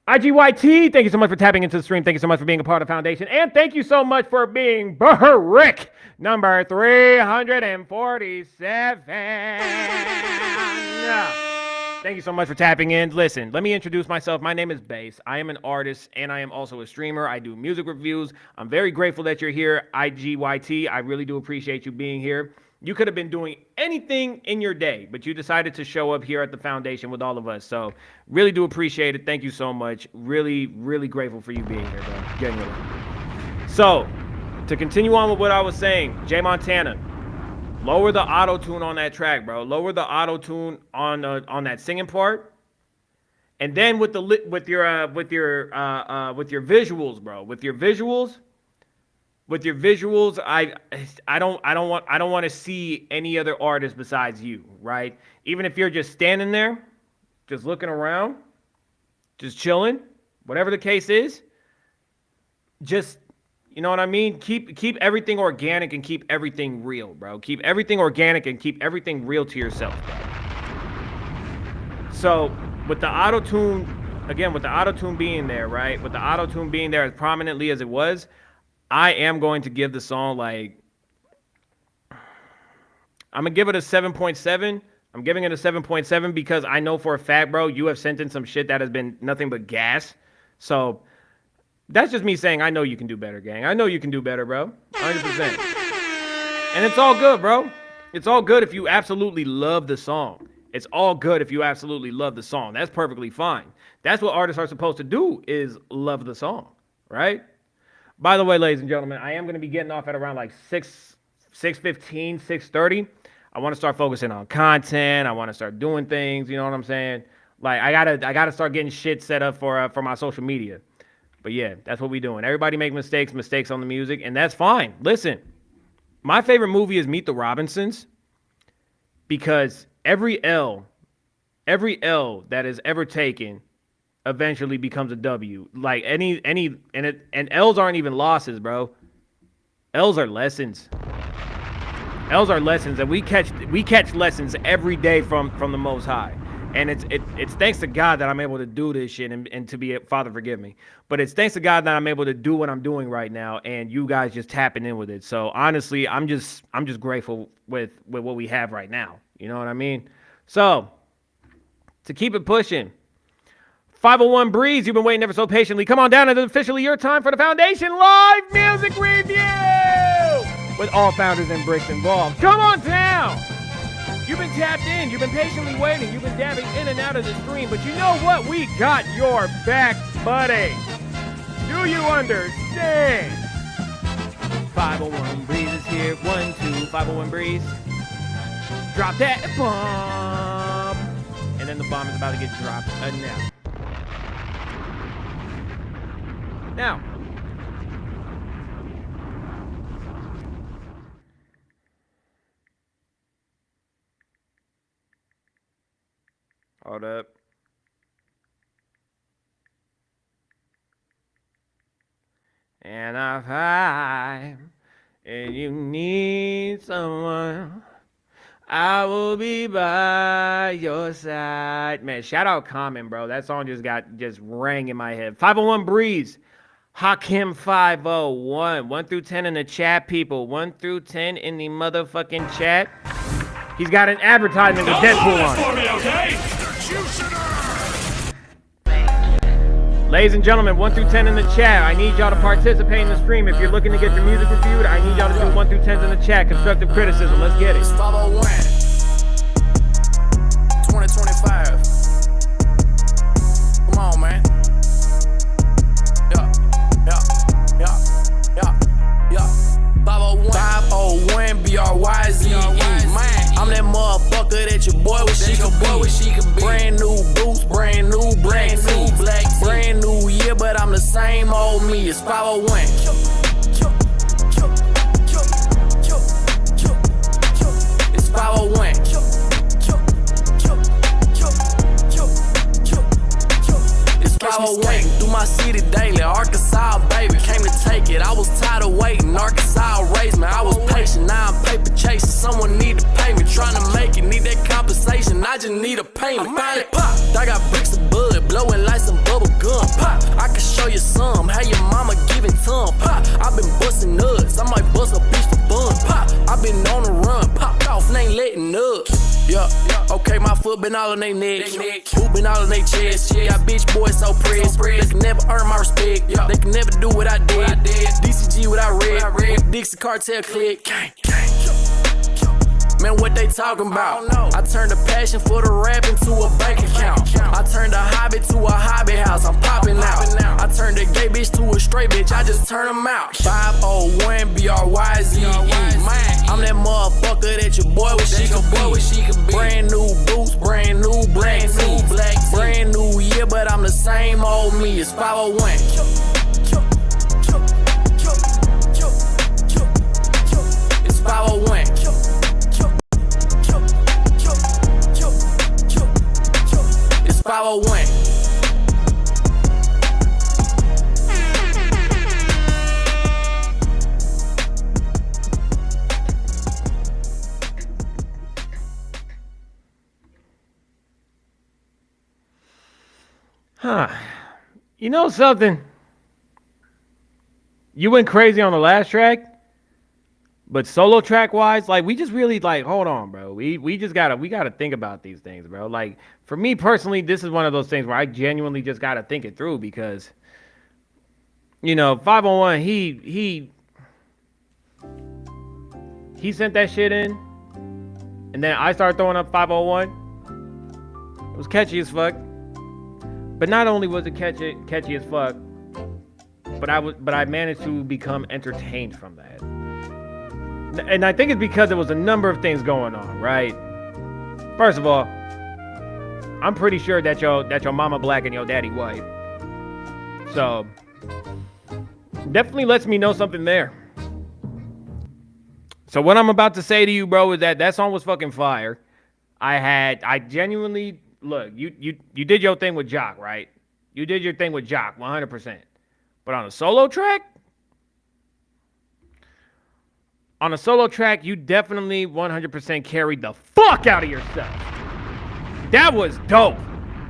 IGYT, thank you so much for tapping into the stream. Thank you so much for being a part of the foundation. And thank you so much for being Brick number 347. Thank you so much for tapping in. Listen, let me introduce myself. My name is Bass. I am an artist and I am also a streamer. I do music reviews. I'm very grateful that you're here, IGYT. I really do appreciate you being here. You could have been doing anything in your day, but you decided to show up here at the foundation with all of us. So really do appreciate it. Thank you so much. Really, really grateful for you being here, bro. Genuinely. So to continue on with what I was saying, Jay Montana, lower the auto tune on that track, bro. Lower the auto tune on that singing part, and then with your visuals, bro. With your visuals, I don't want to see any other artist besides you, right? Even if you're just standing there, just looking around, just chilling, whatever the case is, just, you know what I mean? Keep everything organic and keep everything real, bro. Keep everything organic and keep everything real to yourself, bro. So with the auto-tune, again, with the auto-tune being there, right? With the auto-tune being there as prominently as it was, I am going to give the song like, I'm going to give it a 7.7. I'm giving it a 7.7 because I know for a fact, bro, you have sent in some shit that has been nothing but gas. So that's just me saying, I know you can do better, gang. I know you can do better, bro. 100%. And it's all good, bro. It's all good if you absolutely love the song. It's all good if you absolutely love the song. That's perfectly fine. That's what artists are supposed to do, is love the song, right? By the way, ladies and gentlemen, I am going to be getting off at around like 6:15, 6:30. I want to start focusing on content. I want to start doing things, you know what I'm saying? Like I gotta start getting shit set up for my social media. But yeah, that's what we doing. Everybody make mistakes on the music, and that's fine. Listen, my favorite movie is Meet the Robinsons because every L that is ever taken eventually becomes a W. Like and L's aren't even losses, bro. L's are lessons. L's are lessons, and we catch lessons every day from the Most High. And it's thanks to God that I'm able to do this shit and to be Father, forgive me. But it's thanks to God that I'm able to do what I'm doing right now, and you guys just tapping in with it. So honestly, I'm just grateful with what we have right now. You know what I mean? So to keep it pushing, 501 Breeze, you've been waiting ever so patiently. Come on down, it's officially your time for the Foundation Live Music Review with all founders and bricks involved. Come on down. You've been tapped in. You've been patiently waiting. You've been dabbing in and out of the stream. But you know what? We got your back, buddy. Do you understand? 501 Breeze is here. 1, 2, 501 Breeze. Drop that bomb. And then the bomb is about to get dropped now. Now. Hold up. And if and you need someone, I will be by your side. Man, shout out Common, bro. That song just rang in my head. 501 Breeze. Hakim 501. 1 through 10 in the chat, people. 1 through 10 in the motherfucking chat. He's got an advertisement with Deadpool on it. Ladies and gentlemen, 1 through 10 in the chat. I need y'all to participate in the stream. If you're looking to get your music reviewed, I need y'all to do 1 through 10s in the chat. Constructive criticism. Let's get it. 501 2025. Come on, man. Yeah. 501 BRYZE. I'm that motherfucker that your boy wish she could be. Brand new boots, brand new black tee. Brand new year, but I'm the same old me. It's 501. It's 501. It's 501. Through my city daily, Arkansas, baby. Came to take it. I was tired of waiting. Arkansas raised me. I was patient. Now I'm paper chasing. Someone need to pay me. Trying to make it. Need that compensation. I just need a payment. Finally pop. I got bricks of bud. Blowing like some bubble gum. Pop. I can show you some. How your mama giving tongue. Pop. I been busting nuts. I might bust a bitch for fun. Pop. I been on the run. Popped off and ain't letting up. Yeah. Okay, my foot been all on they neck. Who been all on they chest. Got bitch boys so pressed. They can never earn my respect. They can never do what I did. DCG what I read. Dixie Cartel click. Man, what they talking about? I turned a passion for the rap into a bank account. I turned a hobby to a hobby house. I'm popping out. I turned a gay bitch to a straight bitch. I just turn them out. 501 BRYZE. I'm that motherfucker that your boy wish she could be. Brand new boots, brand new black tee. Brand new year, but I'm the same old me. It's 501. It's 501. It's 501. You know something? You went crazy on the last track, but solo track wise, like we just really like hold on, bro. We just gotta think about these things, bro. Like for me personally, this is one of those things where I genuinely just gotta think it through because you know, 501, he sent that shit in, and then I started throwing up 501. It was catchy as fuck. But not only was it catchy as fuck, but I managed to become entertained from that. And I think it's because there was a number of things going on, right? First of all, I'm pretty sure that your mama black and your daddy white. So definitely lets me know something there. So what I'm about to say to you, bro, is that song was fucking fire. I genuinely look. You did your thing with Jock, right? You did your thing with Jock, 100%. But on a solo track, you definitely 100% carried the fuck out of yourself. That was dope.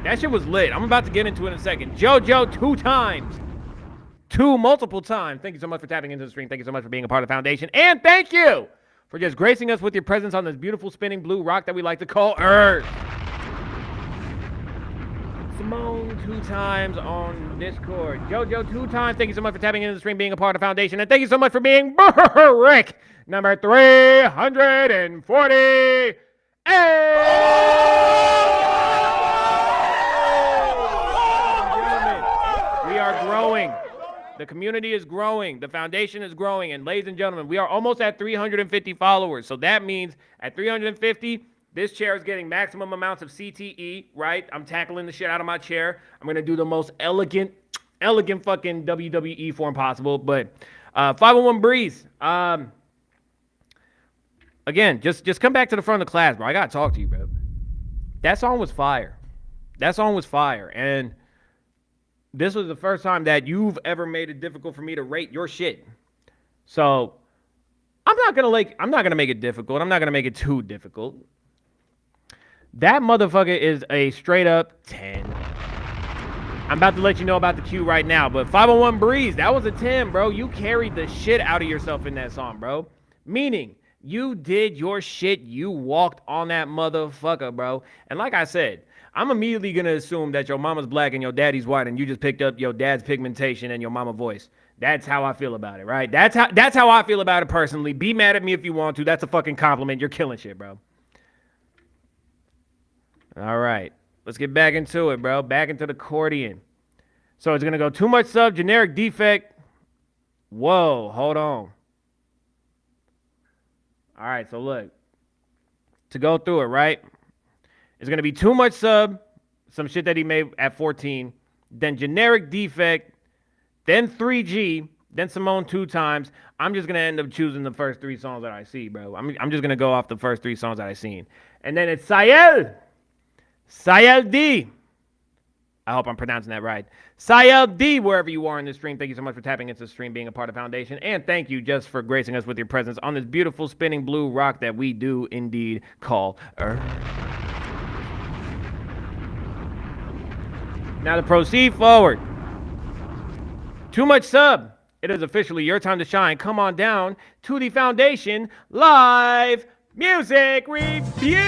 That shit was lit. I'm about to get into it in a second. JoJo 2 times. Multiple times. Thank you so much for tapping into the stream. Thank you so much for being a part of the foundation. And thank you for just gracing us with your presence on this beautiful spinning blue rock that we like to call Earth. Simone 2 times on Discord. JoJo 2 times. Thank you so much for tapping into the stream, being a part of the foundation. And thank you so much for being Rick number 340. We are growing. The community is growing. The foundation is growing. And ladies and gentlemen, we are almost at 350 followers. So that means at 350, this chair is getting maximum amounts of CTE, right? I'm tackling the shit out of my chair. I'm going to do the most elegant fucking WWE form possible. But 501 Breeze, again, just come back to the front of the class, bro. I got to talk to you, bro. That song was fire. And this was the first time that you've ever made it difficult for me to rate your shit. So I'm not gonna make it difficult. I'm not gonna make it too difficult. That motherfucker is a straight up 10. I'm about to let you know about the cue right now, but 501 Breeze, that was a 10, bro. You carried the shit out of yourself in that song, bro. Meaning, you did your shit. You walked on that motherfucker, bro. And like I said, I'm immediately going to assume that your mama's black and your daddy's white and you just picked up your dad's pigmentation and your mama voice. That's how I feel about it, right? That's how I feel about it personally. Be mad at me if you want to. That's a fucking compliment. You're killing shit, bro. All right. Let's get back into it, bro. Back into the accordion. So it's going to go too much sub, generic defect. Whoa, hold on. All right, so look. To go through it, right? It's going to be too much sub, some shit that he made at 14, then generic defect, then 3G, then Simone 2 times. I'm just going to end up choosing the first 3 songs that I see, bro. I'm just going to go off the first 3 songs that I seen. And then it's Sayel D. I hope I'm pronouncing that right. Sayel D, wherever you are in this stream, thank you so much for tapping into the stream, being a part of Foundation. And thank you just for gracing us with your presence on this beautiful spinning blue rock that we do indeed call Earth. Now to proceed forward. Too much sub. It is officially your time to shine. Come on down to the Foundation Live Music Review.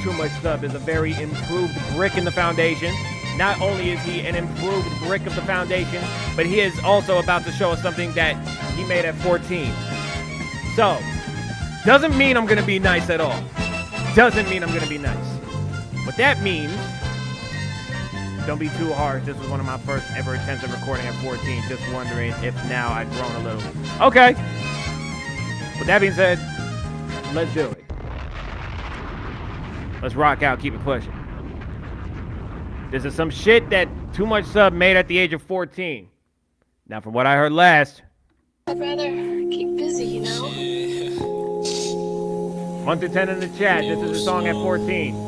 Too much sub is a very improved brick in the Foundation. Not only is he an improved brick of the Foundation, but he is also about to show us something that he made at 14. So, doesn't mean I'm going to be nice at all. Doesn't mean I'm going to be nice. What that means, don't be too harsh. This was one of my first ever attempts at recording at 14. Just wondering if now I've grown a little. Okay. With that being said, let's do it. Let's rock out, keep it pushing. This is some shit that Too Much Sub made at the age of 14. Now, from what I heard last, I'd rather keep busy, you know? 1 through 10 in the chat, this is a song at 14.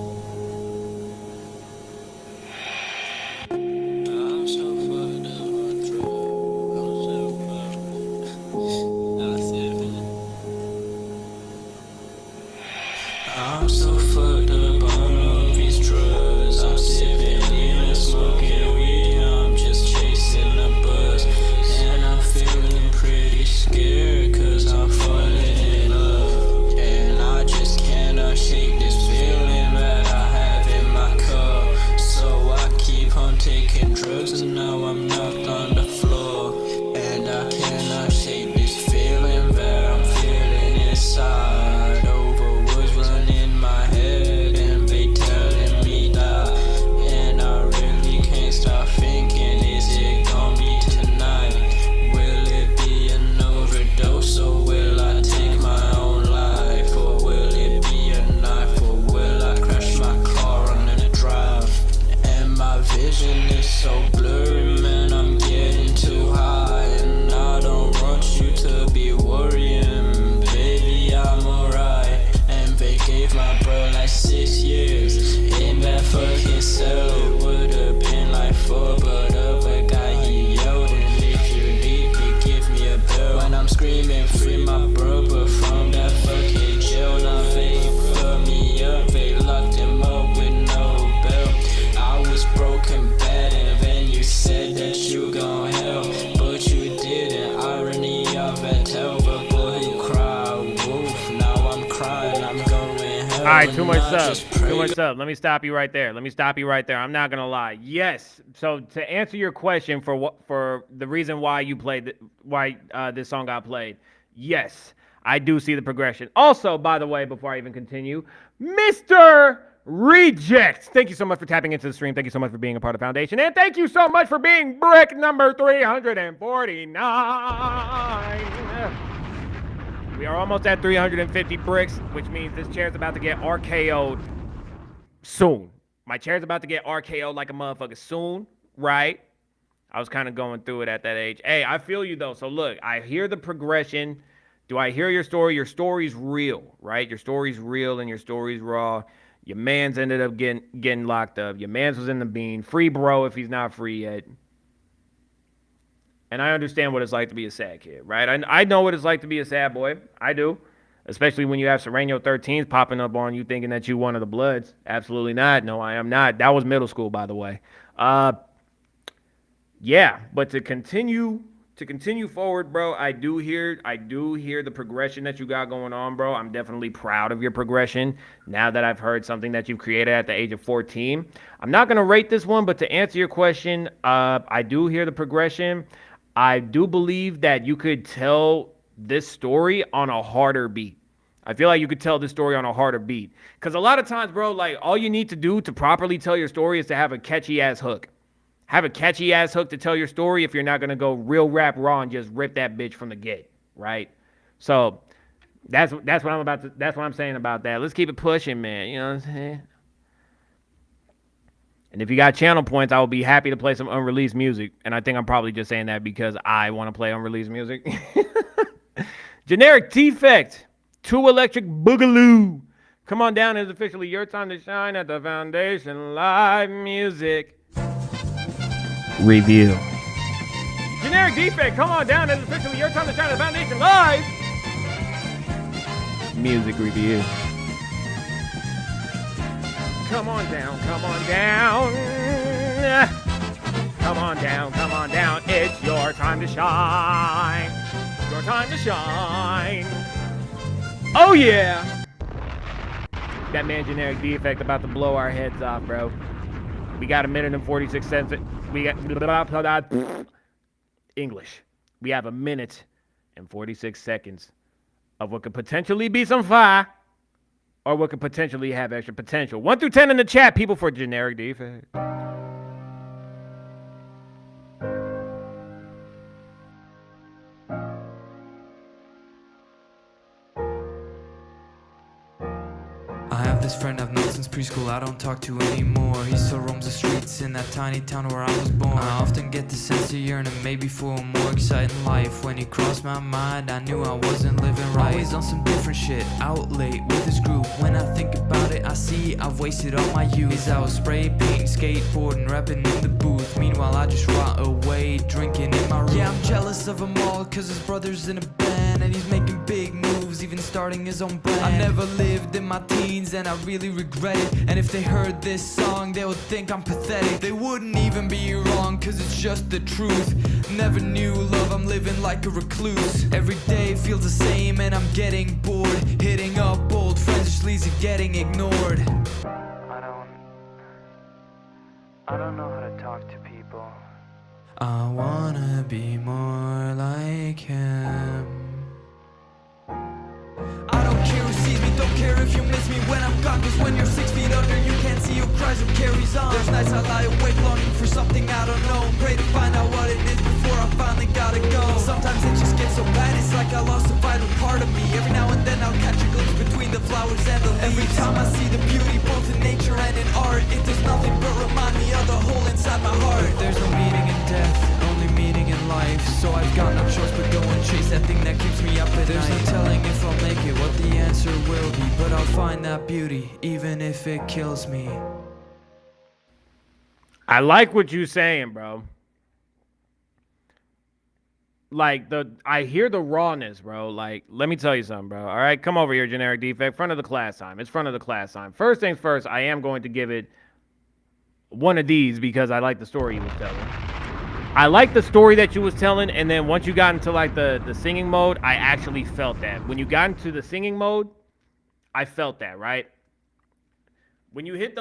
Over was running my head and All right, too much subs. Too much subs. Let me stop you right there. I'm not gonna lie. Yes. So to answer your question for the reason why you played why this song got played, yes, I do see the progression. Also, by the way, before I even continue, Mr. Reject. Thank you so much for tapping into the stream. Thank you so much for being a part of Foundation, and thank you so much for being brick number 349. We are almost at 350 bricks, which means this chair's about to get RKO'd soon. My chair's about to get RKO'd like a motherfucker soon, right? I was kind of going through it at that age. Hey, I feel you though. So look, I hear the progression. Do I hear your story? Your story's real, right? Your story's real and your story's raw. Your man's ended up getting locked up. Your man's was in the bean. Free bro if he's not free yet. And I understand what it's like to be a sad kid, right? I know what it's like to be a sad boy. I do. Especially when you have Sereno 13s popping up on you thinking that you one of the Bloods. Absolutely not. No, I am not. That was middle school, by the way. Yeah, but to continue forward, bro, I do hear the progression that you got going on, bro. I'm definitely proud of your progression now that I've heard something that you've created at the age of 14. I'm not going to rate this one, but to answer your question, I do hear the progression. I do believe that you could tell this story on a harder beat. I feel like you could tell this story on a harder beat. Because a lot of times, bro, like all you need to do to properly tell your story is to have a catchy ass hook. Have a catchy ass hook to tell your story if you're not going to go real rap raw and just rip that bitch from the get, right? So that's what I'm saying about that. Let's keep it pushing, man. You know what I'm saying? And if you got channel points, I will be happy to play some unreleased music. And I think I'm probably just saying that because I want to play unreleased music. Generic Defect. 2 Electric Boogaloo. Come on down. It's officially your time to shine at the Foundation Live Music Review. Generic Defect. Come on down. It's officially your time to shine at the Foundation Live Music Review. Come on down, come on down. Come on down, come on down. It's your time to shine. Your time to shine. Oh yeah. That man Generic Defect about to blow our heads off, bro. We got 1 minute and 46 seconds. We got English. We have 1 minute and 46 seconds of what could potentially be some fire. Or what could potentially have extra potential. 1 through 10 in the chat, people, for Generic Defect. I have this friend I've known since preschool, I don't talk to anymore. He still roams the streets in that tiny town where I was born. I often get the sense of yearning maybe for a more exciting life. When he crossed my mind, I knew I wasn't living right. Always on some different shit, out late with his group. When I think about it, I see I've wasted all my youth. He's out spray painting, skateboarding, rapping in the booth. Meanwhile, I just rot away, drinking in my room. Yeah, I'm jealous of him all, cause his brother's in a band and he's making big moves, even starting his own brand. I never lived in my teens and I really regret it. And if they heard this song, they would think I'm pathetic. They wouldn't even be wrong, cause it's just the truth. Never knew love, I'm living like a recluse. Every day feels the same and I'm getting bored. Hitting up old friends just leads to getting ignored. I don't know how to talk to people. I wanna be more like him. I don't care who sees me, don't care if you miss me when I'm gone. Cause when you're 6 feet under, you can't see who cries or carries on. There's nights I lie awake longing for something I don't know. Pray to find out what it is before I finally gotta go. Sometimes it just gets so bad, it's like I lost a vital part of me. Every now and then I'll catch a glimpse between the flowers and the leaves. Every time I see the beauty both in nature and in art, it does nothing but remind me of the hole inside my heart. There's no meaning in death, only meaning in life. So I've got no choice but go and chase that thing that keeps me up at night. There's no telling if I'll make it, what the answer will be, but I'll find that beauty, even if it kills me. I like what you're saying, bro. Like, I hear the rawness, bro. Like, let me tell you something, bro. All right, come over here, Generic Defect. Front of the class time. It's front of the class time. First things first, I am going to give it one of these because I like the story you was telling. I like the story that you was telling, and then once you got into, like, the singing mode, I actually felt that. When you got into the singing mode, I felt that, right? when you hit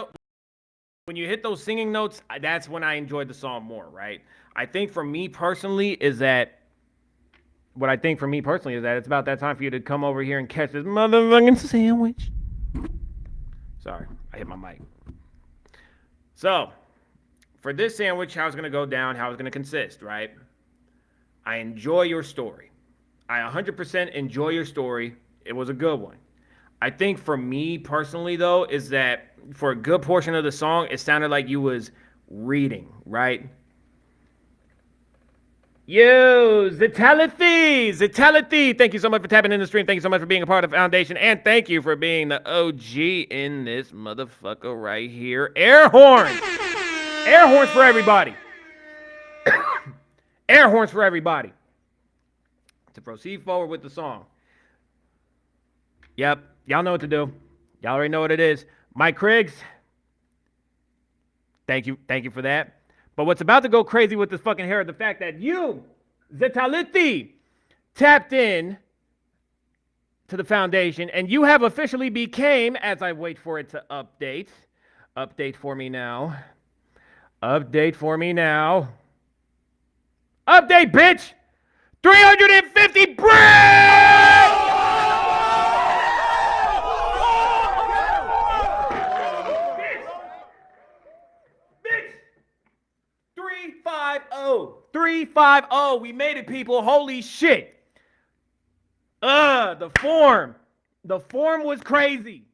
those singing notes, that's when I enjoyed the song more, right? I think for me personally is that it's about that time for you to come over here and catch this motherfucking sandwich. Sorry, I hit my mic. So, for this sandwich, how it's going to go down, how it's going to consist, right? I enjoy your story. I 100% enjoy your story. It was a good one. I think for me personally, though, is that for a good portion of the song, it sounded like you was reading, right? Yo, Zitalithi, thank you so much for tapping in the stream. Thank you so much for being a part of the foundation, and thank you for being the OG in this motherfucker right here. Air horns for everybody. Air horns for everybody. To proceed forward with the song. Yep, y'all know what to do. Y'all already know what it is. Mike Kriggs, thank you for that. But what's about to go crazy with this fucking hair is the fact that you, Zitalithi, tapped in to the foundation, and you have officially became, as I wait for it to update for me now. Update, bitch! 350 bricks! 350. We made it, people. Holy shit. The form was crazy.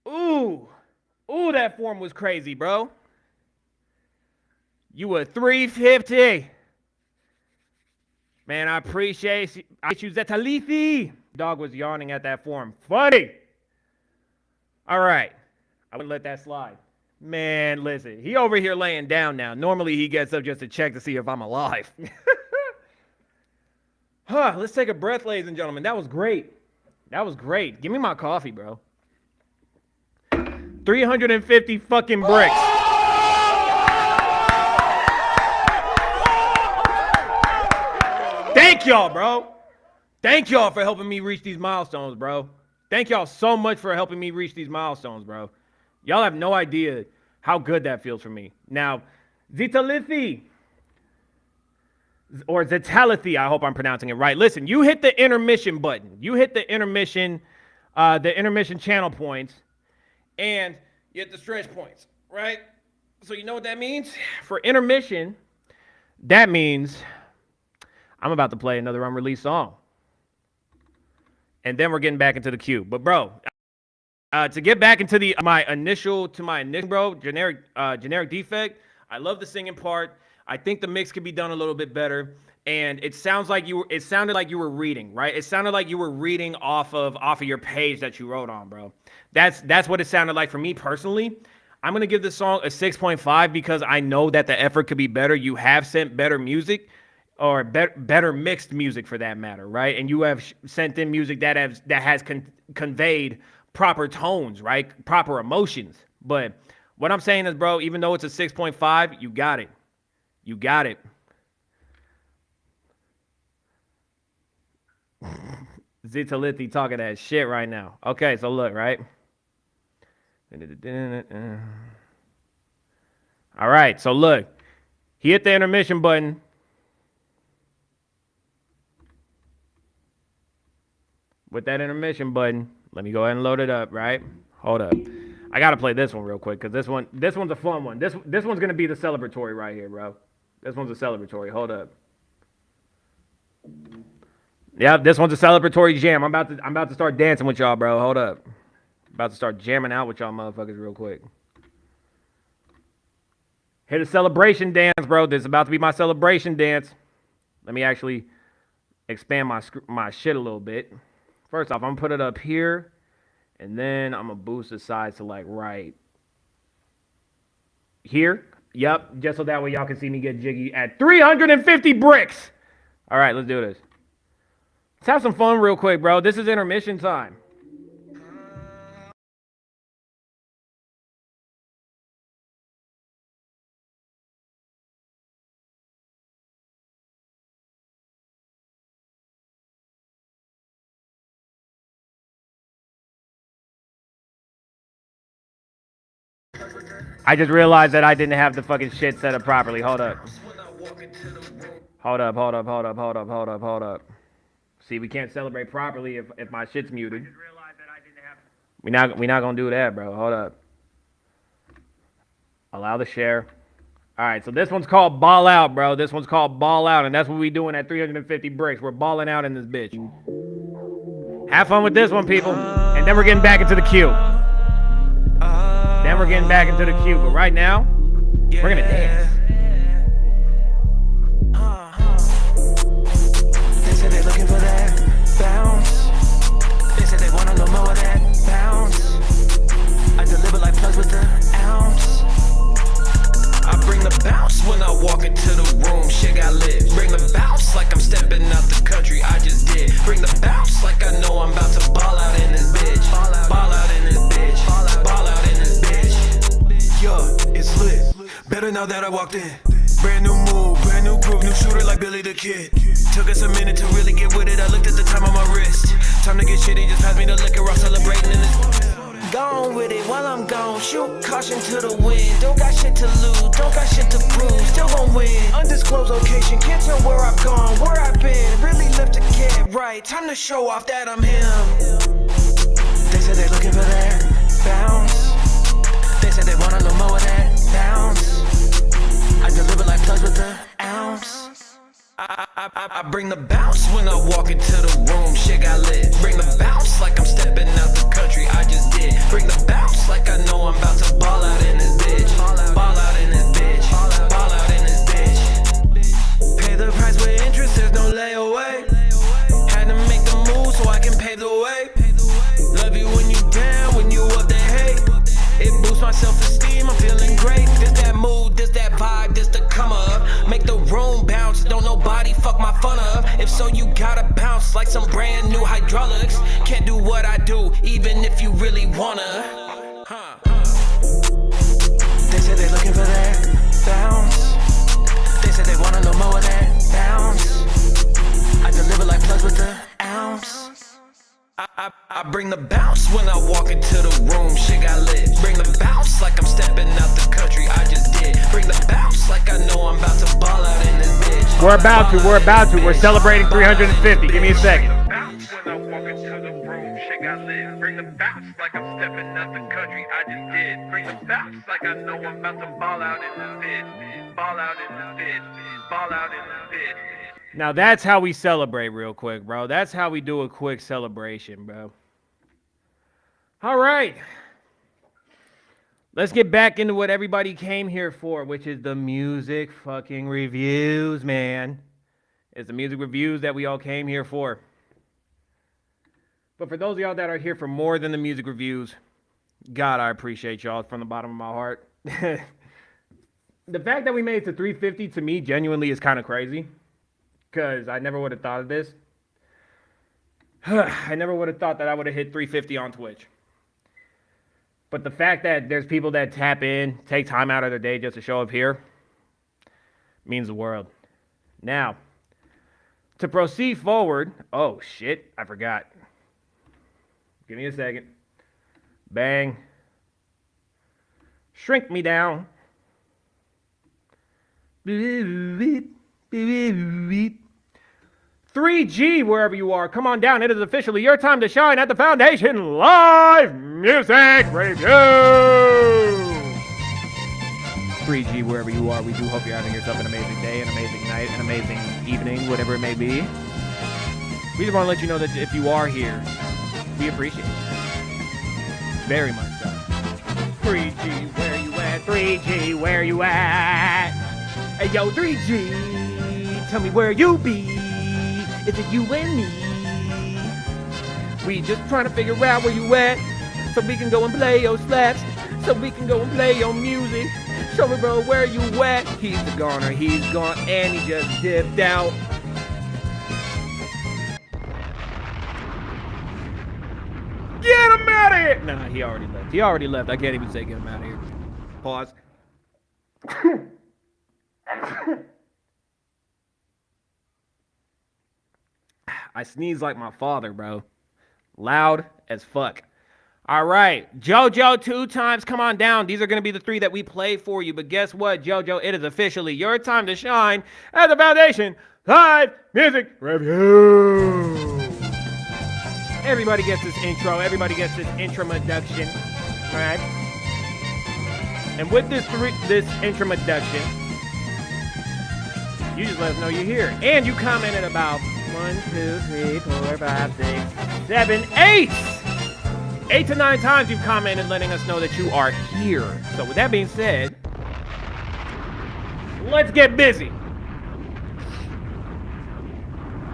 Ooh, that form was crazy, bro. You were 350. Man, I appreciate you, Zetalithi. Dog was yawning at that form. Funny. All right. I wouldn't let that slide. Man, listen. He over here laying down now. Normally he gets up just to check to see if I'm alive. Let's take a breath, ladies and gentlemen. That was great. Give me my coffee, bro. 350 fucking bricks. Thank y'all, bro. Thank y'all for helping me reach these milestones, bro. Thank y'all so much for helping me reach these milestones, bro. Y'all have no idea how good that feels for me. Now, Zitalithi, or Zitalithi, I hope I'm pronouncing it right. Listen, you hit the intermission button. You hit the intermission channel points, and you hit the stretch points, right? So you know what that means? For intermission, that means I'm about to play another unreleased song. And then we're getting back into the queue. But bro, to get back into my initial, bro, generic defect. I love the singing part. I think the mix could be done a little bit better. And it sounded like you were reading, right? It sounded like you were reading off of your page that you wrote on, bro. That's what it sounded like for me personally. I'm gonna give this song a 6.5 because I know that the effort could be better. You have sent better music, or better mixed music for that matter, right? And you have sent in music that has conveyed proper tones, right? Proper emotions. But what I'm saying is, bro, even though it's a 6.5, you got it. Zitalithi talking that shit right now. Okay, so look, right? All right, so look. He hit the intermission button. With that intermission button, let me go ahead and load it up, right? Hold up. I gotta play this one real quick, because this one's a fun one. This one's gonna be the celebratory right here, bro. This one's a celebratory. Hold up. Yep, this one's a celebratory jam. I'm about to start dancing with y'all, bro. Hold up. About to start jamming out with y'all motherfuckers real quick. Hit a celebration dance, bro. This is about to be my celebration dance. Let me actually expand my shit a little bit. First off, I'm going to put it up here, and then I'm going to boost the size to like right here. Yep, just so that way y'all can see me get jiggy at 350 bricks. All right, let's do this. Let's have some fun real quick, bro. This is intermission time. I just realized that I didn't have the fucking shit set up properly. Hold up. Hold up, hold up, hold up, hold up, hold up, hold up. See, we can't celebrate properly if my shit's muted. We not gonna do that, bro. Hold up. Allow the share. All right, so this one's called Ball Out, bro. This one's called Ball Out, and that's what we doing at 350 bricks. We're balling out in this bitch. Have fun with this one, people. And then we're getting back into the queue. Then we're getting back into the queue. But right now, we're gonna dance. They said they looking for that bounce. They said they want a little more of that bounce. I deliver like plugs with the ounce. I bring the bounce when I walk into the room. Shit got lit. Bring the bounce like I'm stepping out the country. I just did. Bring the bounce like I know I'm about to ball out in this bitch. Ball out in this bitch. Ball out in this bitch. Yo, it's lit. Better now that I walked in. Brand new move, brand new groove, new shooter like Billy the Kid. Took us a minute to really get with it. I looked at the time on my wrist. Time to get shitty, just pass me the liquor. I'm celebrating in this. Gone with it while I'm gone. Shoot caution to the wind. Don't got shit to lose, don't got shit to prove. Still gon' win. Undisclosed location, can't tell where I've gone, where I've been. Really left to get right. Time to show off that I'm him. They said they looking for that bounce. They said they want a little more of that bounce. I deliver like plugs with the ounce. I bring the bounce when I walk into the room. Shit got lit. Bring the bounce like I'm stepping out the country. I just did. Bring the bounce like I know I'm about to ball out in this bitch. Ball out in this bitch. Ball out in this bitch. Pay the price with interest. There's no layaway. Had to make the move so I can pave the way. Love you when you down, when you up they hate. It boosts my self-esteem, I'm feeling great. This that mood, this that vibe, this the come up. Make the room bounce, don't nobody fuck my fun up. If so, you gotta bounce like some brand new hydraulics. Can't do what I do, even if you really wanna. They said they looking for that bounce. They said they want a little more of that bounce. I deliver like plugs with the ounce. I bring the bounce when I walk into the room. Shit got lit. Bring the bounce like I'm stepping out the country. I just did. Bring the bounce like I know I'm about to ball out in this bitch. We're about to. We're celebrating 350. Give me a second. Bounce when I walk into the room. Shit got lit. Bring the bounce like I'm stepping out the country. I just did. Bring the bounce like I know I'm about to ball out in this bitch. Ball out in this bitch. Ball out in this bitch. Now that's how we celebrate real quick, bro. That's how we do a quick celebration, bro. All right. Let's get back into what everybody came here for, which is the music fucking reviews, man. It's the music reviews that we all came here for. But for those of y'all that are here for more than the music reviews, God, I appreciate y'all from the bottom of my heart. The fact that we made it to 350 to me genuinely is kind of crazy. Because I never would have thought of this. I never would have thought that I would have hit 350 on Twitch. But the fact that there's people that tap in, take time out of their day just to show up here, means the world. Now, to proceed forward, oh shit, I forgot. Give me a second. Bang. Shrink me down. 3G, wherever you are, come on down. It is officially your time to shine at the Foundation Live Music Review. 3G, wherever you are, we do hope you're having yourself an amazing day, an amazing night, an amazing evening, whatever it may be. We just want to let you know that if you are here, we appreciate it. Very much so. 3G, where you at? 3G, where you at? Hey, yo, 3G, tell me where you be. Is it you and me? We just trying to figure out where you at, so we can go and play your slaps, so we can go and play your music. Show me, bro, where you at? He's the goner, he's gone, and he just dipped out. Get him out of here! Nah, he already left. He already left. I can't even say get him out of here. Pause. I sneeze like my father, bro. Loud as fuck. All right. JoJo 2 times. Come on down. These are going to be the 3 that we play for you. But guess what, JoJo? It is officially your time to shine at the Foundation Live Music Review. Everybody gets this intro. Everybody gets this introduction. All right. And with this introduction, you just let us know you're here. And you commented about 1, 2, 3, 4, 5, 6, 7, 8. 8 to 9 times you've commented letting us know that you are here. So with that being said, let's get busy.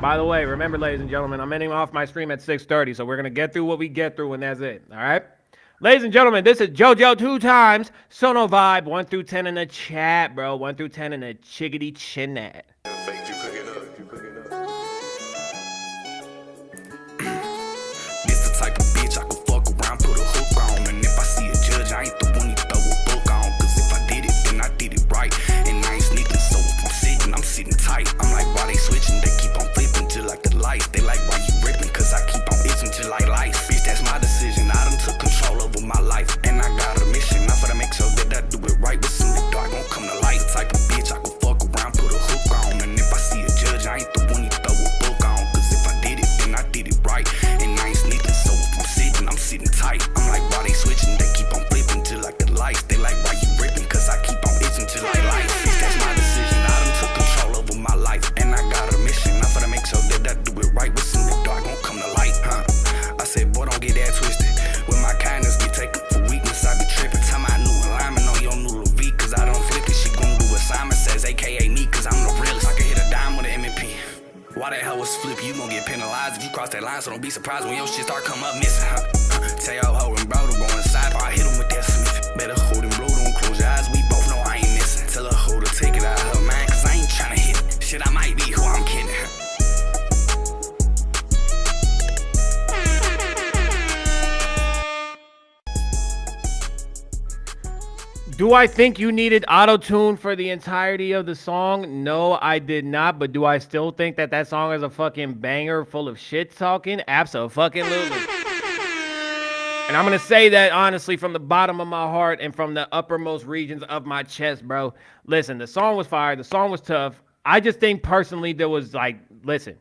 By the way, remember, ladies and gentlemen, I'm ending off my stream at 6:30, so we're going to get through what we get through, and that's it. All right? Ladies and gentlemen, this is JoJo 2 times. Sono Vibe 1 through 10 in the chat, bro. 1 through 10 in the chickadee chinette. This the type of bitch I could fuck around, put a hook on. And if I see a judge, I ain't the one he throw a book on. Cause if I did it, then I did it right. And I ain't sneaking, so if I'm sitting tight. I'm like, why they switching? They keep on flipping just like the lights. They like, why you ripping? Cause I keep on itching just like life. Bitch, that's my decision. I done took control over my life. And I got a mission. I'm gonna make sure that I do it right. What's in the dark gon' come to light. The type of bitch I could fuck around, put a hook on. And if I see a judge, I ain't the one he throw a book on. Cause if I did it, then I did it right. And I ain't sneaking, so if I'm sitting tight. I'm like, why they switching? They keep on flipping just like the lights. They like, why you ripping? Cause I keep on itching just like life. Bitch, that's my decision. I done took control over my life. And I got a mission. I'm gonna make sure that I do it right. What's in the dark gon' come to light, huh? I said, boy, don't get that twisted. When my kindness get taken for weakness, I be tripping. Tell my new alignment on your new V. Cause I don't flip it. She gon' do what Simon says, aka me. Cause I'm the realest. I can hit a dime with an M&P. Why the hell was flip? You gon' get penalized if you cross that line, so don't be surprised when your shit start come up missing, huh? Tell your hoe and bro to go inside, I hit him with that Smith. Better hold and blow, don't close your eyes, we both know I ain't missing. Tell her hoe to take it out of her mind, cause I ain't tryna hit it. Shit, I might be who I'm kidding. Do I think you needed auto-tune for the entirety of the song? No, I did not. But do I still think that that song is a fucking banger full of shit talking? Absolutely. And I'm going to say that honestly from the bottom of my heart and from the uppermost regions of my chest, bro. Listen, the song was fire. The song was tough. I just think personally there was like, listen,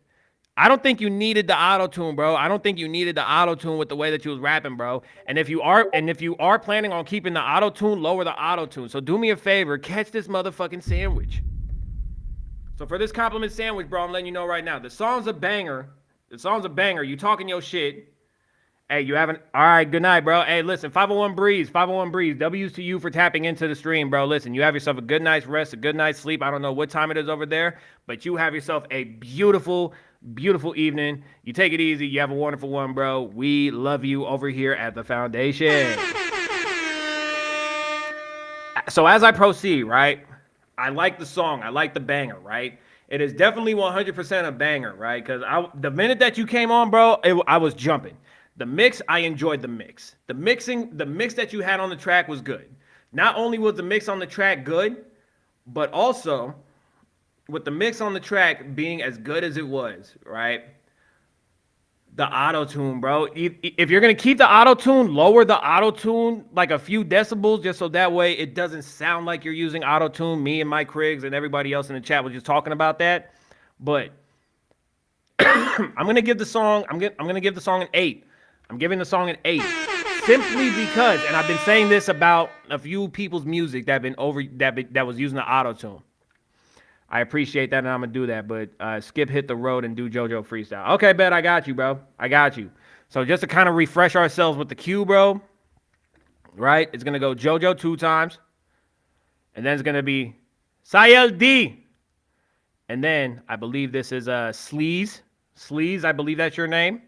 I don't think you needed the auto-tune, bro. I don't think you needed the auto-tune with the way that you was rapping, bro. And if you are planning on keeping the auto-tune, lower the auto-tune. So do me a favor, catch this motherfucking sandwich. So for this compliment sandwich, bro, I'm letting you know right now. The song's a banger. The song's a banger. You talking your shit. Hey, you haven't... All right, good night, bro. Hey, listen, 501 Breeze, 501 Breeze. W's to you for tapping into the stream, bro. Listen, you have yourself a good night's rest, a good night's sleep. I don't know what time it is over there, but you have yourself a beautiful evening. You take it easy. You have a wonderful one, bro. We love you over here at the Foundation. So as I proceed, right, I like the song. I like the banger, right? It is definitely 100% a banger, right? Because the minute that you came on, bro, I was jumping. The mix, I enjoyed the mix. The mix that you had on the track was good. Not only was the mix on the track good, but also with the mix on the track being as good as it was, right? The auto-tune, bro. If you're going to keep the auto-tune, lower the auto-tune like a few decibels just so that way it doesn't sound like you're using auto-tune. Me and Mike Kriggs and everybody else in the chat was just talking about that. But I'm going to give the song, I'm going to give the song an 8. I'm giving the song an 8. Simply because, and I've been saying this about a few people's music that was using the auto-tune. I appreciate that, and I'm going to do that. But Skip hit the road and do JoJo freestyle. Okay, bet. I got you, bro. I got you. So just to kind of refresh ourselves with the cue, bro, right? It's going to go JoJo 2 times. And then it's going to be Sayel D. And then I believe this is Sleaze. Sleaze, I believe that's your name.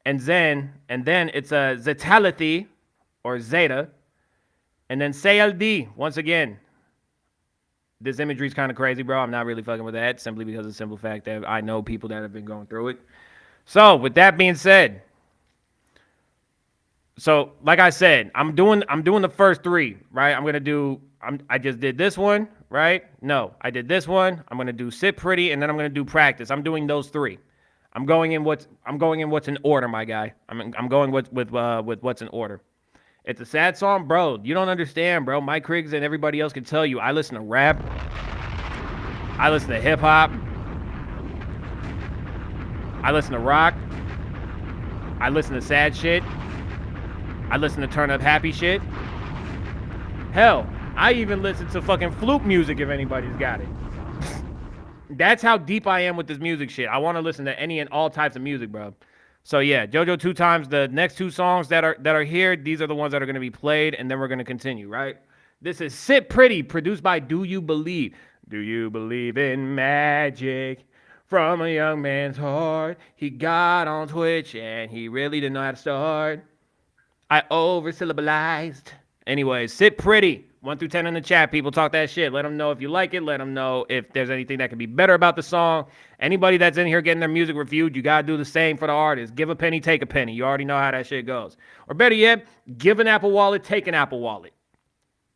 And then it's a Zetalithy or Zeta. And then Sayel D once again. This imagery is kind of crazy, bro. I'm not really fucking with that simply because of the simple fact that I know people that have been going through it. So, with that being said, so like I said, I'm doing the first 3, right? I just did this one, right? No, I did this one. I'm going to do Sit Pretty and then I'm going to do Practice. I'm doing those 3. I'm going in what's in order, my guy. I'm going with what's in order. It's a sad song, bro. You don't understand, bro. Mike Kriegs and everybody else can tell you. I listen to rap. I listen to hip hop. I listen to rock. I listen to sad shit. I listen to turn up happy shit. Hell, I even listen to fucking flute music if anybody's got it. That's how deep I am with this music shit. I want to listen to any and all types of music, bro. So yeah, JoJo 2 times. The next 2 songs that are here, these are the ones that are going to be played, and then we're going to continue, right? This is Sit Pretty, produced by Do You Believe? Do you believe in magic? From a young man's heart, he got on Twitch, and he really didn't know how to start. I over-syllabalized. Anyways, Sit Pretty. 1 through 10 in the chat. People talk that shit. Let them know if you like it. Let them know if there's anything that could be better about the song. Anybody that's in here getting their music reviewed, you got to do the same for the artist. Give a penny, take a penny. You already know how that shit goes. Or better yet, give an Apple Wallet, take an Apple Wallet.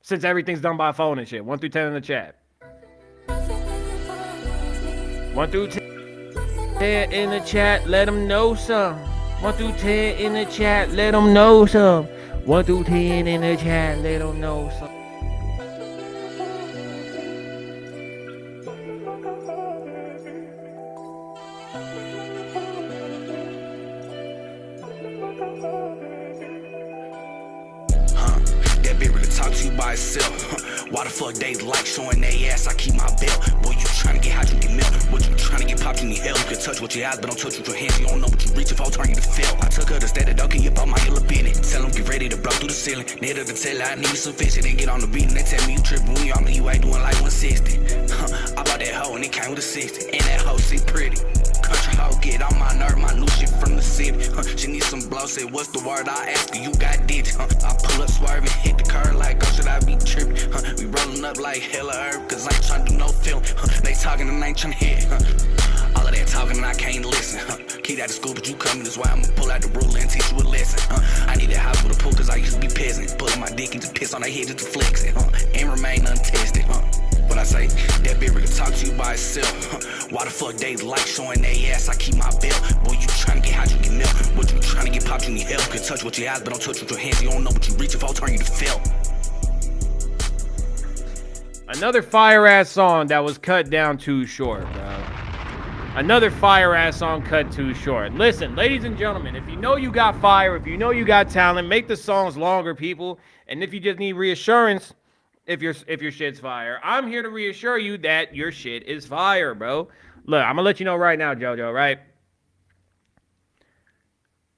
Since everything's done by phone and shit. 1 through 10 in the chat. 1 through 10 in the chat. Let them know some. 1 through 10 in the chat. Let them know some. 1 through 10 in the chat. Let them know some. That bitch really talk to you by itself. Why the fuck they like showing they ass? I keep my belt. Boy, you tryna get hot, you get melt. What you tryna get popped, you need help. You can touch with your eyes, but don't touch with your hands. You don't know what you reaching for, turn you to feel. I took her to stay the dog, you about my yellow business. Tell them get ready to blow through the ceiling. Need her to tell her I need some fish. Then get on the beat and they tell me you tripping. When you on me, you ain't doing like 160. I bought that hoe and it came with a 60. And that hoe sit pretty. Country hoe get on my nerve, my new shit from the city. She need some blow, say what's the word? I ask her, you got digits. I pull up swerving, hit the curb like, oh, should I be tripping? We rolling up like hella herb, cause I ain't tryna do no film. They talking and I ain't tryna hit. All of that talking and I can't listen. Keep out of school, but you coming, that's why I'ma pull out the ruler and teach you a lesson. I need that house with a pool, cause I used to be peasant. Pulling my dick and just piss on their head just to flex it. And remain untested. What I say, that bitch really talk to you by itself. Why the fuck they like showing they ass? I keep my belt. Boy, you tryna get hot, you get melt. What you tryna get popped, you need help. You can touch with your eyes, but don't touch with your hands. You don't know what you reaching for, turn you to felt. Another fire-ass song that was cut down too short, bro. Another fire-ass song cut too short. Listen, ladies and gentlemen, if you know you got fire, if you know you got talent, make the songs longer, people. And if you just need reassurance, if your shit's fire, I'm here to reassure you that your shit is fire, bro. Look, I'm gonna let you know right now, JoJo, right?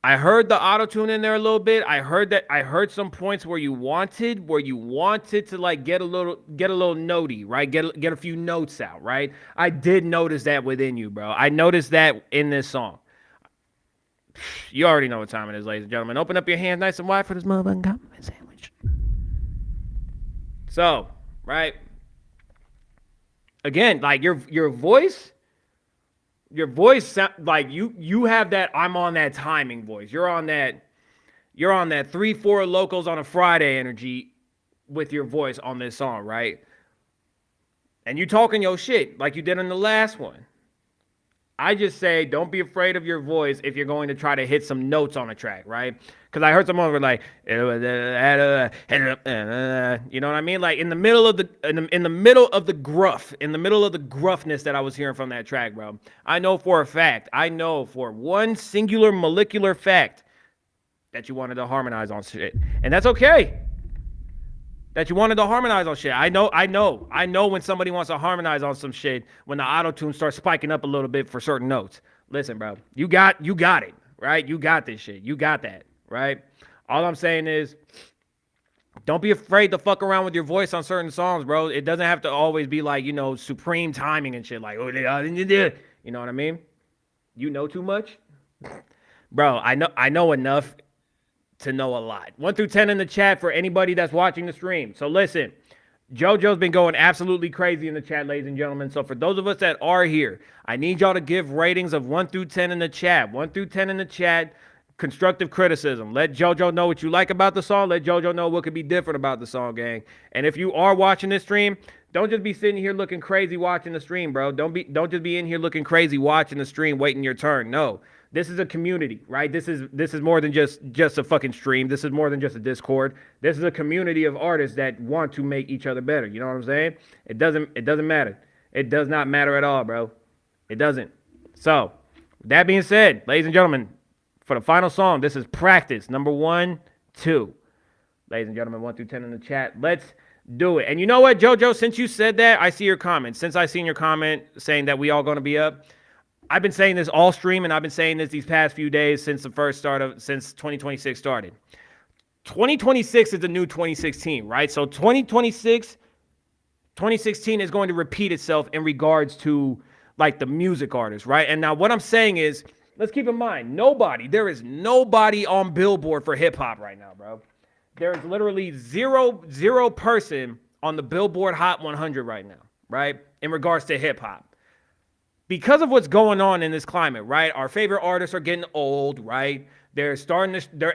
I heard the auto-tune in there a little bit. I heard some points where you wanted to like get a little notey, right? Get a few notes out, right? I did notice that within you, bro. I noticed that in this song. You already know what time it is, ladies and gentlemen. Open up your hands nice and wide for this motherfucking compliment sandwich. So, right? Again, like your voice like you have that I'm on that timing voice. You're on that 3-4 locals on a Friday energy with your voice on this song, right? And you talking your shit like you did in the last one. I just say don't be afraid of your voice if you're going to try to hit some notes on a track, right? Because I heard someone were like, you know what I mean? Like in the middle of the gruff, in the middle of the gruffness that I was hearing from that track, bro. I know for one singular molecular fact that you wanted to harmonize on shit, and that's okay. That you wanted to harmonize on shit. I know when somebody wants to harmonize on some shit when the auto-tune starts spiking up a little bit for certain notes. Listen, bro, you got it, right? You got this shit. You got that, right? All I'm saying is don't be afraid to fuck around with your voice on certain songs, bro. It doesn't have to always be like, supreme timing and shit like, you know what I mean? You know too much? Bro, I know enough to know a lot. 1 through 10 in the chat for anybody that's watching the stream. So listen, JoJo's been going absolutely crazy in the chat, ladies and gentlemen. So for those of us that are here, I need y'all to give ratings of 1 through 10 in the chat. 1 through 10 in the chat. constructive criticism. Let JoJo know what you like about the song. Let JoJo know what could be different about the song, gang. And if you are watching this stream, don't just be sitting here looking crazy watching the stream, bro. Don't just be in here looking crazy watching the stream, waiting your turn. No. This is a community, right? This is more than just a fucking stream. This is more than just a Discord. This is a community of artists that want to make each other better. You know what I'm saying? It doesn't matter. It does not matter at all, bro. It doesn't. So, with that being said, ladies and gentlemen, for the final song, this is Practice, number 1, 2. Ladies and gentlemen, 1 through 10 in the chat. Let's do it. And you know what, JoJo? Since you said that, I see your comment. Since I seen your comment saying that we all going to be up, I've been saying this all stream, and I've been saying this these past few days since 2026 started. 2026 is the new 2016, right? So 2016 is going to repeat itself in regards to like the music artists, right? And now what I'm saying is, let's keep in mind, there is nobody on Billboard for hip hop right now, bro. There is literally zero person on the Billboard Hot 100 right now, right? In regards to hip hop. Because of what's going on in this climate, right? Our favorite artists are getting old, right? Their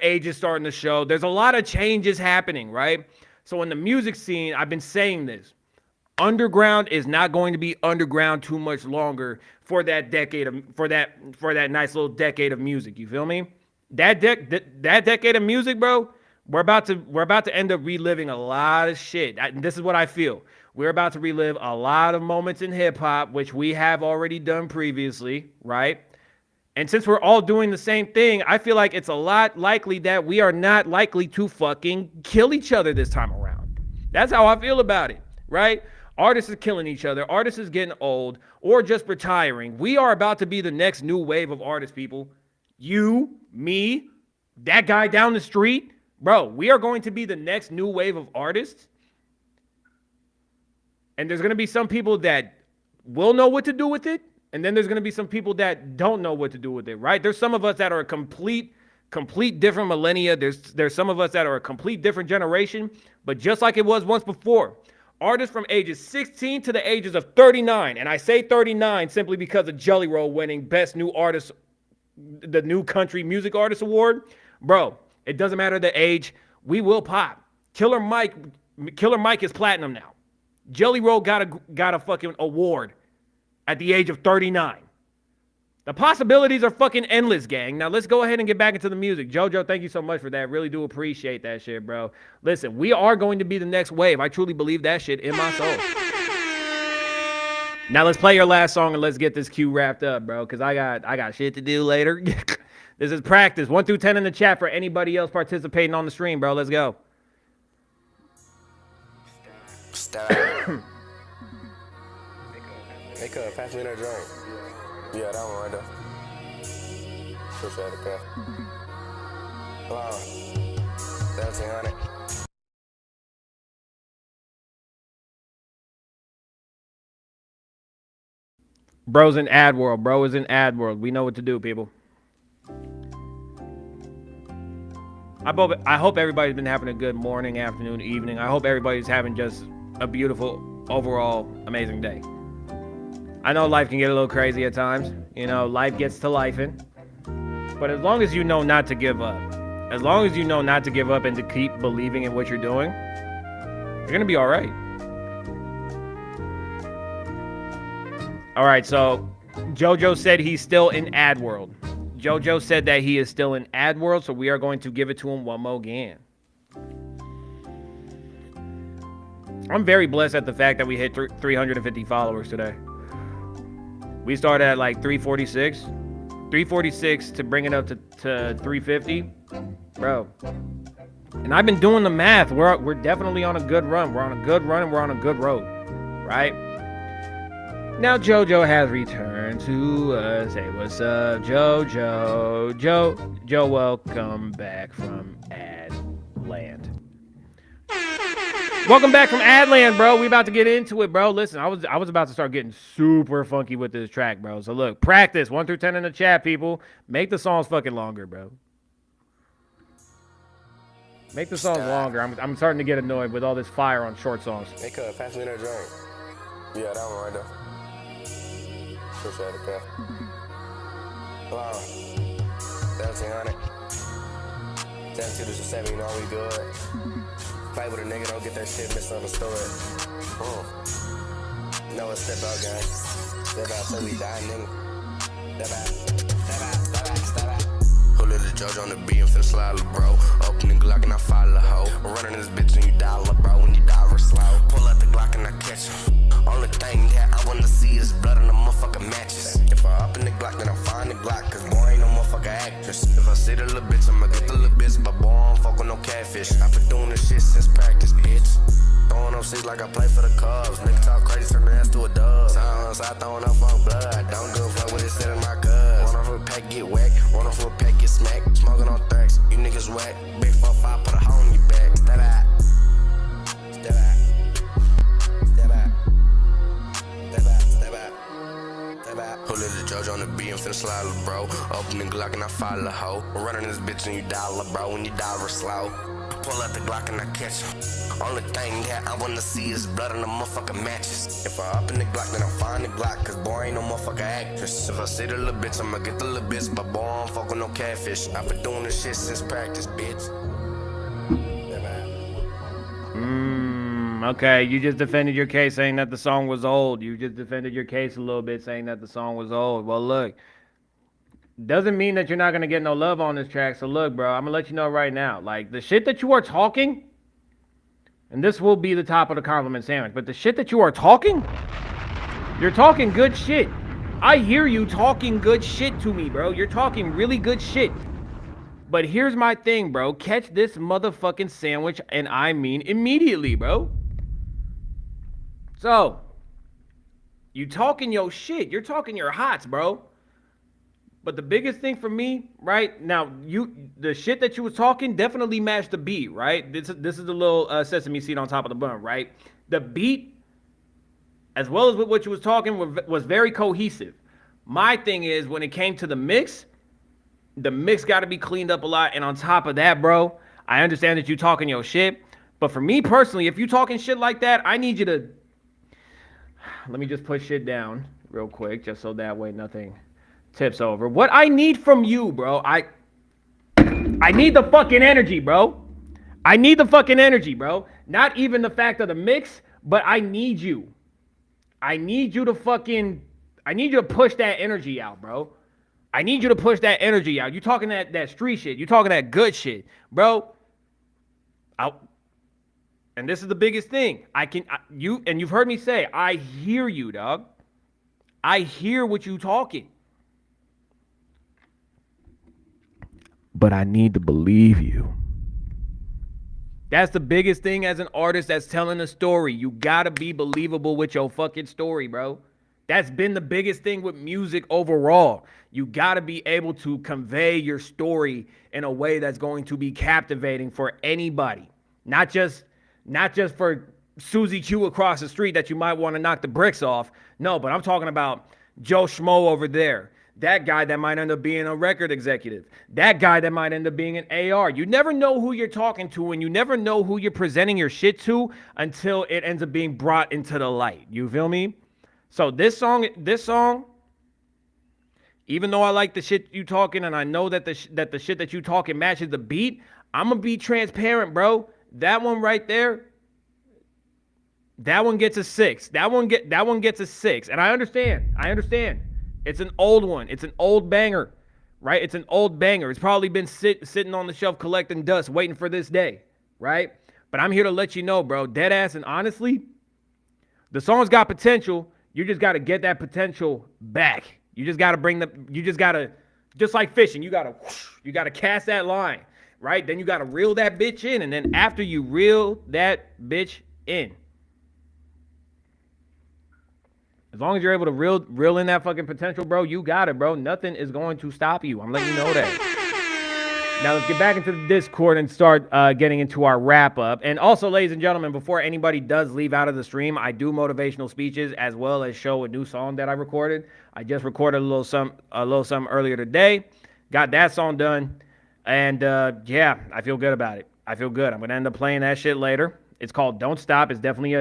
age is starting to show. There's a lot of changes happening, right? So in the music scene, I've been saying this. Underground is not going to be underground too much longer for that nice little decade of music. You feel me? That decade of music, bro. We're about to end up reliving a lot of shit. This is what I feel. We're about to relive a lot of moments in hip hop, which we have already done previously, right? And since we're all doing the same thing, I feel like it's a lot likely that we are not likely to fucking kill each other this time around. That's how I feel about it, right? Artists are killing each other. Artists is getting old or just retiring. We are about to be the next new wave of artists, people. You, me, that guy down the street. Bro, we are going to be the next new wave of artists. And there's going to be some people that will know what to do with it. And then there's going to be some people that don't know what to do with it, right? There's some of us that are a complete different millennia. There's some of us that are a complete different generation. But just like it was once before, artists from ages 16 to the ages of 39. And I say 39 simply because of Jelly Roll winning Best New Artist, the New Country Music Artist Award. Bro, it doesn't matter the age. We will pop. Killer Mike is platinum now. Jelly Roll got a fucking award at the age of 39. The possibilities are fucking endless, gang. Now let's go ahead and get back into the music. JoJo, thank you so much for that. Really do appreciate that shit, bro. Listen, we are going to be the next wave. I truly believe that shit in my soul. Now let's play your last song and let's get this queue wrapped up, bro, because I got shit to do later. This is Practice. 1 through 10 in the chat for anybody else participating on the stream, bro. Let's go. Stop. Hey, cuz, pass me that drink. Yeah, that one right there. Appreciate it, cuz. Wow. 1700. Bro's in ad world. Bro is in ad world. We know what to do, people. I hope everybody's been having a good morning, afternoon, evening. I hope everybody's having just a beautiful, overall, amazing day. I know life can get a little crazy at times. You know, life gets to lifing. But as long as you know not to give up, as long as you know not to give up and to keep believing in what you're doing, you're going to be all right. All right, so JoJo said he's still in ad world. JoJo said that he is still in ad world, so we are going to give it to him one more again. I'm very blessed at the fact that we hit 350 followers today. We started at like 346. 346 to bring it up to 350. Bro. And I've been doing the math. We're definitely on a good run. We're on a good run and we're on a good road. Right? Now JoJo has returned to us. Hey, what's up, JoJo? Joe, welcome back from Adland. Welcome back from Adland, bro. We about to get into it, bro. Listen, I was about to start getting super funky with this track, bro. So look, Practice 1 through 10 in the chat, people. Make the songs fucking longer, bro. Make the songs longer. I'm starting to get annoyed with all this fire on short songs. Hey, cuz, pass me that drink. Yeah, that one right there. Appreciate it, cuz. Wow. 1700. Them two to 7, you know we good. Fight with a nigga, don't get that shit misunderstood. No, it's step out, gang. Step out till we die, nigga. Step out, step out. Who let the judge on the beat and finna slide, little bro. Open the Glock and I follow the hoe. I'm running this bitch and you die, little bro. When you die, real slow. Pull out the Glock and I catch him. Only thing that I wanna see is blood on the motherfucking matches. If I up in the Glock, then I'm fine the Glock. Cause boy ain't no motherfucking actress. If I see the little bitch, I'ma get the little bitch. But boy, I don't fuck with no catfish. I've been doing this shit since practice, bitch. Throwing up shit like I play for the Cubs. Nigga talk crazy, turn the ass to a dub. Sounds I throwing up on blood. Don't give a fuck what it said in my cuz. Run off a pack, get whacked. Run off a pack, get smacked. Smoking on tracks. You niggas whack. Big 4-5, put a hole in your back. Step out. Step out. Step out. Step out. Step out. Step out. Who let the judge on the beat and finna slide, little bro. Open the Glock and I follow the hoe. I'm running this bitch and you die, little bro. When you die, real slow. Pull out the Glock and I catch him. Only thing that I wanna see is blood on the motherfucking matches. If I up in the Glock, then I'm fine the Glock. Cause boy ain't no motherfucking actress. If I see the little bitch, I'ma get the little bitch. But boy, I don't fuck with no catfish. I've been doing this shit since practice, bitch. Okay, you just defended your case saying that the song was old. You just defended your case a little bit saying that the song was old. Well, look. Doesn't mean that you're not going to get no love on this track. So look, bro, I'm going to let you know right now. Like, the shit that you are talking, and this will be the top of the compliment sandwich, but the shit that you are talking, you're talking good shit. I hear you talking good shit to me, bro. You're talking really good shit. But here's my thing, bro. Catch this motherfucking sandwich, and I mean immediately, bro. So, you talking your shit. You're talking your hots, bro. But the biggest thing for me, right now, the shit that you was talking definitely matched the beat, right? This is the little sesame seed on top of the bun, right? The beat, as well as with what you was talking, was very cohesive. My thing is, when it came to the mix got to be cleaned up a lot. And on top of that, bro, I understand that you talking your shit, but for me personally, if you talking shit like that, I need you to let me just put shit down real quick, just so that way nothing tips over. What I need from you, bro, I need the fucking energy, bro. I need the fucking energy, bro. Not even the fact of the mix, but I need you. I need you to push that energy out, bro. I need you to push that energy out. You talking that street shit. You talking that good shit, bro. And this is the biggest thing. You've heard me say, I hear you, dog. I hear what you talking. But I need to believe you. That's the biggest thing as an artist that's telling a story. You gotta be believable with your fucking story, bro. That's been the biggest thing with music overall. You gotta be able to convey your story in a way that's going to be captivating for anybody. Not just for Susie Q across the street that you might want to knock the bricks off. No, but I'm talking about Joe Schmo over there. That guy that might end up being a record executive. That guy that might end up being an AR. You never know who you're talking to, and you never know who you're presenting your shit to until it ends up being brought into the light. You feel me? So this song, even though I like the shit you talking, and I know that the shit that you talking matches the beat, I'm gonna be transparent, bro. That one right there, that one gets a 6. That one gets a 6. And I understand. It's an old one. It's an old banger, right? It's an old banger. It's probably been sitting on the shelf collecting dust, waiting for this day, right? But I'm here to let you know, bro, dead ass and honestly, the song's got potential. You just got to get that potential back. You just got to just like fishing, you got to cast that line, right? Then you got to reel that bitch in. And then after you reel that bitch in, as long as you're able to reel in that fucking potential, bro, you got it, bro. Nothing is going to stop you. I'm letting you know that. Now let's get back into the Discord and start getting into our wrap up. And also, ladies and gentlemen, before anybody does leave out of the stream, I do motivational speeches as well as show a new song that I recorded. I just recorded a little something earlier today. Got that song done, and yeah, I feel good about it. I feel good. I'm gonna end up playing that shit later. It's called "Don't Stop." It's definitely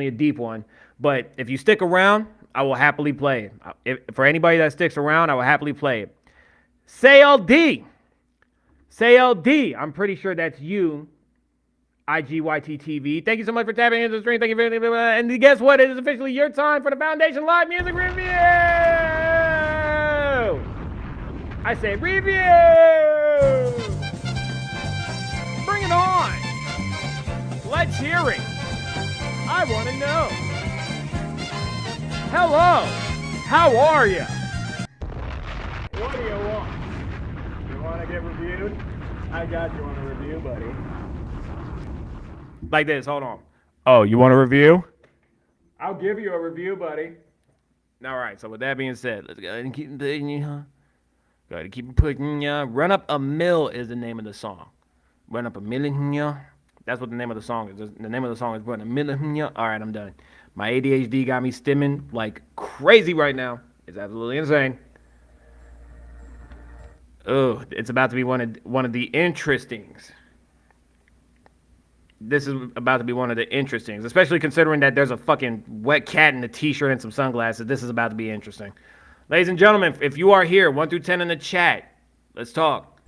a deep one. But if you stick around, I will happily play it. For anybody that sticks around, I will happily play it. Say LD. CLD, I'm pretty sure that's you. IGYT Thank you so much for tapping into the stream. Thank you very much. And guess what? It is officially your time for the Foundation Live Music Review. I say review. Bring it on. Let's hear it. I want to know. Hello. How are you? What do you want? You want to get reviewed? I got you on a review, buddy. Like this, hold on. Oh, you want a review? I'll give you a review, buddy. All right, so with that being said, let's go ahead and keep pushing you, huh? Go ahead and keep pushing ya. Run Up a Mill is the name of the song. Run Up a Million, ya. That's what the name of the song is. The name of the song is Run a Million, ya. All right, I'm done. My ADHD got me stimming like crazy right now. It's absolutely insane. Oh, it's about to be one of the interestings. This is about to be one of the interestings, especially considering that there's a fucking wet cat in a t-shirt and some sunglasses. This is about to be interesting. Ladies and gentlemen, if you are here, 1 through 10 in the chat, let's talk.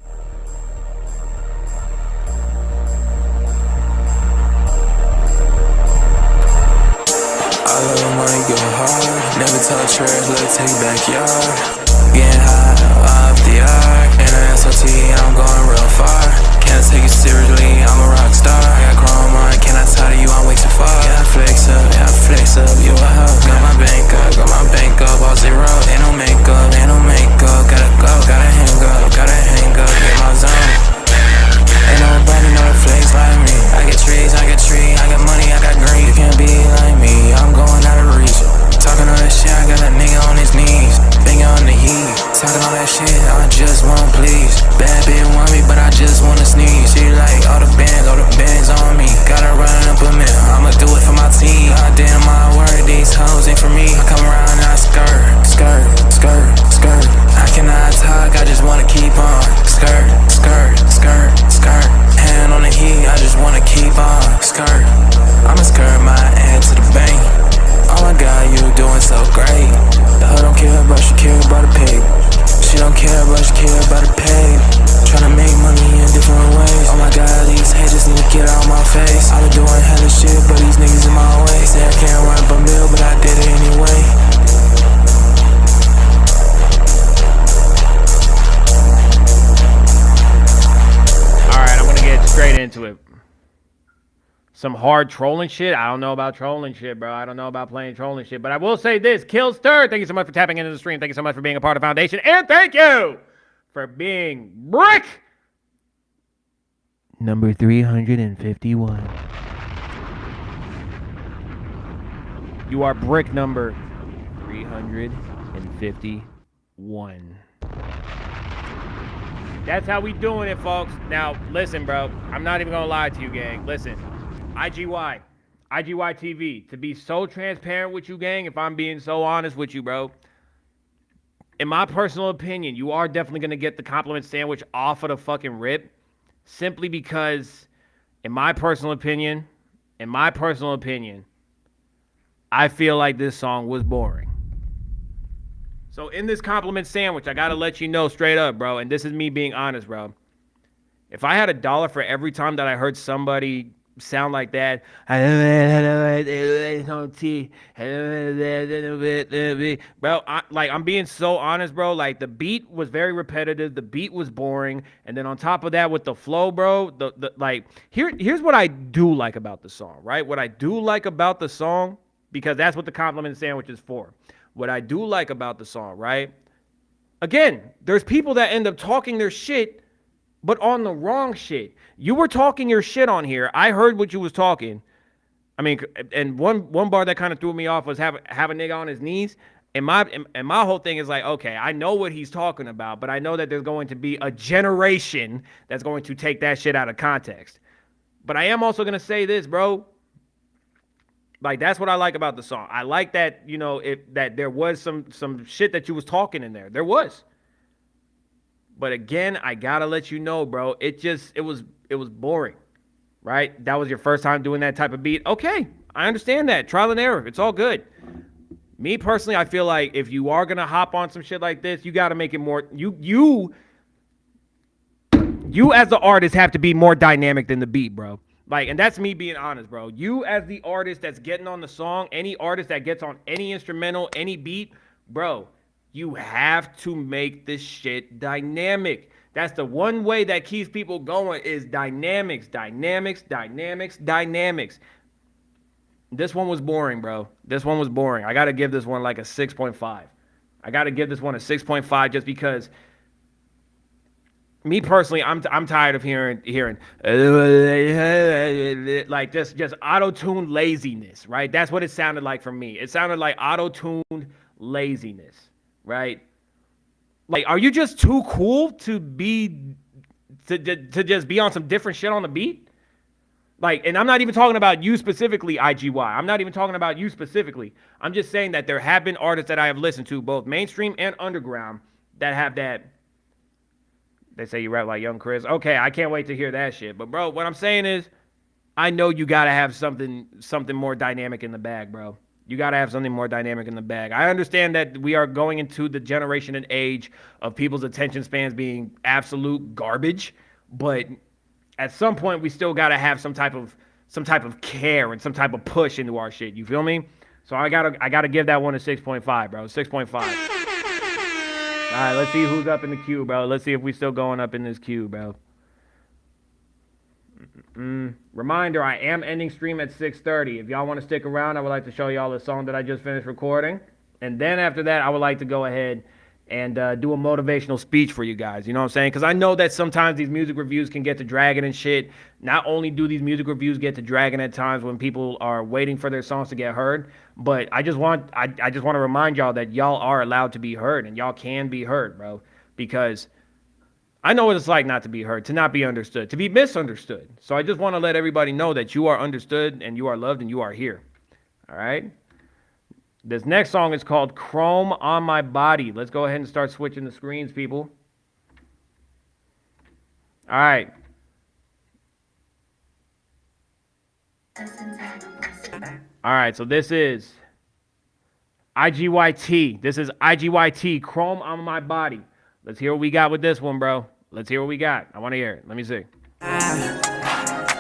I love money, go hard. Never tell church, let it take backyard. Getting high off the arc. In an SOT, I'm going real far. Can't take it seriously, I'm a rock star. I got chrome on, can I tell you I'm way too far? Yeah, I flex up, you a hoe. Got my bank up, all zero. Ain't no makeup, gotta go, gotta hang up, get my zone. Ain't nobody know the flex like me. I get trees, I got money, I got green. You can't be like me, I'm going out of reach. Talking all that shit, I got a nigga on his knees. Finger on the heat, talking all that shit, I just want please. Bad bitch want me, but I just wanna sneeze. She like all the bands on me. Gotta run up a mill, I'ma do it for my team. Goddamn my word, these hoes ain't for me. I come around and I skirt. I cannot talk, I just wanna keep on. Skirt. Hand on the heat, I just wanna keep on. Skirt, I'ma skirt my ass to the bank. Oh my god, you doing so great. The hoe don't care about, she care about the pay. She don't care about, she care about the pay. Tryna make money in different ways. Oh my god, these haters need to get out my face. I been doing hella shit, but these niggas in my way. Say I can't run up a mill, but I did it anyway. Straight into it. Some hard trolling shit. I don't know about trolling shit, bro. I don't know about playing trolling shit. But I will say this. Kill Stir, thank you so much for tapping into the stream. Thank you so much for being a part of Foundation. And thank you for being brick number 351. You are brick number 351. That's how we doing it, folks. Now, listen, bro. I'm not even going to lie to you, gang. Listen. IGY TV. To be so transparent with you, gang, if I'm being so honest with you, bro. In my personal opinion, you are definitely going to get the compliment sandwich off of the fucking rip. Simply because, in my personal opinion, I feel like this song was boring. So in this compliment sandwich, I got to let you know straight up, bro, and this is me being honest, bro. If I had $1 for every time that I heard somebody sound like that, bro, I'm being so honest, bro. Like, the beat was very repetitive, the beat was boring, and then on top of that, with the flow, bro, here's what I do like about the song, right? What I do like about the song, because that's what the compliment sandwich is for. What I do like about the song, right? Again, there's people that end up talking their shit, but on the wrong shit. You were talking your shit on here. I heard what you was talking. I mean, and one bar that kind of threw me off was have a nigga on his knees. And my whole thing is like, okay, I know what he's talking about, but I know that there's going to be a generation that's going to take that shit out of context. But I am also going to say this, bro. Like, that's what I like about the song. I like that, you know, that there was some shit that you was talking in there. There was. But again, I gotta let you know, bro, it was boring, right? That was your first time doing that type of beat. Okay, I understand that. Trial and error. It's all good. Me personally, I feel like if you are gonna hop on some shit like this, you gotta make it more. You you as the artist have to be more dynamic than the beat, bro. Like, and that's me being honest, bro. You as the artist that's getting on the song, any artist that gets on any instrumental, any beat, bro, you have to make this shit dynamic. That's the one way that keeps people going is dynamics, dynamics, dynamics, dynamics. This one was boring, bro. This one was boring. I got to give this one like a 6.5. I got to give this one a 6.5 just because me personally, I'm tired of hearing like just auto-tuned laziness, right? That's what it sounded like from me. It sounded like auto-tuned laziness, right? Like, are you just too cool to just be on some different shit on the beat? Like, and I'm not even talking about you specifically, IGY. I'm not even talking about you specifically. I'm just saying that there have been artists that I have listened to, both mainstream and underground, that have that. They say you rap like Young Chris. Okay, I can't wait to hear that shit. But bro, what I'm saying is, I know you gotta have something more dynamic in the bag, bro. You gotta have something more dynamic in the bag. I understand that we are going into the generation and age of people's attention spans being absolute garbage, but at some point we still gotta have some type of care and some type of push into our shit. You feel me? So I gotta give that one a 6.5, bro. 6.5. All right, let's see who's up in the queue, bro. Let's see if we still going up in this queue, bro. Reminder, I am ending stream at 6:30. If y'all want to stick around, I would like to show y'all the song that I just finished recording. And then after that, I would like to go ahead and do a motivational speech for you guys. You know what I'm saying? Because I know that sometimes these music reviews can get to dragging and shit. Not only do these music reviews get to dragging at times when people are waiting for their songs to get heard, but I just want to remind y'all that y'all are allowed to be heard and y'all can be heard, bro. Because I know what it's like not to be heard, to not be understood, to be misunderstood. So I just want to let everybody know that you are understood and you are loved and you are here. All right? This next song is called Chrome on My Body. Let's go ahead and start switching the screens, people. All right. All right, so this is IGYT. This is IGYT, Chrome on My Body. Let's hear what we got with this one, bro. Let's hear what we got. I want to hear it. Let me see.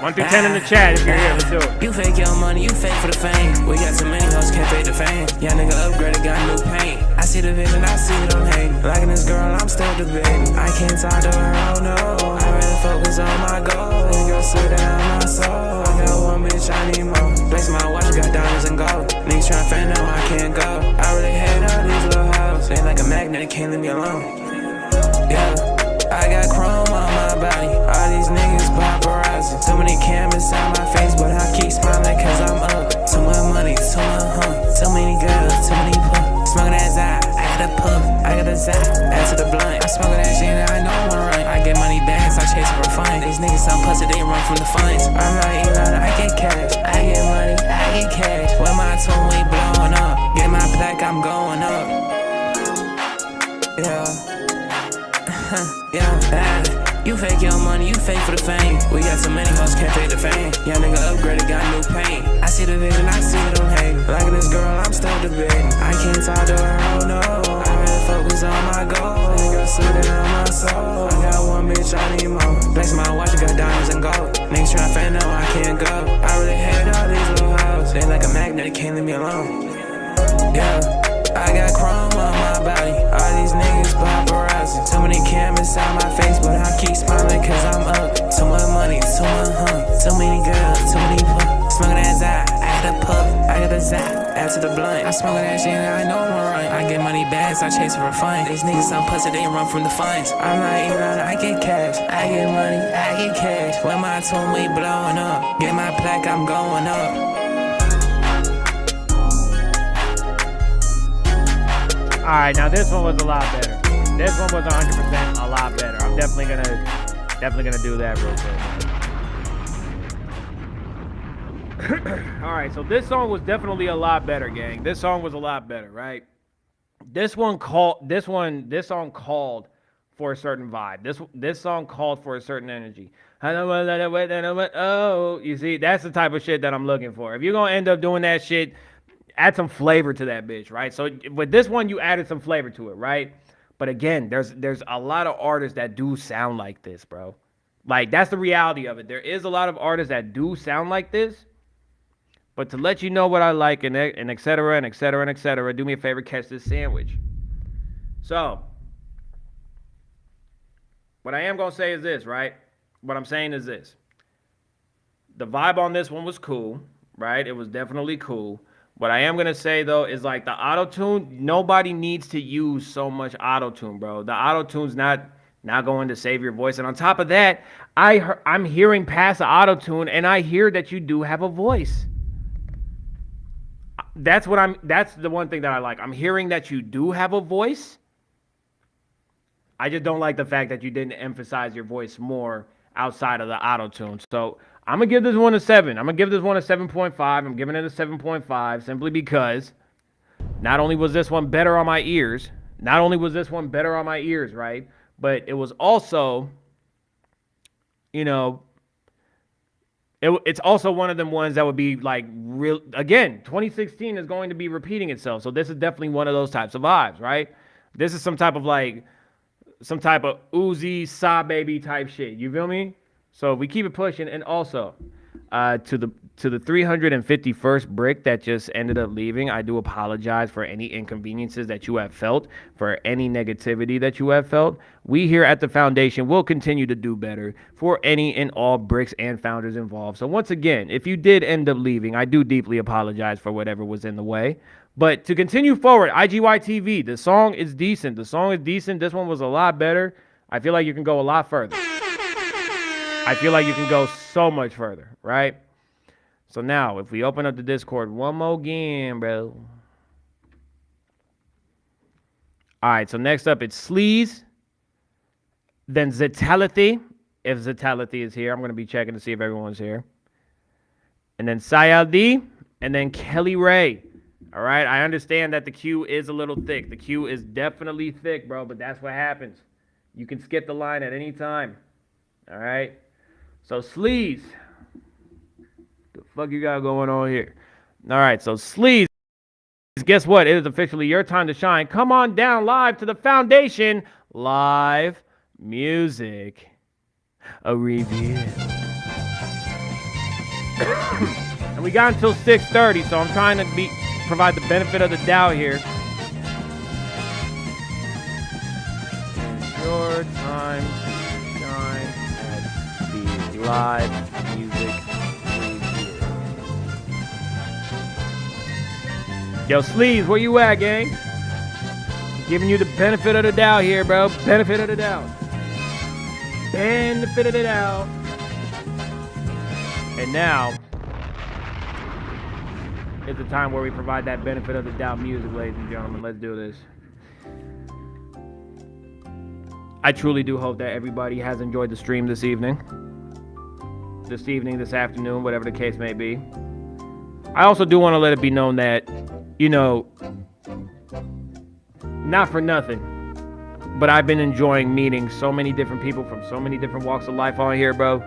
1 through 10 in the chat if you're here. Let's do it. You fake your money, you fake for the fame. We got too many hoes, can't fake the fame. Young nigga upgraded, got new paint. I see the vision, I see it, I'm hating. Liking this girl, I'm still debating. I can't talk to her, oh no. I rather focus on my goal. This girl sit down my soul. I got one bitch, I need more. Place my watch, got diamonds and gold. Niggas tryna find out I can't go. I really hate all these little hoes. They like a magnet, they can't leave me alone. Yeah. I got chrome on my body. All these niggas paparazzi. Too many cameras on my face, but I keep smiling cause I'm up. Too much money, too much too many girls, too many puff. Smoking that Zai, I got a puff, I got a Zai, add to the blunt. I smoke that shit and I know I'm run. I get money bags, I chase it for fun. These niggas some pussy, they run from the funds. I'm like Elon, I get cash, I get money, I get cash. When my tune, we blowing up. Get my plaque, I'm going up. Yeah. Yeah, you fake your money, you fake for the fame. We got so many hoes, can't fake the fame. Young nigga upgraded, got new paint. I see the vision, I see it, I'm hating. Liking this girl, I'm still debating. I can't talk to her, oh no. I really focus on my goal. This girl sit down my soul. I got one bitch, I need more. Place my watch, got diamonds and gold. Niggas tryna find out I can't go. I really hate all these little hoes. They like a magnet, they can't leave me alone. Yeah. I got chrome on my body. All these niggas paparazzi. Too many cameras on my face, but I keep smiling cause I'm up. Too much money, too much too many girls, too many puff. Smoking that Zai, I got a puff, I got a Zai, add to the blunt. I smoking that shit and I know I'm run. I get money bags, I chase it for fun. These niggas some pussy, they run from the funds. I'm like Elon, I get cash, I get money, I get cash. When my tune, we blowing up. Get my plaque, I'm going up. All right, now this one was a lot better. This one was 100% a lot better. I'm definitely gonna do that real quick. All right, so this song was definitely a lot better, gang. This song was a lot better, right? This song called for a certain vibe. This song called for a certain energy. Oh, you see, that's the type of shit that I'm looking for. If you're gonna end up doing that shit, add some flavor to that bitch, right? So with this one, you added some flavor to it, right? But again, there's a lot of artists that do sound like this, bro. Like, that's the reality of it. There is a lot of artists that do sound like this. But to let you know what I like and et cetera, and et cetera, and et cetera, do me a favor, catch this sandwich. So, what I am going to say is this, right? What I'm saying is this. The vibe on this one was cool, right? It was definitely cool. What I am going to say, though, is like the auto-tune, nobody needs to use so much auto-tune, bro. The auto-tune's not going to save your voice. And on top of that, I'm hearing past the auto-tune, and I hear that you do have a voice. That's the one thing that I like. I'm hearing that you do have a voice. I just don't like the fact that you didn't emphasize your voice more outside of the auto-tune. So I'm going to give this one a 7. I'm going to give this one a 7.5. I'm giving it a 7.5 simply because not only was this one better on my ears, right? But it was also, you know, it's also one of them ones that would be like real. Again, 2016 is going to be repeating itself. So this is definitely one of those types of vibes, right? This is some type of Uzi, Sa Baby type shit. You feel me? So we keep it pushing. And also, to the 351st brick that just ended up leaving, I do apologize for any inconveniences that you have felt, for any negativity that you have felt. We here at the foundation will continue to do better for any and all bricks and founders involved. So once again, if you did end up leaving, I do deeply apologize for whatever was in the way. But to continue forward, IGYTV, the song is decent. This one was a lot better. I feel like you can go a lot further. I feel like you can go so much further, right? So now, if we open up the Discord one more again, bro. All right, so next up, it's Sleaze. Then Zetality. If Zetality is here, I'm going to be checking to see if everyone's here. And then Sayaldi. And then Kelly Ray. All right, I understand that the queue is a little thick. The queue is definitely thick, bro, but that's what happens. You can skip the line at any time. All right? So, Sleaze. The fuck you got going on here? All right, so Sleaze, guess what? It is officially your time to shine. Come on down live to the foundation. Live music. A review. And we got until 6:30, so I'm trying to provide the benefit of the doubt here. It's your time to shine at the live music review. Yo, Sleaze, where you at, gang? Giving you the benefit of the doubt here, bro. Benefit of the doubt. Benefit of the doubt. And now is the time where we provide that benefit of the doubt music, ladies and gentlemen. Let's do this. I truly do hope that everybody has enjoyed the stream this evening, this afternoon, whatever the case may be. I also do want to let it be known that, you know, not for nothing, but I've been enjoying meeting so many different people from so many different walks of life on here, bro.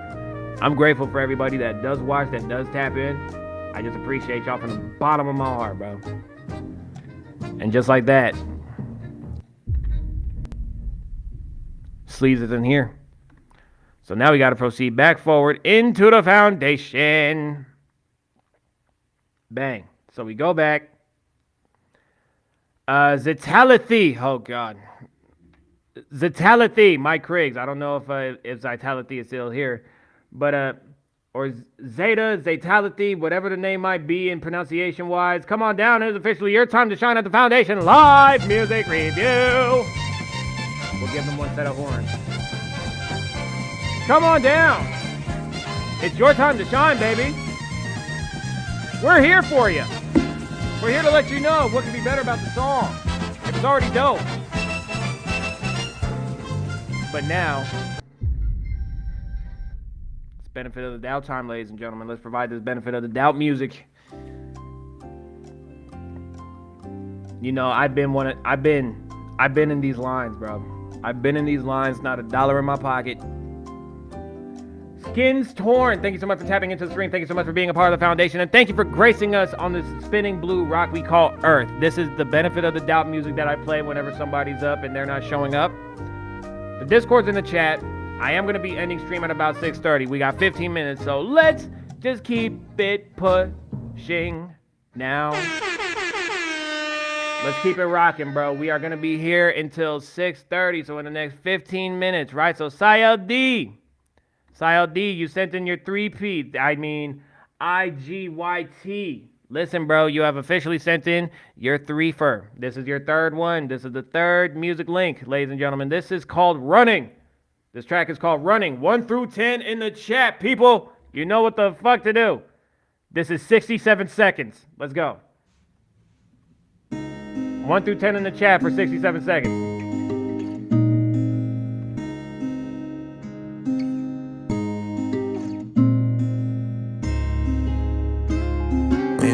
I'm grateful for everybody that does watch, that does tap in. I just appreciate y'all from the bottom of my heart, bro. And just like that, Sleaze is in here. So now we got to proceed back forward into the foundation. Bang. So we go back. Zetality. Oh, God. Zetality. Mike Kriggs. I don't know if Zetality is still here. But, or Zetality, whatever the name might be in pronunciation-wise. Come on down. It is officially your time to shine at the foundation. Live music review. We'll give them one set of horns. Come on down. It's your time to shine, baby. We're here for you. We're here to let you know what can be better about the song. It's already dope. But now, it's benefit of the doubt time, ladies and gentlemen. Let's provide this benefit of the doubt music. You know, I've been in these lines, bro. I've been in these lines, not a dollar in my pocket. Skins Torn, thank you so much for tapping into the stream. Thank you so much for being a part of the foundation. And thank you for gracing us on this spinning blue rock we call Earth. This is the benefit of the doubt music that I play whenever somebody's up and they're not showing up. The Discord's in the chat. I am going to be ending stream at about 6:30. We got 15 minutes, so let's just keep it pushing now. Let's keep it rocking, bro. We are going to be here until 6:30, so in the next 15 minutes, right? So, Sayel D, you sent in your 3P. I mean, IGYT. Listen, bro, you have officially sent in your 3-fer. This is your third one. This is the third music link, ladies and gentlemen. This is called Running. This track is called Running. 1 through 10 in the chat, people. You know what the fuck to do. This is 67 seconds. Let's go. 1 through 10 in the chat for 67 seconds.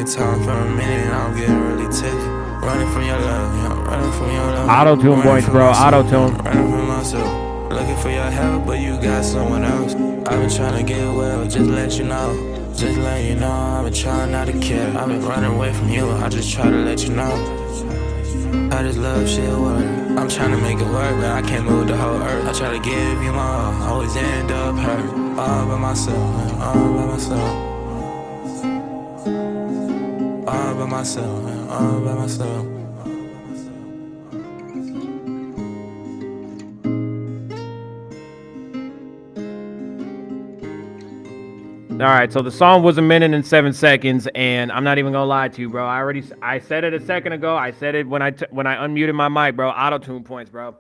Talking for a minute and I'm getting really tipsy. Running from your love, yeah, running from your love. Auto-tune points, bro, auto-tune. Running from myself, looking for your help, but you got someone else. I've been trying to get well, just let you know. Just let you know, I've been trying not to care. I've been running away from you, I just try to let you know. How this love shit work? I'm trying to make it work, but I can't move the whole earth. I try to give you my all, always end up hurt. All by myself, all by myself. All by myself, all by myself. All right, so the song was 1 minute and 7 seconds, and I'm not even gonna lie to you, bro. I said it a second ago. I said it when I unmuted my mic, bro. Auto-tune points, bro.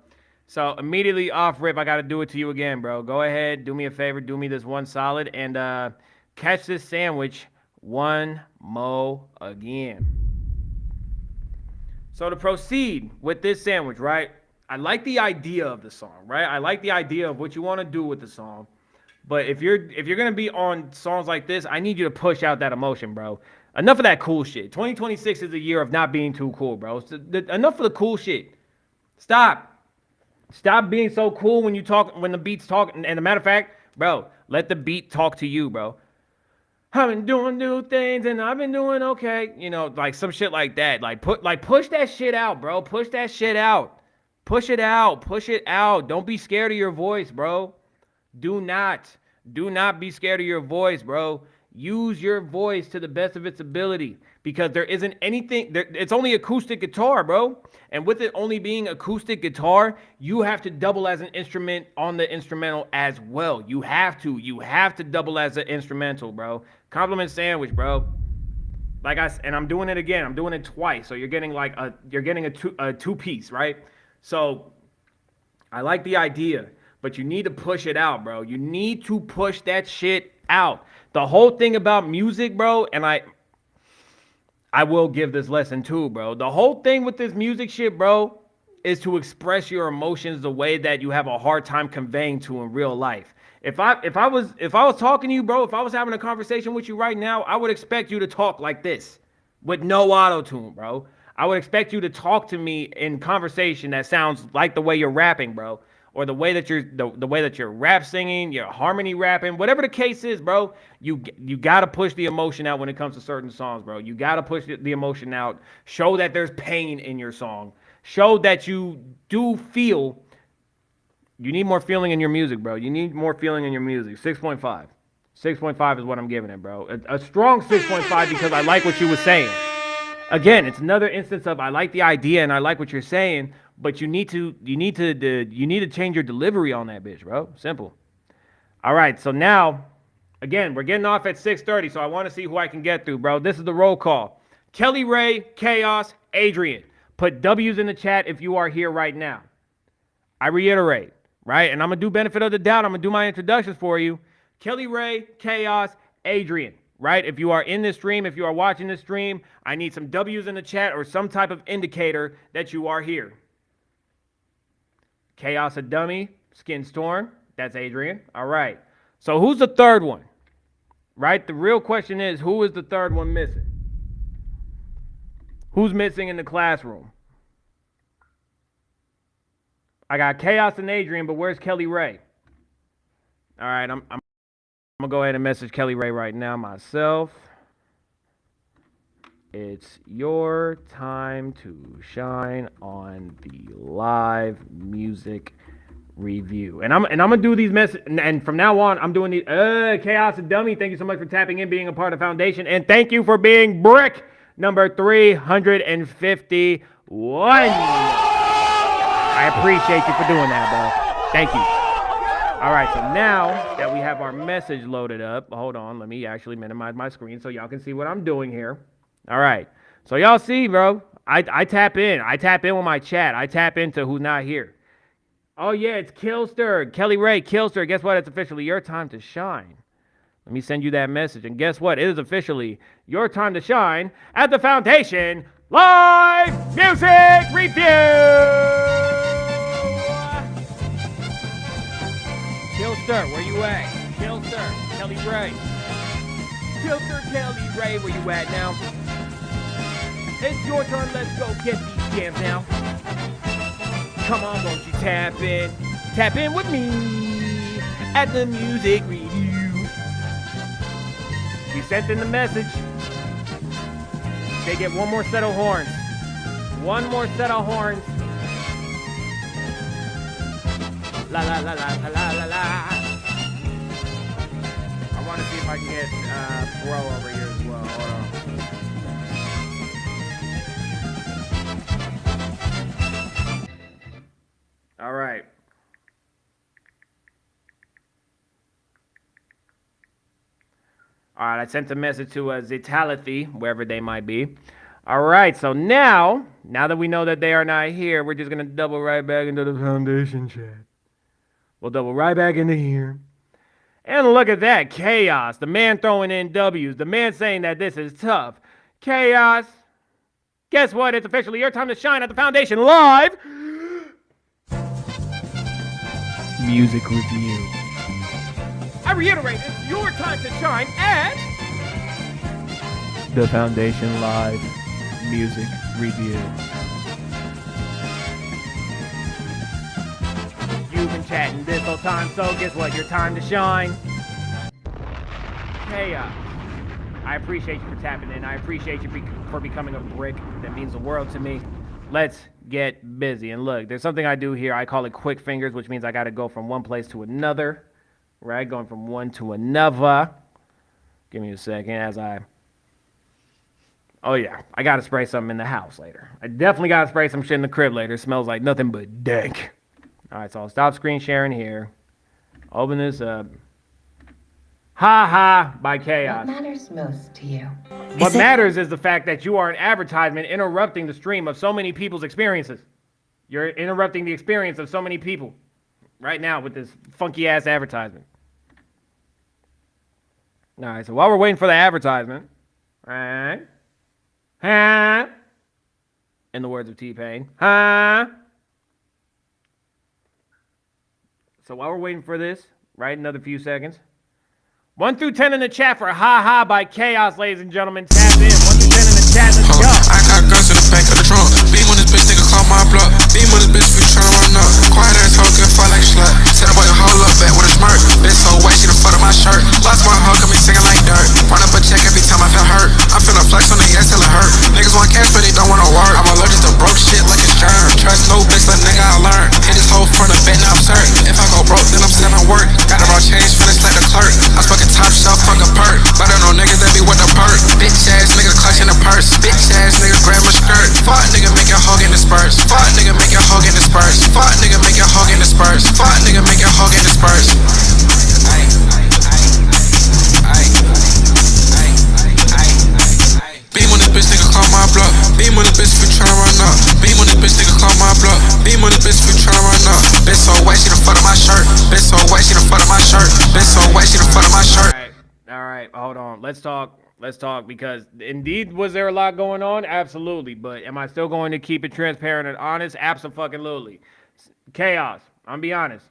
So immediately off rip, I gotta do it to you again, bro. Go ahead, do me a favor, do me this one solid, and catch this sandwich one more again. So to proceed with this sandwich, right? I like the idea of the song, right? I like the idea of what you want to do with the song. But if you're gonna be on songs like this, I need you to push out that emotion, bro. Enough of that cool shit. 2026 is a year of not being too cool, bro. Enough of the cool shit. Stop being so cool when the beats talk. And a matter of fact, bro, let the beat talk to you, bro. I've been doing new things and I've been doing okay. You know, like some shit like that. Push that shit out, bro. Push that shit out. Push it out. Push it out. Don't be scared of your voice, bro. Do not be scared of your voice, bro. Use your voice to the best of its ability because there isn't anything. It's only acoustic guitar, bro. And with it only being acoustic guitar, you have to double as an instrument on the instrumental as well. You have to double as an instrumental, bro. Compliment sandwich, bro. And I'm doing it again. I'm doing it twice. So you're getting a two piece, right? So I like the idea. But you need to push it out, bro. You need to push that shit out. The whole thing about music, bro, and I will give this lesson too, bro. The whole thing with this music shit, bro, is to express your emotions the way that you have a hard time conveying to in real life. If I was talking to you, bro, if I was having a conversation with you right now, I would expect you to talk like this with no auto-tune, bro. I would expect you to talk to me in conversation that sounds like the way you're rapping, bro. Or the way that you're rap singing, you're harmony rapping, whatever the case is, bro, you gotta push the emotion out when it comes to certain songs, bro. You gotta push the emotion out. Show that there's pain in your song. Show that you do feel. You need more feeling in your music, bro. You need more feeling in your music. 6.5. 6.5 is what I'm giving it, bro. A strong 6.5 because I like what you were saying. Again, it's another instance of I like the idea and I like what you're saying, but you need to change your delivery on that bitch, bro. Simple. All right, so now, again, we're getting off at 6:30, so I want to see who I can get through, bro. This is the roll call. Kelly Ray, Chaos, Adrian. Put W's in the chat if you are here right now. I reiterate, right? And I'm going to do benefit of the doubt. I'm going to do my introductions for you. Kelly Ray, Chaos, Adrian. Right? If you are in this stream, if you are watching this stream, I need some W's in the chat or some type of indicator that you are here. Chaos a dummy, Skin Storm, that's Adrian. All right. So who's the third one? Right? The real question is, who is the third one missing? Who's missing in the classroom? I got Chaos and Adrian, but where's Kelly Ray? All right, I'm going to go ahead and message Kelly Ray right now myself. It's your time to shine on the live music review. And I'm gonna do these and from now on I'm doing these. Chaos and Dummy, thank you so much for tapping in, being a part of Foundation, and thank you for being brick number 351. I appreciate you for doing that, bro. Thank you. All right, so now that we have our message loaded up, hold on, let me actually minimize my screen so y'all can see what I'm doing here. All right, so y'all see, bro, I tap in. I tap in with my chat. I tap into who's not here. Oh, yeah, it's Killster. Kelly Ray, Killster. Guess what? It's officially your time to shine. Let me send you that message. And guess what? It is officially your time to shine at the Foundation Live Music Review. Killster, where you at? Killster, Kelly Ray. Killster, Kelly Ray, where you at now? It's your turn. Let's go get these jams now. Come on, won't you tap in? Tap in with me at the music review. We sent in the message. They get one more set of horns. One more set of horns. La la la la la la la la. I want to see if I can get Bro over here as well. Hold on. All right. All right, I sent a message to Zitalithy, wherever they might be. All right, so now that we know that they are not here, we're just going to double right back into the Foundation chat. We'll double right back into here. And look at that, Chaos. The man throwing in W's. The man saying that this is tough. Chaos. Guess what? It's officially your time to shine at the Foundation Live Music Review. I reiterate, it's your time to shine at the Foundation Live Music Review. You've been chatting this whole time, so guess what? Your time to shine. Hey, I appreciate you for tapping in. I appreciate you for becoming a brick. That means the world to me. Let's get busy. And look, there's something I do here. I call it quick fingers, which means I got to go from one place to another. Right? Going from one to another. Give me a second as I... Oh, yeah. I got to spray something in the house later. I definitely got to spray some shit in the crib later. It smells like nothing but dank. All right, so I'll stop screen sharing here. Open this up. Ha ha by Chaos. What matters most to you? What matters is the fact that you are an advertisement interrupting the stream of so many people's experiences. You're interrupting the experience of so many people right now with this funky ass advertisement. All right, so while we're waiting for the advertisement, right? Huh? In the words of T-Pain, huh? So while we're waiting for this, right, another few seconds. 1 through 10 in the chat for Ha Ha by Chaos, ladies and gentlemen. Tap in. 1 through 10 in the chat. Let's go. I got guns in the back of the trunk. Beam on this bitch, nigga, call my block. Beam on this bitch, we tryna run up. Quiet ass hoe, get fight like a slut. Set up your whole up back with a smirk. Bitch so white, she the fuck of my shirt. Lost my hoe, got me singing like dirt. Run up a check every time I feel hurt. I'm finna flex on the ass till it hurt. Niggas want cash, but they don't wanna work. I'm allergic to broke shit like it's germ. Trust no bitch, let nigga I learn. Hit this whole front of bet, now I'm certain. If I go broke, then I'm selling work. Got a raw change, finna slap the clerk. I'm fucking top shelf, fuck a perk. But I know niggas that be with the perk. Bitch ass niggas clutching the purse. Bitch ass niggas grab my skirt. Fuck nigga make your hoe get dispersed. Fuck nigga make your hoe get dispersed. Fuck nigga make your hoe get dispersed. Fuck nigga make your hoe get dispersed. Beam on this bitch, nigga, call my block. Beam on this bitch, we tryna run up. Beam on this bitch, nigga, call my block. Beam on this bitch, we tryna run up. Bitch so white, she the fuck of my shirt. Bitch so white, she the fuck of my shirt. Bitch so white, she the fuck of my shirt. All right, hold on. Let's talk because indeed, was there a lot going on? Absolutely. But am I still going to keep it transparent and honest? Absolutely. Chaos. I'm be honest.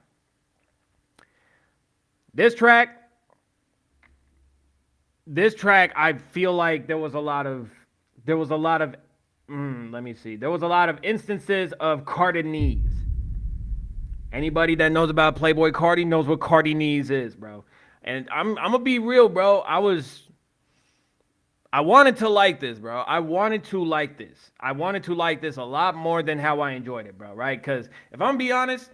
This track, I feel like there was a lot of instances of Cardinese. Anybody that knows about Playboy Cardi knows what Cardinese is, bro. And I'm gonna be real, bro. I wanted to like this, bro. I wanted to like this a lot more than how I enjoyed it, bro, right? Because if I'm gonna be honest,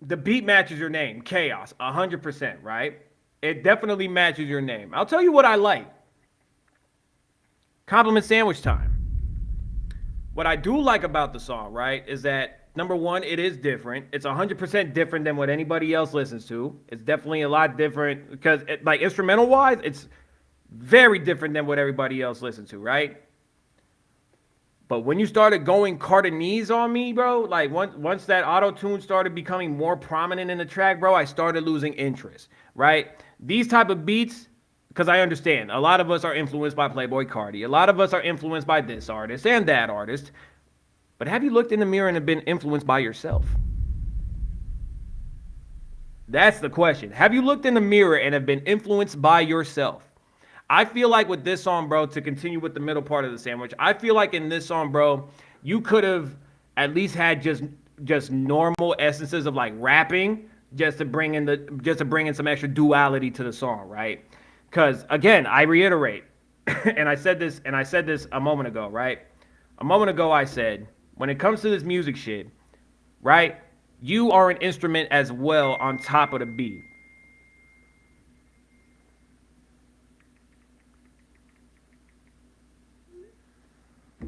The beat matches your name. Chaos, 100%, right? It definitely matches your name. I'll tell you what I like. Compliment sandwich time. What I do like about the song, right, is that number one, it is different. It's 100% different than what anybody else listens to. It's definitely a lot different because, like, instrumental wise, it's very different than what everybody else listens to, right? But when you started going Cardanese on me, bro, like once that auto tune started becoming more prominent in the track, bro, I started losing interest, right? These type of beats, because I understand a lot of us are influenced by Playboy Cardi, a lot of us are influenced by this artist and that artist. But have you looked in the mirror and have been influenced by yourself? That's the question. Have you looked in the mirror and have been influenced by yourself? I feel like with this song, bro, to continue with the middle part of the sandwich, I feel like in this song, bro, you could have at least had just normal essences of like rapping just to bring in some extra duality to the song, right? Because again, I reiterate, and I said this a moment ago, right? A moment ago I said, when it comes to this music shit, right? You are an instrument as well on top of the beat.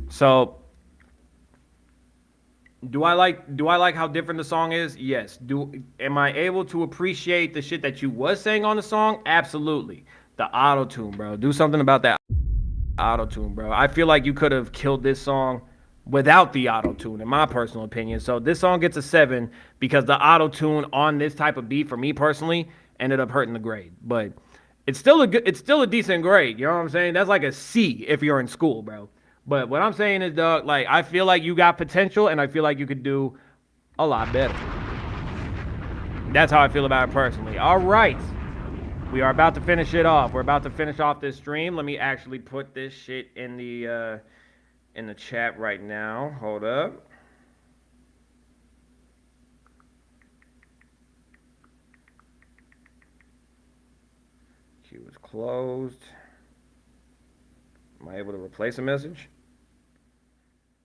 So, do I like how different the song is? Yes. Am I able to appreciate the shit that you was saying on the song? Absolutely. The auto tune, bro. Do something about that auto tune, bro. I feel like you could have killed this song without the auto tune, in my personal opinion. So this song gets a 7 because the auto tune on this type of beat, for me personally, ended up hurting the grade. But it's still a decent grade. You know what I'm saying? That's like a C if you're in school, bro. But what I'm saying is, dog, like, I feel like you got potential, and I feel like you could do a lot better. That's how I feel about it personally. All right. We are about to finish it off. We're about to finish off this stream. Let me actually put this shit in the chat right now. Hold up. Queue is closed. Am I able to replace a message?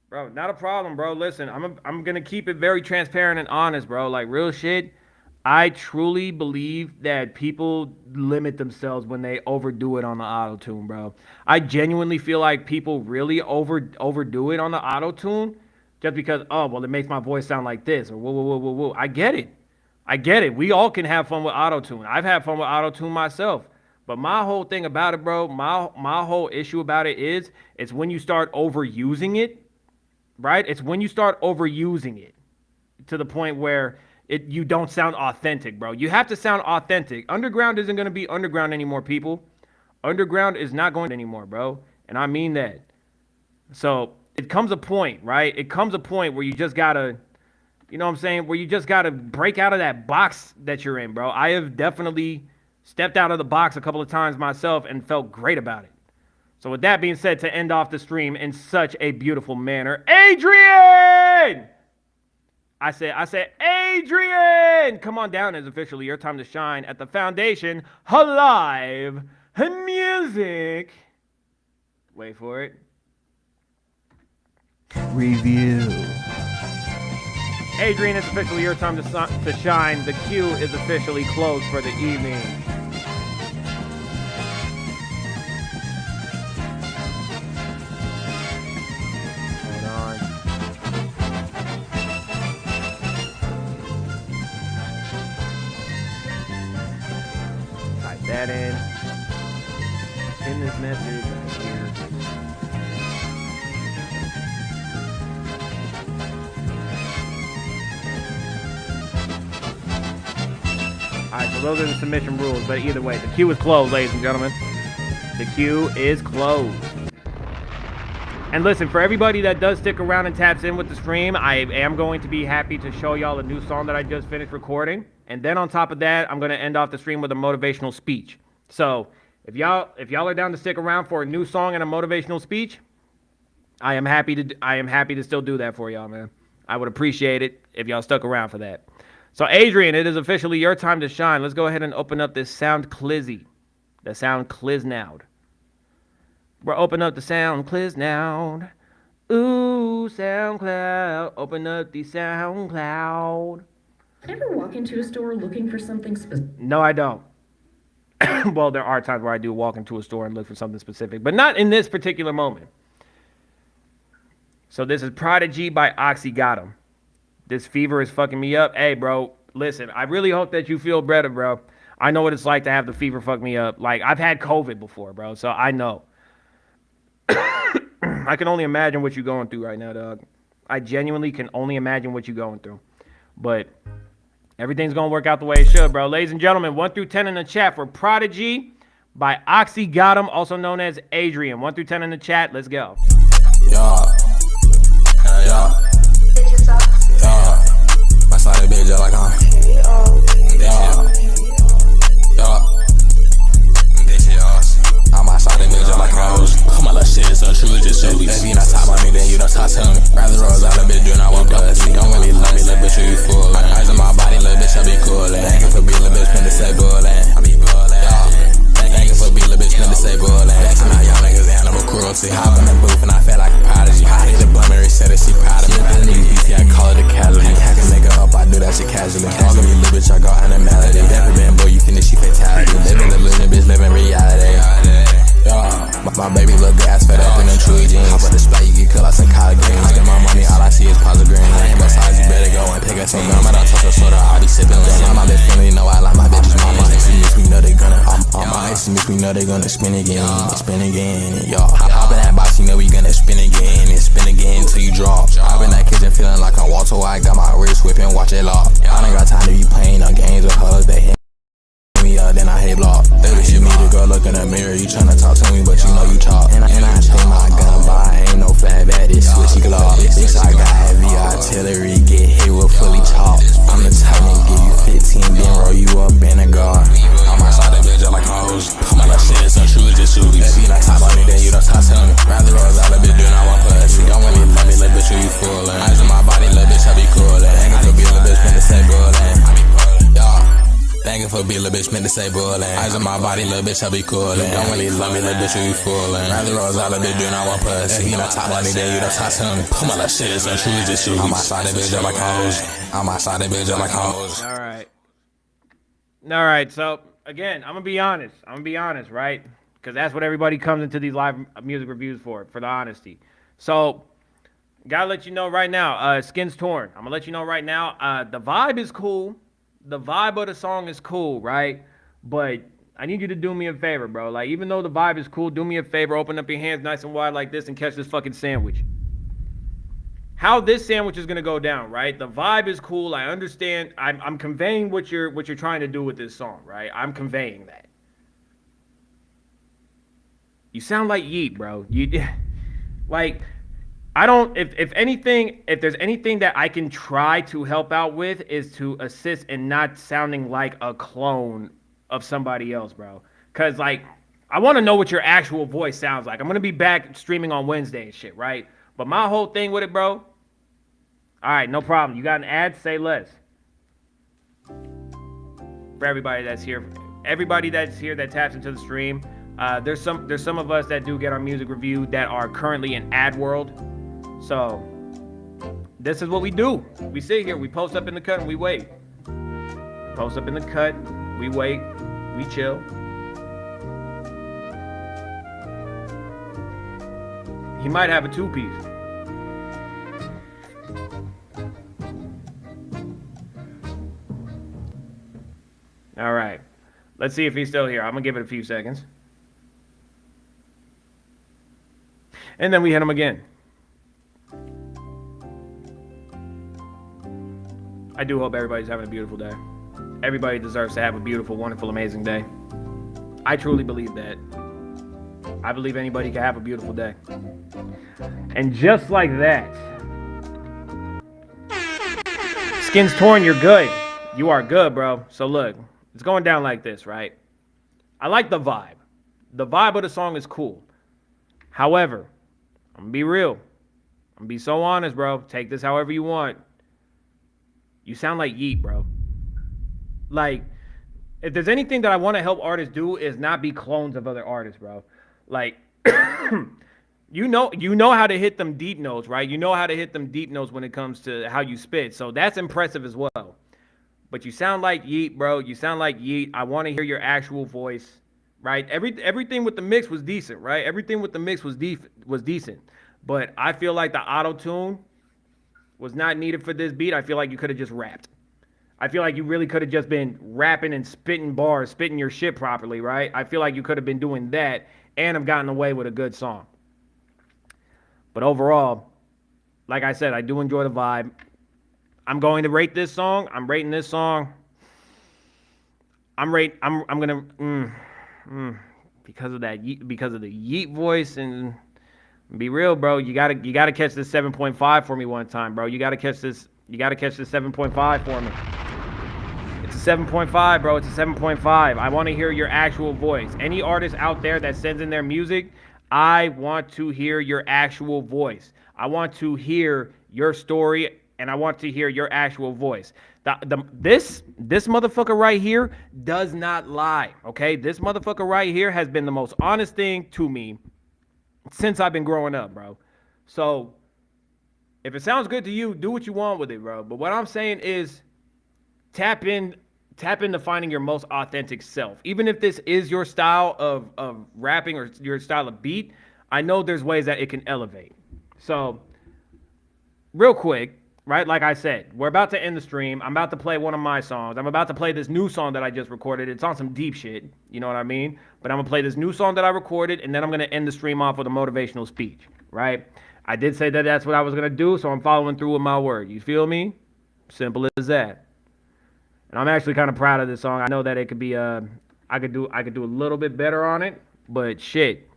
Bro, not a problem, bro. Listen, I'm gonna keep it very transparent and honest, bro. Like, real shit. I truly believe that people limit themselves when they overdo it on the auto tune, bro. I genuinely feel like people really overdo it on the auto tune just because, oh, well, it makes my voice sound like this or whoa, whoa, whoa, whoa, whoa. I get it. I get it. We all can have fun with auto tune. I've had fun with auto tune myself. But my whole thing about it, bro, my whole issue about it is it's when you start overusing it, right? It's when you start overusing it to the point where you don't sound authentic, bro. You have to sound authentic. Underground isn't going to be underground anymore, people. Underground is not going anymore, bro. And I mean that. So it comes a point, right? It comes a point where you just got to, you know what I'm saying? Where you just got to break out of that box that you're in, bro. I have definitely stepped out of the box a couple of times myself and felt great about it. So with that being said, to end off the stream in such a beautiful manner, Adrian! I said, Adrian! Come on down. It's officially your time to shine at the Foundation Live Music. Wait for it. Review. Adrian, it's officially your time to shine. The queue is officially closed for the evening. Hold on. Type that in. Pin this message right here. Alright, so those are the submission rules, but either way, the queue is closed, ladies and gentlemen. The queue is closed. And listen, for everybody that does stick around and taps in with the stream, I am going to be happy to show y'all a new song that I just finished recording. And then on top of that, I'm going to end off the stream with a motivational speech. So, if y'all are down to stick around for a new song and a motivational speech, I am happy to still do that for y'all, man. I would appreciate it if y'all stuck around for that. So, Adrian, it is officially your time to shine. Let's go ahead and open up this Sound Clizzy. The Sound Cliznoud. We're open up the Sound Cliznoud. Ooh, SoundCloud. Open up the SoundCloud. Ever walk into a store looking for something specific? No, I don't. Well, there are times where I do walk into a store and look for something specific, but not in this particular moment. So this is Prodigy by Oxy Got 'Em. This fever is fucking me up. Hey, bro, listen, I really hope that you feel better, bro. I know what it's like to have the fever fuck me up. Like, I've had COVID before, bro, so I know. I can only imagine what you're going through right now, dog. I genuinely can only imagine what you're going through. But everything's going to work out the way it should, bro. Ladies and gentlemen, 1 through 10 in the chat for Prodigy by Oxy Got 'Em, also known as Adrian. 1 through 10 in the chat. Let's go. Yeah. Yeah. Yeah. My side bitch just like I'm. Yeah. Yeah. This is yours. I'm outside bitch just like hoes. Put my little shit so true, just so if you not top on me, then you don't talk to me. Rather rose out a bitch, do not want pussy. Don't really love me, little bitch, you fool. Eyes on my body, little bitch, I be cool. Thank you for being little bitch, been to say bullin'. I be bullin'. Thank you for being little bitch, been to say bullin'. Vexing all y'all niggas, animal cruelty. Hop in the booth and I feel like a prodigy. I hit the blunt, Mary said that she proud of me. She a new BT, I call it a casualty. Hack a nigga up, I do that shit casually. Dogging me, little bitch, I got animality. Never been, boy, you finish, she fatality. Living the living, bitch, living reality. Yeah, my baby look good, ass fed up in them Chewy jeans. Hop up the spot, you get cut out some collard greens. I get my money, all I see is positive green. I ain't besides, you better go and pick up some gum. I don't touch a soda, I be sipping lean. My bitch feeling, you know I like my bitches. All my exes, we know they gonna. All my exes, we know they gonna spin again, spin again. Y'all hop in that box, you know we gonna spin again and spin again till you drop. Hop in that kitchen, feeling like I'm Walter White. Got my wrist whipping, watch it lock. I ain't got time to be playing on games with hoes. They hit me up, then I hate block. Baby, she me to go look in the mirror. You tryna talk to me, but you know you talk. And I think my gun by ain't no flat back, this switchy glock. Bitch, I got heavy artillery, get hit with fully chalk. I'm the type to give you 15, then roll you up in a guard. I'm outside that bitch just like hoes. Put my little shit so true, just shooters. If you not top on me, then you don't talk to me. Rather rose out a bitch, do not want pussy. Don't really love me, little bitch, you foolin'. Eyes on my body, little bitch, I be coolin'. Ain't gonna be a little bitch, been the same bullin'. Thank you for being little bitch, meant to say bullin'. Eyes on my body, little bitch, I be coolin'. Don't really love me, little bitch, you foolin'. Rather rose out a bitch, do not want pussy. If you not top on me, then you don't talk to me. Put my little shit so true, just shoot. I'm outside that bitch, just like hoes. I'm outside that bitch, just like hoes. All right, so again, I'm gonna be honest, right? Because that's what everybody comes into these live music reviews for the honesty. So, gotta let you know right now, Skin's Torn. I'm gonna let you know right now, the vibe is cool. The vibe of the song is cool, right? But I need you to do me a favor, bro. Like, even though the vibe is cool, do me a favor, open up your hands nice and wide like this and catch this fucking sandwich. How this sandwich is gonna go down, right? The vibe is cool. I understand. I'm conveying what you're trying to do with this song, right? I'm conveying that. You sound like Yeet, bro. You like, I don't, if anything, if there's anything that I can try to help out with is to assist in not sounding like a clone of somebody else, bro. Cause like, I want to know what your actual voice sounds like. I'm going to be back streaming on Wednesday and shit, right? But my whole thing with it, bro. All right, no problem. You got an ad? Say less. For everybody that's here, that taps into the stream, there's some of us that do get our music reviewed that are currently in ad world. So this is what we do. We sit here, we post up in the cut, and we wait. Post up in the cut, we wait, we chill. He might have a two-piece. All right. Let's see if he's still here. I'm going to give it a few seconds. And then we hit him again. I do hope everybody's having a beautiful day. Everybody deserves to have a beautiful, wonderful, amazing day. I truly believe that. I believe anybody can have a beautiful day. And just like that, Skin's Torn, you're good. You are good, bro. So look, it's going down like this, right? I like the vibe. The vibe of the song is cool. However, I'm gonna be real. I'm gonna be so honest, bro. Take this however you want. You sound like Yeet, bro. Like, if there's anything that I want to help artists do is not be clones of other artists, bro. Like, you know how to hit them deep notes, right? You know how to hit them deep notes when it comes to how you spit. So that's impressive as well. but you sound like Yeet, bro. You sound like Yeet. I want to hear your actual voice, right? Everything with the mix was decent, right? Everything with the mix was decent, but I feel like the auto tune was not needed for this beat. I feel like you could have just rapped. I feel like you really could have just been rapping and spitting bars, spitting your shit properly, right? I feel like you could have been doing that and have gotten away with a good song. But overall, like I said, I do enjoy the vibe. I'm going to rate this song. I'm rating this song. I'm gonna because of the Yeet voice, and be real, bro. You gotta catch this 7.5 for me one time, bro. You gotta catch this 7.5 for me. It's a 7.5, bro. It's a 7.5. I want to hear your actual voice. Any artist out there that sends in their music, I want to hear your actual voice. I want to hear your story, and I want to hear your actual voice. This motherfucker right here does not lie, okay? This motherfucker right here has been the most honest thing to me since I've been growing up, bro. So, if it sounds good to you, do what you want with it, bro. But what I'm saying is tap into finding your most authentic self. Even if this is your style of rapping or your style of beat, I know there's ways that it can elevate. So, real quick, right, like I said, we're about to end the stream. I'm about to play one of my songs. I'm about to play this new song that I just recorded. It's on some deep shit, you know what I mean? But I'm going to play this new song that I recorded, and then I'm going to end the stream off with a motivational speech, right? I did say that that's what I was going to do, so I'm following through with my word. You feel me? Simple as that. And I'm actually kind of proud of this song. I know that it could be I could do a little bit better on it, but shit.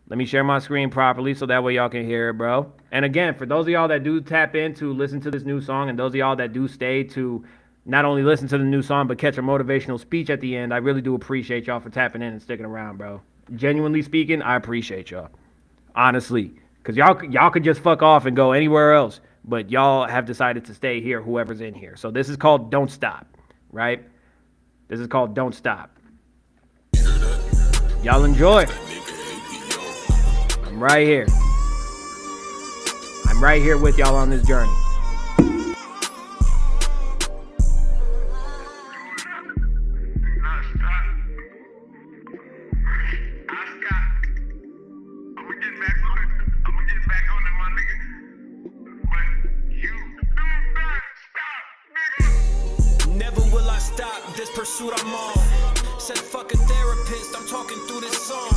Let me share my screen properly so that way y'all can hear it, bro. And again, for those of y'all that do tap in to listen to this new song, and those of y'all that do stay to not only listen to the new song but catch a motivational speech at the end, I really do appreciate y'all for tapping in and sticking around, bro. Genuinely speaking, I appreciate y'all. Honestly. Because y'all could just fuck off and go anywhere else, but y'all have decided to stay here, whoever's in here. So this is called Don't Stop, right? This is called Don't Stop. Y'all enjoy. I'm right here. I'm right here with y'all on this journey. Never will I stop this pursuit I'm on. Said fuck a therapist, I'm talking through this song.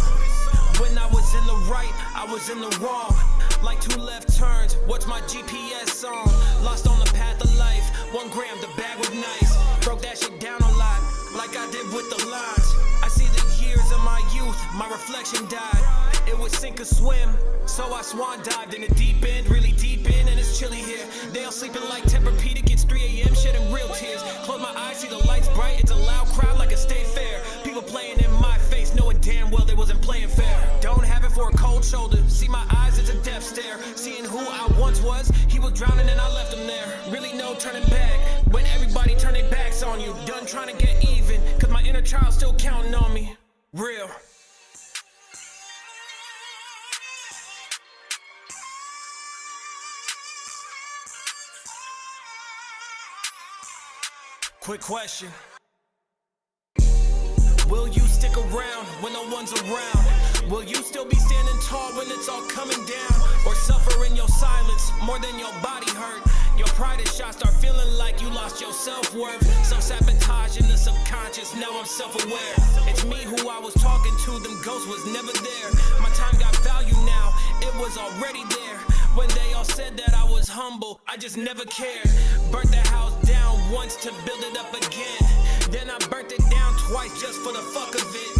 When I was in the right, I was in the wrong. Like two left turns, what's my GPS on? Lost on the path of life, 1 gram, the bag was nice. Broke that shit down a lot, like I did with the lines. I see the years of my youth, my reflection died. It was sink or swim, so I swan dived in the deep end, really deep in, and it's chilly here. They all sleeping like Tempur-Pedic, it's 3 a.m., shedding real tears. Close my eyes, see the lights bright, it's a loud crowd like a state fair. People playing in my face, knowing damn well they wasn't playing fair. Don't have it for a cold shoulder, see my eyes, it's a death stare. Seeing who I once was, he was drowning and I left him there. Really no turning back, when everybody turn their backs on you. Done trying to get even, cause my inner child still counting on me. Real. Quick question. Will you stick around when no one's around? Will you still be standing tall when it's all coming down? Or suffer in your silence more than your body hurt? Your pride is shot, start feeling like you lost your self-worth. Self-sabotage in the subconscious, now I'm self-aware. It's me who I was talking to, them ghosts was never there. My time got value now, it was already there. When they all said that I was humble, I just never cared. Burnt the house down once to build it up again. Then I burnt it down twice just for the fuck of it.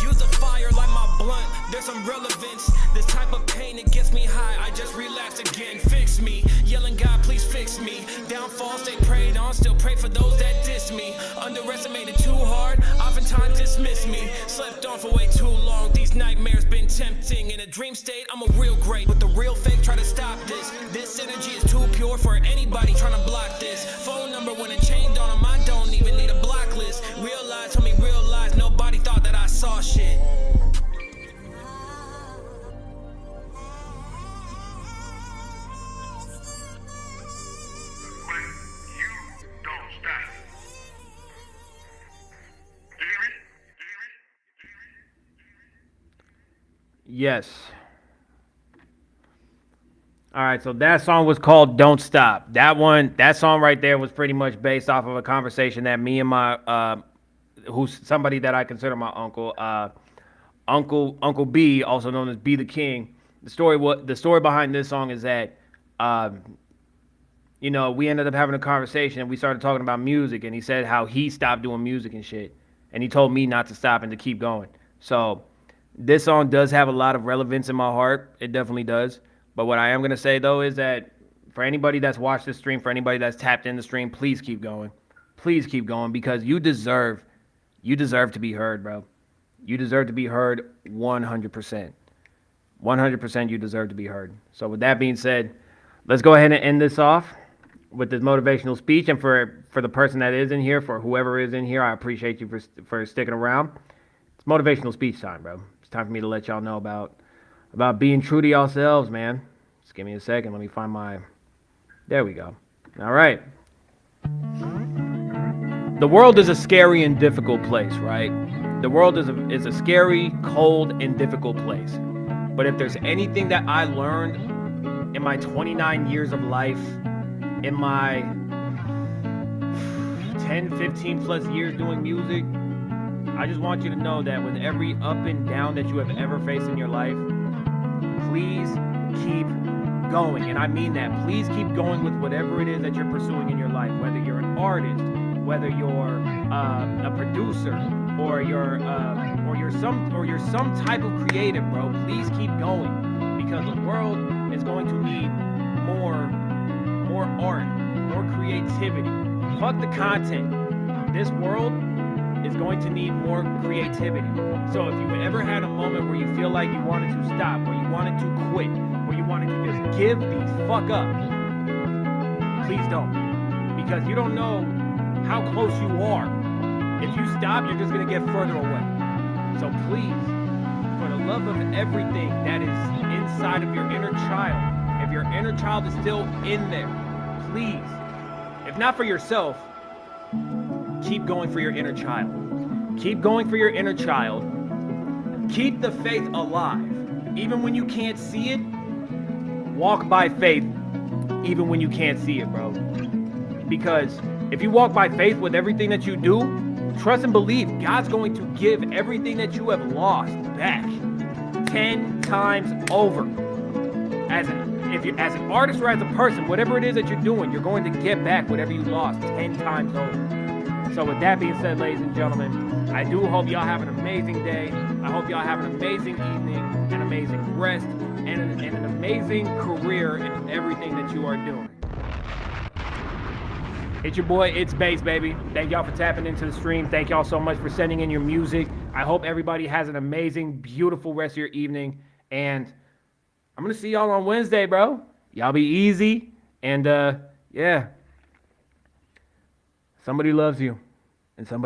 Use the fire like my blunt, there's some relevance. This type of pain, it gets me high, I just relapse again. Fix me, yelling God please fix me. Downfalls they prayed on, still pray for those that diss me. Underestimated too hard, oftentimes dismiss me. Slept on for way too long, these nightmares been tempting. In a dream state, I'm a real great, but the real fake try to stop this. This energy is too pure for anybody trying to block this. Phone number when it chained on them, I don't even need a block list. Realize, told me realize, nobody thought that I saw shit. Yes. All right, so that song was called "Don't Stop." That song right there was pretty much based off of a conversation that me and my who's somebody that I consider my uncle, Uncle B, also known as B the King. The story behind this song is that, um, we ended up having a conversation and we started talking about music, and he said how he stopped doing music and shit, and he told me not to stop and to keep going. So this song does have a lot of relevance in my heart. It definitely does. But what I am gonna say though is that for anybody that's watched this stream, for anybody that's tapped in the stream, please keep going. Please keep going because you deserve to be heard, bro. You deserve to be heard 100%. 100% you deserve to be heard. So with that being said, let's go ahead and end this off with this motivational speech. And for the person that is in here, for whoever is in here, I appreciate you for sticking around. It's motivational speech time, bro. It's time for me to let y'all know about being true to yourselves, man. Just give me a second. Let me find my. There we go. All right. The world is a scary and difficult place, right? The world is a scary, cold, and difficult place. But if there's anything that I learned in my 29 years of life, in my 10, 15 plus years doing music, I just want you to know that with every up and down that you have ever faced in your life, please keep going. And I mean that. Please keep going with whatever it is that you're pursuing in your life, whether you're an artist, whether you're a producer, or you're some type of creative, bro. Please keep going because the world is going to need more art, more creativity. Fuck the content. This world is going to need more creativity. So if you've ever had a moment where you feel like you wanted to stop, where you wanted to quit, where you wanted to just give the fuck up, please don't. Because you don't know how close you are. If you stop, you're just going to get further away. So please, for the love of everything that is inside of your inner child, if your inner child is still in there, please, if not for yourself, keep going for your inner child. Keep going for your inner child. Keep the faith alive. Even when you can't see it, walk by faith even when you can't see it, bro. Because if you walk by faith with everything that you do, trust and believe God's going to give everything that you have lost back 10 times over. As an artist or as a person, whatever it is that you're doing, you're going to get back whatever you lost 10 times over. So with that being said, ladies and gentlemen, I do hope y'all have an amazing day. I hope y'all have an amazing evening, an amazing rest, and an amazing career in everything that you are doing. It's your boy, it's Bass, baby. Thank y'all for tapping into the stream. Thank y'all so much for sending in your music. I hope everybody has an amazing, beautiful rest of your evening. And I'm going to see y'all on Wednesday, bro. Y'all be easy. And, yeah. Somebody loves you. And somebody